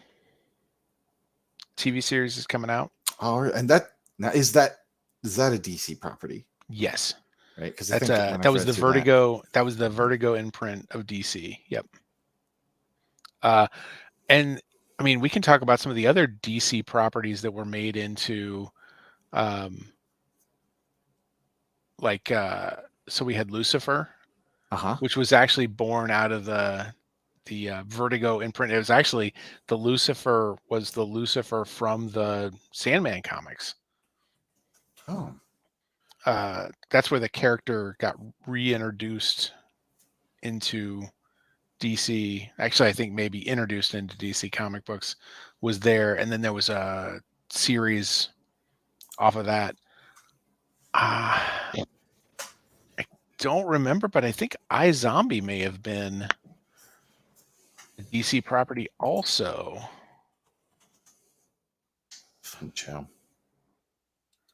TV series is coming out. Oh, and that now is that a DC property? Yes. Right. Because that was the Vertigo. That was the Vertigo imprint of DC. Yep. And I mean, we can talk about some of the other DC properties that were made into, so we had Lucifer, which was actually born out of the Vertigo imprint. It was actually the Lucifer from the Sandman comics. Oh. That's where the character got reintroduced into DC. Actually, I think maybe introduced into DC comic books was there, and then there was a series off of that. I don't remember, but I think iZombie may have been a DC property also. Fun show.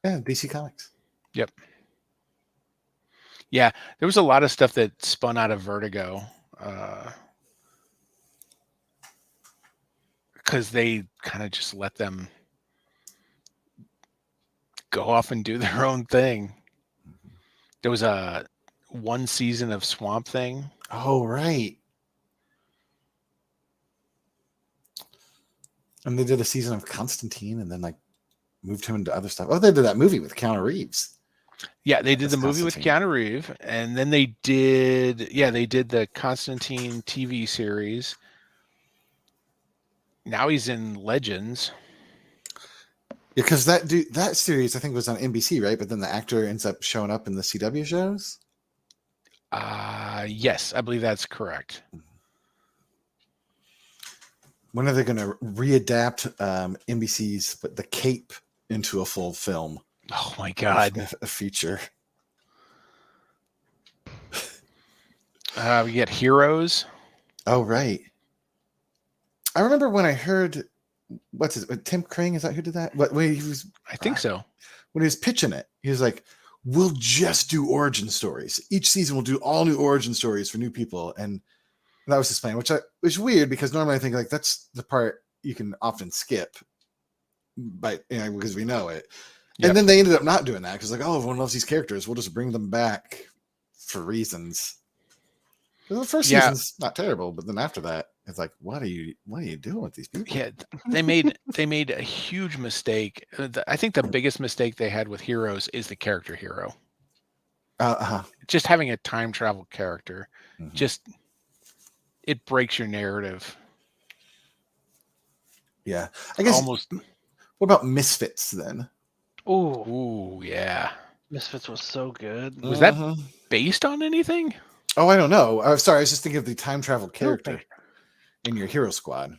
Yeah, DC Comics. Yep. Yeah, there was a lot of stuff that spun out of Vertigo. Because they kind of just let them go off and do their own thing. There was one season of Swamp Thing. Oh, right. And they did a season of Constantine and then like moved him into other stuff. Oh, they did that movie with Keanu Reeves. Yeah, they did the movie with Keanu Reeves, and then they did the Constantine TV series. Now he's in Legends. Because that series I think was on NBC, right? But then the actor ends up showing up in the CW shows. Yes, I believe that's correct. When are they going to readapt NBC's The Cape into a full film? Oh my God! A feature. We get Heroes. Oh right. I remember when I heard Tim Crane, is that who did that? When he was, I think so. When he was pitching it, he was like, "We'll just do origin stories. Each season we'll do all new origin stories for new people." And that was his plan, which was weird because normally I think like that's the part you can often skip, but because we know it. Yep. And then they ended up not doing that because like, oh, everyone loves these characters. We'll just bring them back for reasons. The first season's not terrible, but then after that, it's like, what are you doing with these people? Yeah, they made a huge mistake. I think the biggest mistake they had with Heroes is the character hero. Just having a time travel character, it breaks your narrative. Yeah, I guess almost. What about Misfits then? Ooh, yeah. Misfits was so good. Was that based on anything? Oh, I don't know. I'm sorry. I was just thinking of the time travel character in your hero squad.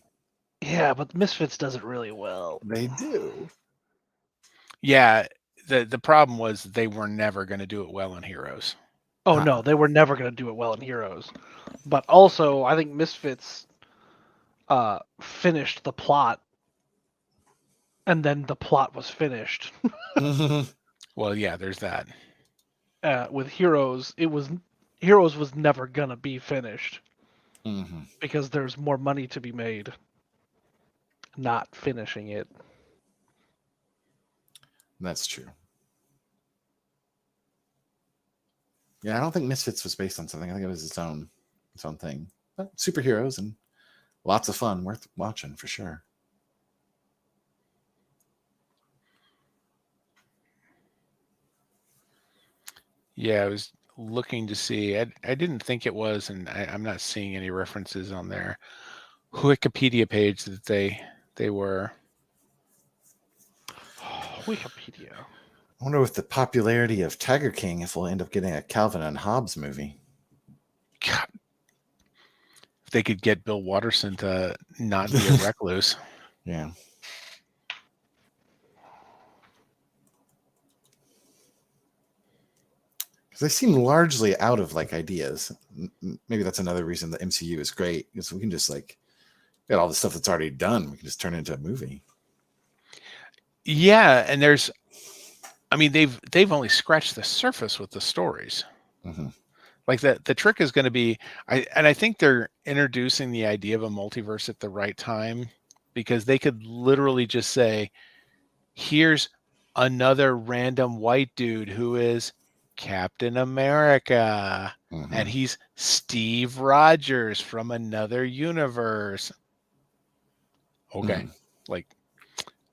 Yeah, but Misfits does it really well. They do. Yeah. The problem was they were never going to do it well in Heroes. Oh, no. They were never going to do it well in Heroes. But also, I think Misfits finished the plot and then the plot was finished. Well, yeah, there's that. With Heroes, Heroes was never gonna be finished Mm-hmm. because there's more money to be made not finishing it. That's true. Yeah, I don't think Misfits was based on something. I think it was its own thing. But superheroes and lots of fun, worth watching for sure. Yeah, I was looking to see. I didn't think it was, and I'm not seeing any references on their Wikipedia page that they were. Wikipedia. I wonder with the popularity of Tiger King if we'll end up getting a Calvin and Hobbes movie. God, if they could get Bill Watterson to not be a recluse. Yeah. Because they seem largely out of like ideas. Maybe that's another reason the MCU is great, because we can just like get all the stuff that's already done. We can just turn it into a movie. Yeah, and they've only scratched the surface with the stories. Mm-hmm. Like the trick is going to be, I think they're introducing the idea of a multiverse at the right time, because they could literally just say, here's another random white dude who is Captain America, Mm-hmm. and he's Steve Rogers from another universe. Okay. Mm-hmm. Like,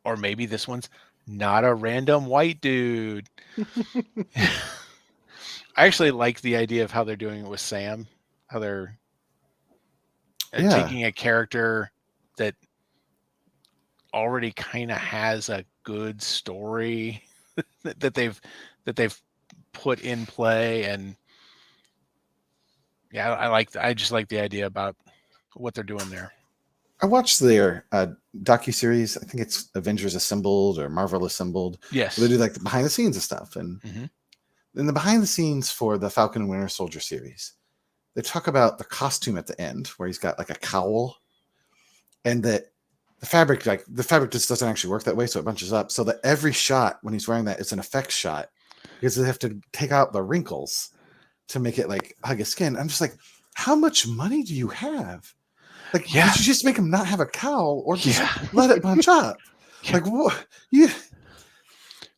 or maybe this one's not a random white dude. I actually like the idea of how they're doing it with Sam, how they're taking a character that already kind of has a good story that they've put in play. And yeah, I just like the idea about what they're doing there. I watched their docuseries. I think it's Avengers Assembled or Marvel Assembled. Yes. They do like the behind the scenes and stuff. And in the behind the scenes for the Falcon and Winter Soldier series, they talk about the costume at the end where he's got like a cowl, and that the fabric just doesn't actually work that way. So it bunches up so that every shot when he's wearing that, it's an effects shot, because they have to take out the wrinkles to make it like hug his skin. I'm just like, how much money do you have? Like, could you just make him not have a cowl, or just let it bunch up? Like, what? Yeah.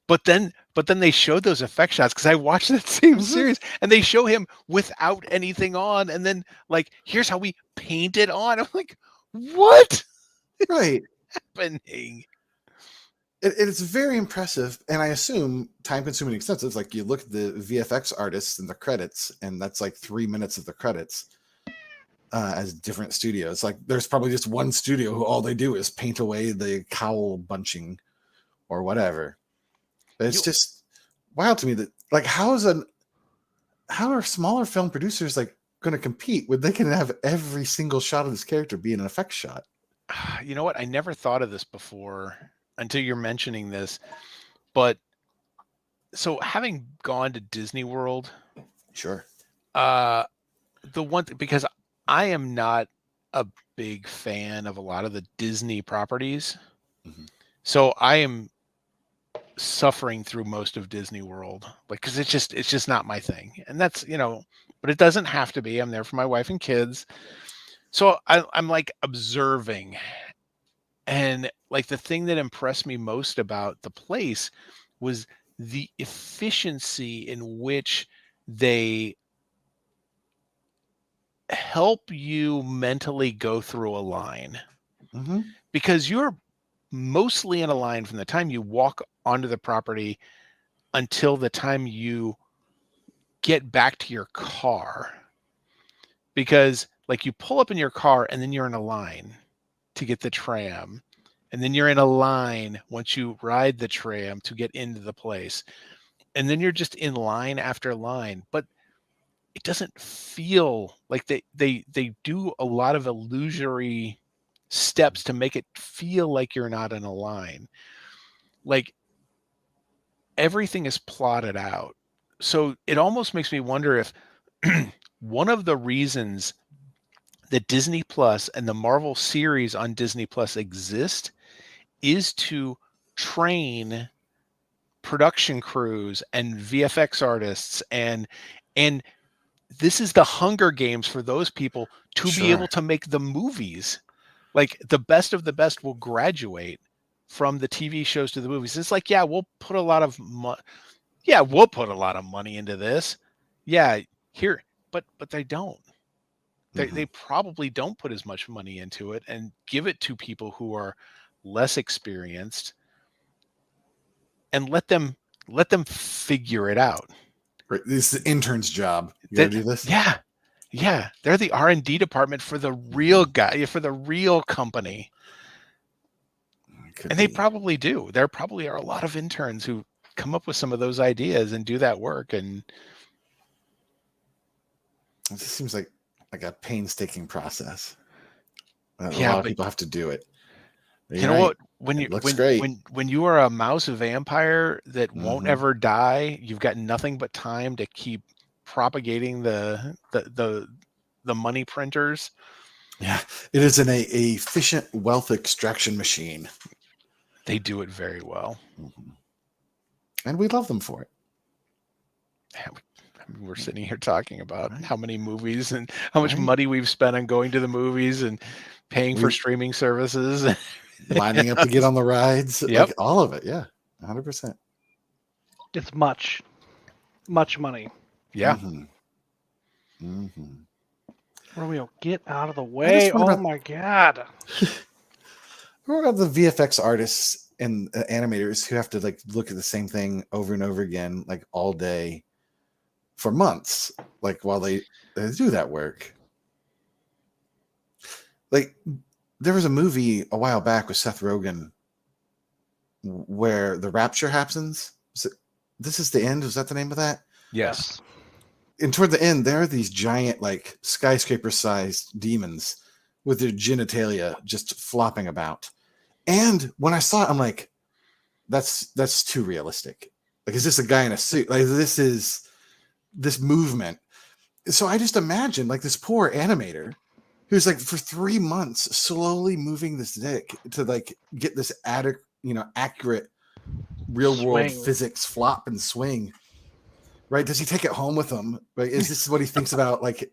But then they showed those effect shots, because I watched that same series, and they show him without anything on, and then like, here's how we paint it on. I'm like, what? Right. Happening? It's very impressive, and I assume time-consuming, expensive. Like, you look at the VFX artists and the credits, and that's like 3 minutes of the credits. As different studios, like there's probably just one studio who all they do is paint away the cowl bunching or whatever. But it's just wild to me that like how are smaller film producers like going to compete when they can have every single shot of this character be an effect shot? You know what? I never thought of this before until you're mentioning this. But so having gone to Disney World, sure. The one because I am not a big fan of a lot of the Disney properties. So I am suffering through most of Disney World, like, because it's just not my thing. And that's, but it doesn't have to be. I'm there for my wife and kids. So I'm like observing. And like the thing that impressed me most about the place was the efficiency in which they help you mentally go through a line, because you're mostly in a line from the time you walk onto the property until the time you get back to your car, because like you pull up in your car and then you're in a line to get the tram, and then you're in a line once you ride the tram to get into the place, and then you're just in line after line. But it doesn't feel like they do a lot of illusory steps to make it feel like you're not in a line. Like everything is plotted out. So it almost makes me wonder if one of the reasons that Disney Plus and the Marvel series on Disney Plus exist is to train production crews and VFX artists, and this is the Hunger Games for those people to be able to make the movies. Like, the best of the best will graduate from the TV shows to the movies. It's like, yeah, we'll put a lot of money into this. Yeah, here, but they don't. They probably don't put as much money into it and give it to people who are less experienced and let them figure it out. Right. This is the intern's job. You gotta do this. Yeah. They're the R&D department for the real guy, for the real company. And they probably do. There probably are a lot of interns who come up with some of those ideas and do that work. And it just seems like a painstaking process. A lot of people have to do it. You know what? When you are a mouse vampire that won't ever die, you've got nothing but time to keep propagating the money printers. Yeah, it is an efficient wealth extraction machine. They do it very well, and we love them for it. Yeah, we're sitting here talking about how many movies and how much money we've spent on going to the movies and paying for streaming services, lining up to get on the rides. Yep. Like all of it. Yeah, 100%. It's much money. Yeah. Romeo, get out of the way. Oh my God. What about the VFX artists and animators who have to like look at the same thing over and over again, like all day for months, like while they do that work? Like, there was a movie a while back with Seth Rogen where the rapture happens. This is the end. Was that the name of that? Yes. And toward the end, there are these giant, like skyscraper-sized demons with their genitalia just flopping about. And when I saw it, I'm like, that's too realistic. Like, is this a guy in a suit? Like, this is this movement. So I just imagine like this poor animator who's like for 3 months slowly moving this dick to like get this accurate real world physics flop and swing. Right? Does he take it home with him? Right? Is this what he thinks about? Like,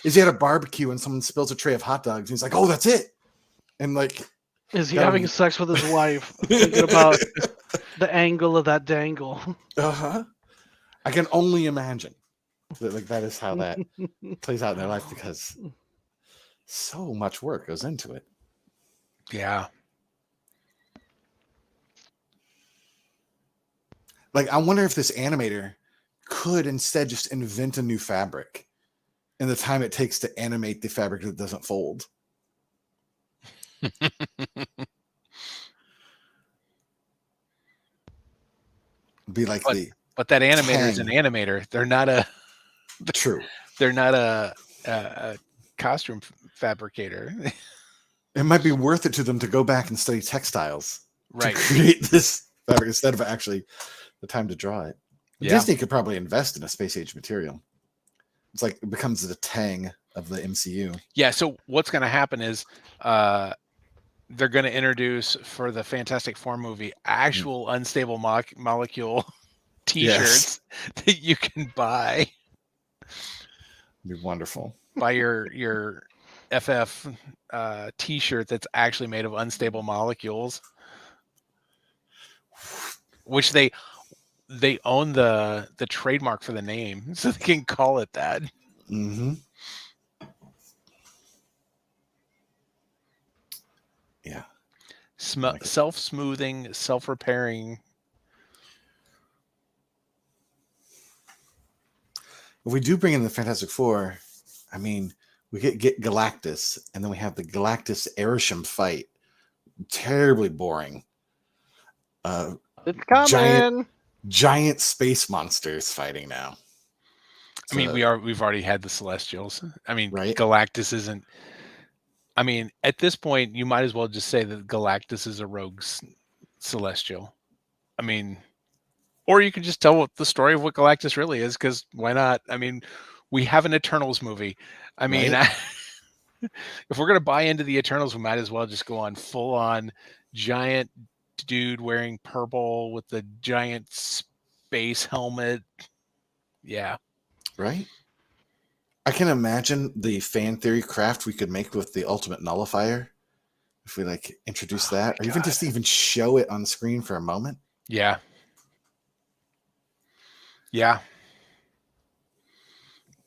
is he at a barbecue and someone spills a tray of hot dogs and he's like, "Oh, that's it," and like, is he having sex with his wife, thinking about the angle of that dangle? I can only imagine that, like, that is how that plays out in their life, because so much work goes into it. Yeah. Like, I wonder if this animator could instead just invent a new fabric and the time it takes to animate the fabric that doesn't fold. Be like but that animator is an animator. They're not a true. They're not a costume fabricator. It might be worth it to them to go back and study textiles, right, to create this fabric instead of actually the time to draw it. Yeah. Disney could probably invest in a space age material. It's like it becomes the Tang of the MCU. Yeah. So what's going to happen is they're going to introduce for the Fantastic Four movie actual unstable molecule T-shirts that you can buy. It'd be wonderful. Buy your FF T-shirt that's actually made of unstable molecules, which they own the trademark for the name, so they can call it that. Mm-hmm. Yeah. Self-smoothing, self-repairing. If we do bring in the Fantastic Four, I mean, we get Galactus, and then we have the Galactus Arishem fight. Terribly boring. It's coming. Giant space monsters fighting now. I mean, we've already had the Celestials. I mean, right? Galactus isn't. I mean, at this point, you might as well just say that Galactus is a rogue Celestial. I mean, or you can just tell the story of what Galactus really is, because why not? I mean, we have an Eternals movie. I mean, if we're going to buy into the Eternals, we might as well just go on full-on giant dude wearing purple with the giant space helmet. Yeah. Right? I can imagine the fan theory craft we could make with the ultimate nullifier if we like introduce that, or even just even show it on screen for a moment. Yeah. Yeah.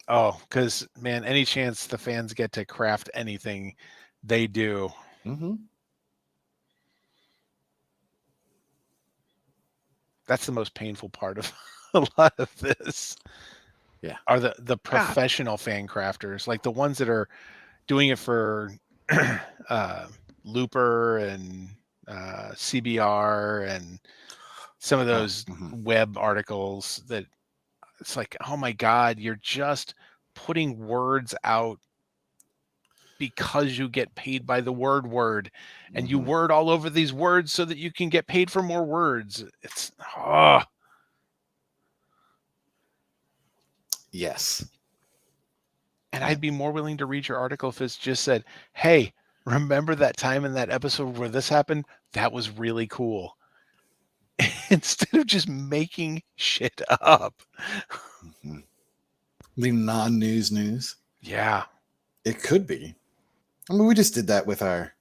Oh, because man, any chance the fans get to craft anything, they do. Mm-hmm. That's the most painful part of a lot of this. Yeah. Are the professional fan crafters, like the ones that are doing it for Looper and CBR and some of those web articles that it's like, oh my God, you're just putting words out because you get paid by the word, and you word all over these words so that you can get paid for more words. It's Yes. And I'd be more willing to read your article if it's just said, hey, remember that time in that episode where this happened? That was really cool. Instead of just making shit up. The non-news news. Yeah. It could be. I mean, we just did that with our...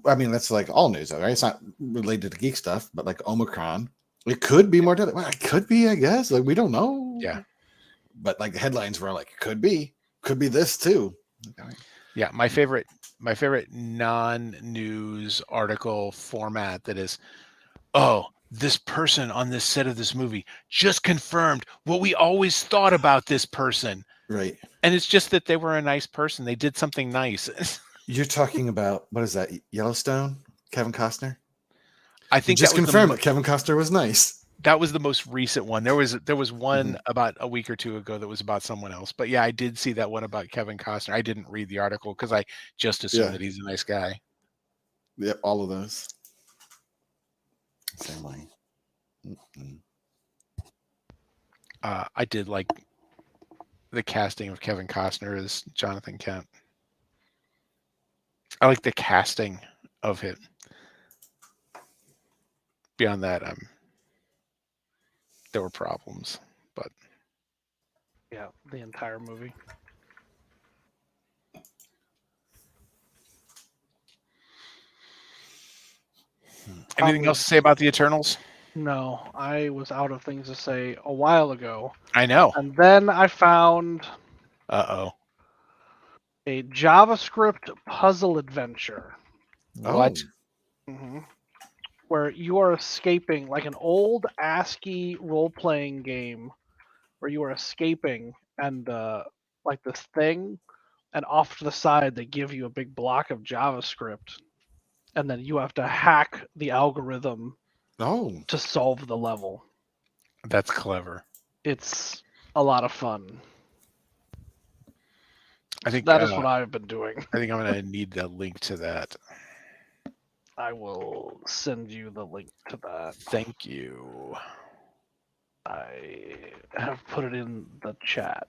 I mean, that's like all news, right? It's not related to geek stuff, but like Omicron. It could be more... Well, it could be, I guess. Like, we don't know. Yeah. But like the headlines were like, could be this too. Yeah, my favorite non-news article format that is, oh, this person on this set of this movie just confirmed what we always thought about this person. Right. And it's just that they were a nice person. They did something nice. You're talking about, what is that, Yellowstone? Kevin Costner? I think just confirmed that Kevin Costner was nice. That was the most recent one. There was one about a week or two ago that was about someone else. But yeah, I did see that one about Kevin Costner. I didn't read the article because I just assumed that he's a nice guy. Yep, all of those. Same way. I did like the casting of Kevin Costner as Jonathan Kent. I like the casting of it. Beyond that, there were problems, but yeah, the entire movie. Anything else to say about the Eternals? No, I was out of things to say a while ago. I know. And then I found a JavaScript puzzle adventure. What? Where you are escaping, like an old ASCII role-playing game where you are escaping and like this thing, and off to the side they give you a big block of JavaScript, and then you have to hack the algorithm to solve the level. That's clever. It's a lot of fun. I think that is what I've been doing. I think I'm going to need a link to that. I will send you the link to that. Thank you. I have put it in the chat.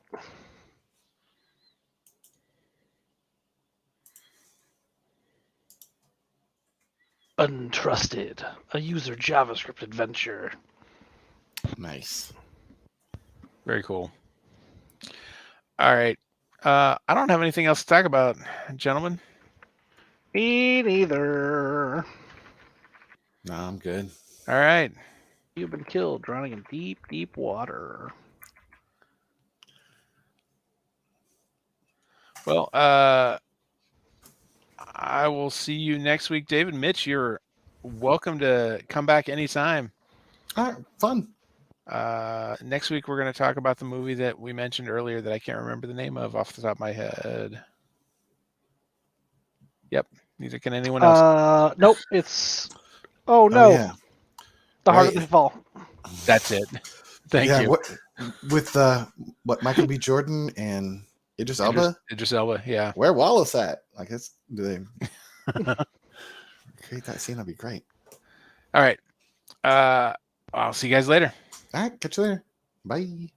Untrusted, a user JavaScript adventure. Nice. Very cool. All right. I don't have anything else to talk about, gentlemen. Me neither. No, I'm good. All right. You've been killed drowning in deep, deep water. Well, I will see you next week, David. Mitch, you're welcome to come back anytime. All right, fun. Next week, we're going to talk about the movie that we mentioned earlier that I can't remember the name of off the top of my head. Yep. Neither can anyone else. Nope. It's... Oh, no. Yeah. The Harder They Fall. That's it. Thank you. With Michael B. Jordan and Idris Elba? Idris Elba, yeah. Where Wallace at? I guess, do they create that scene? That'd be great. All right. I'll see you guys later. All right. Catch you later. Bye.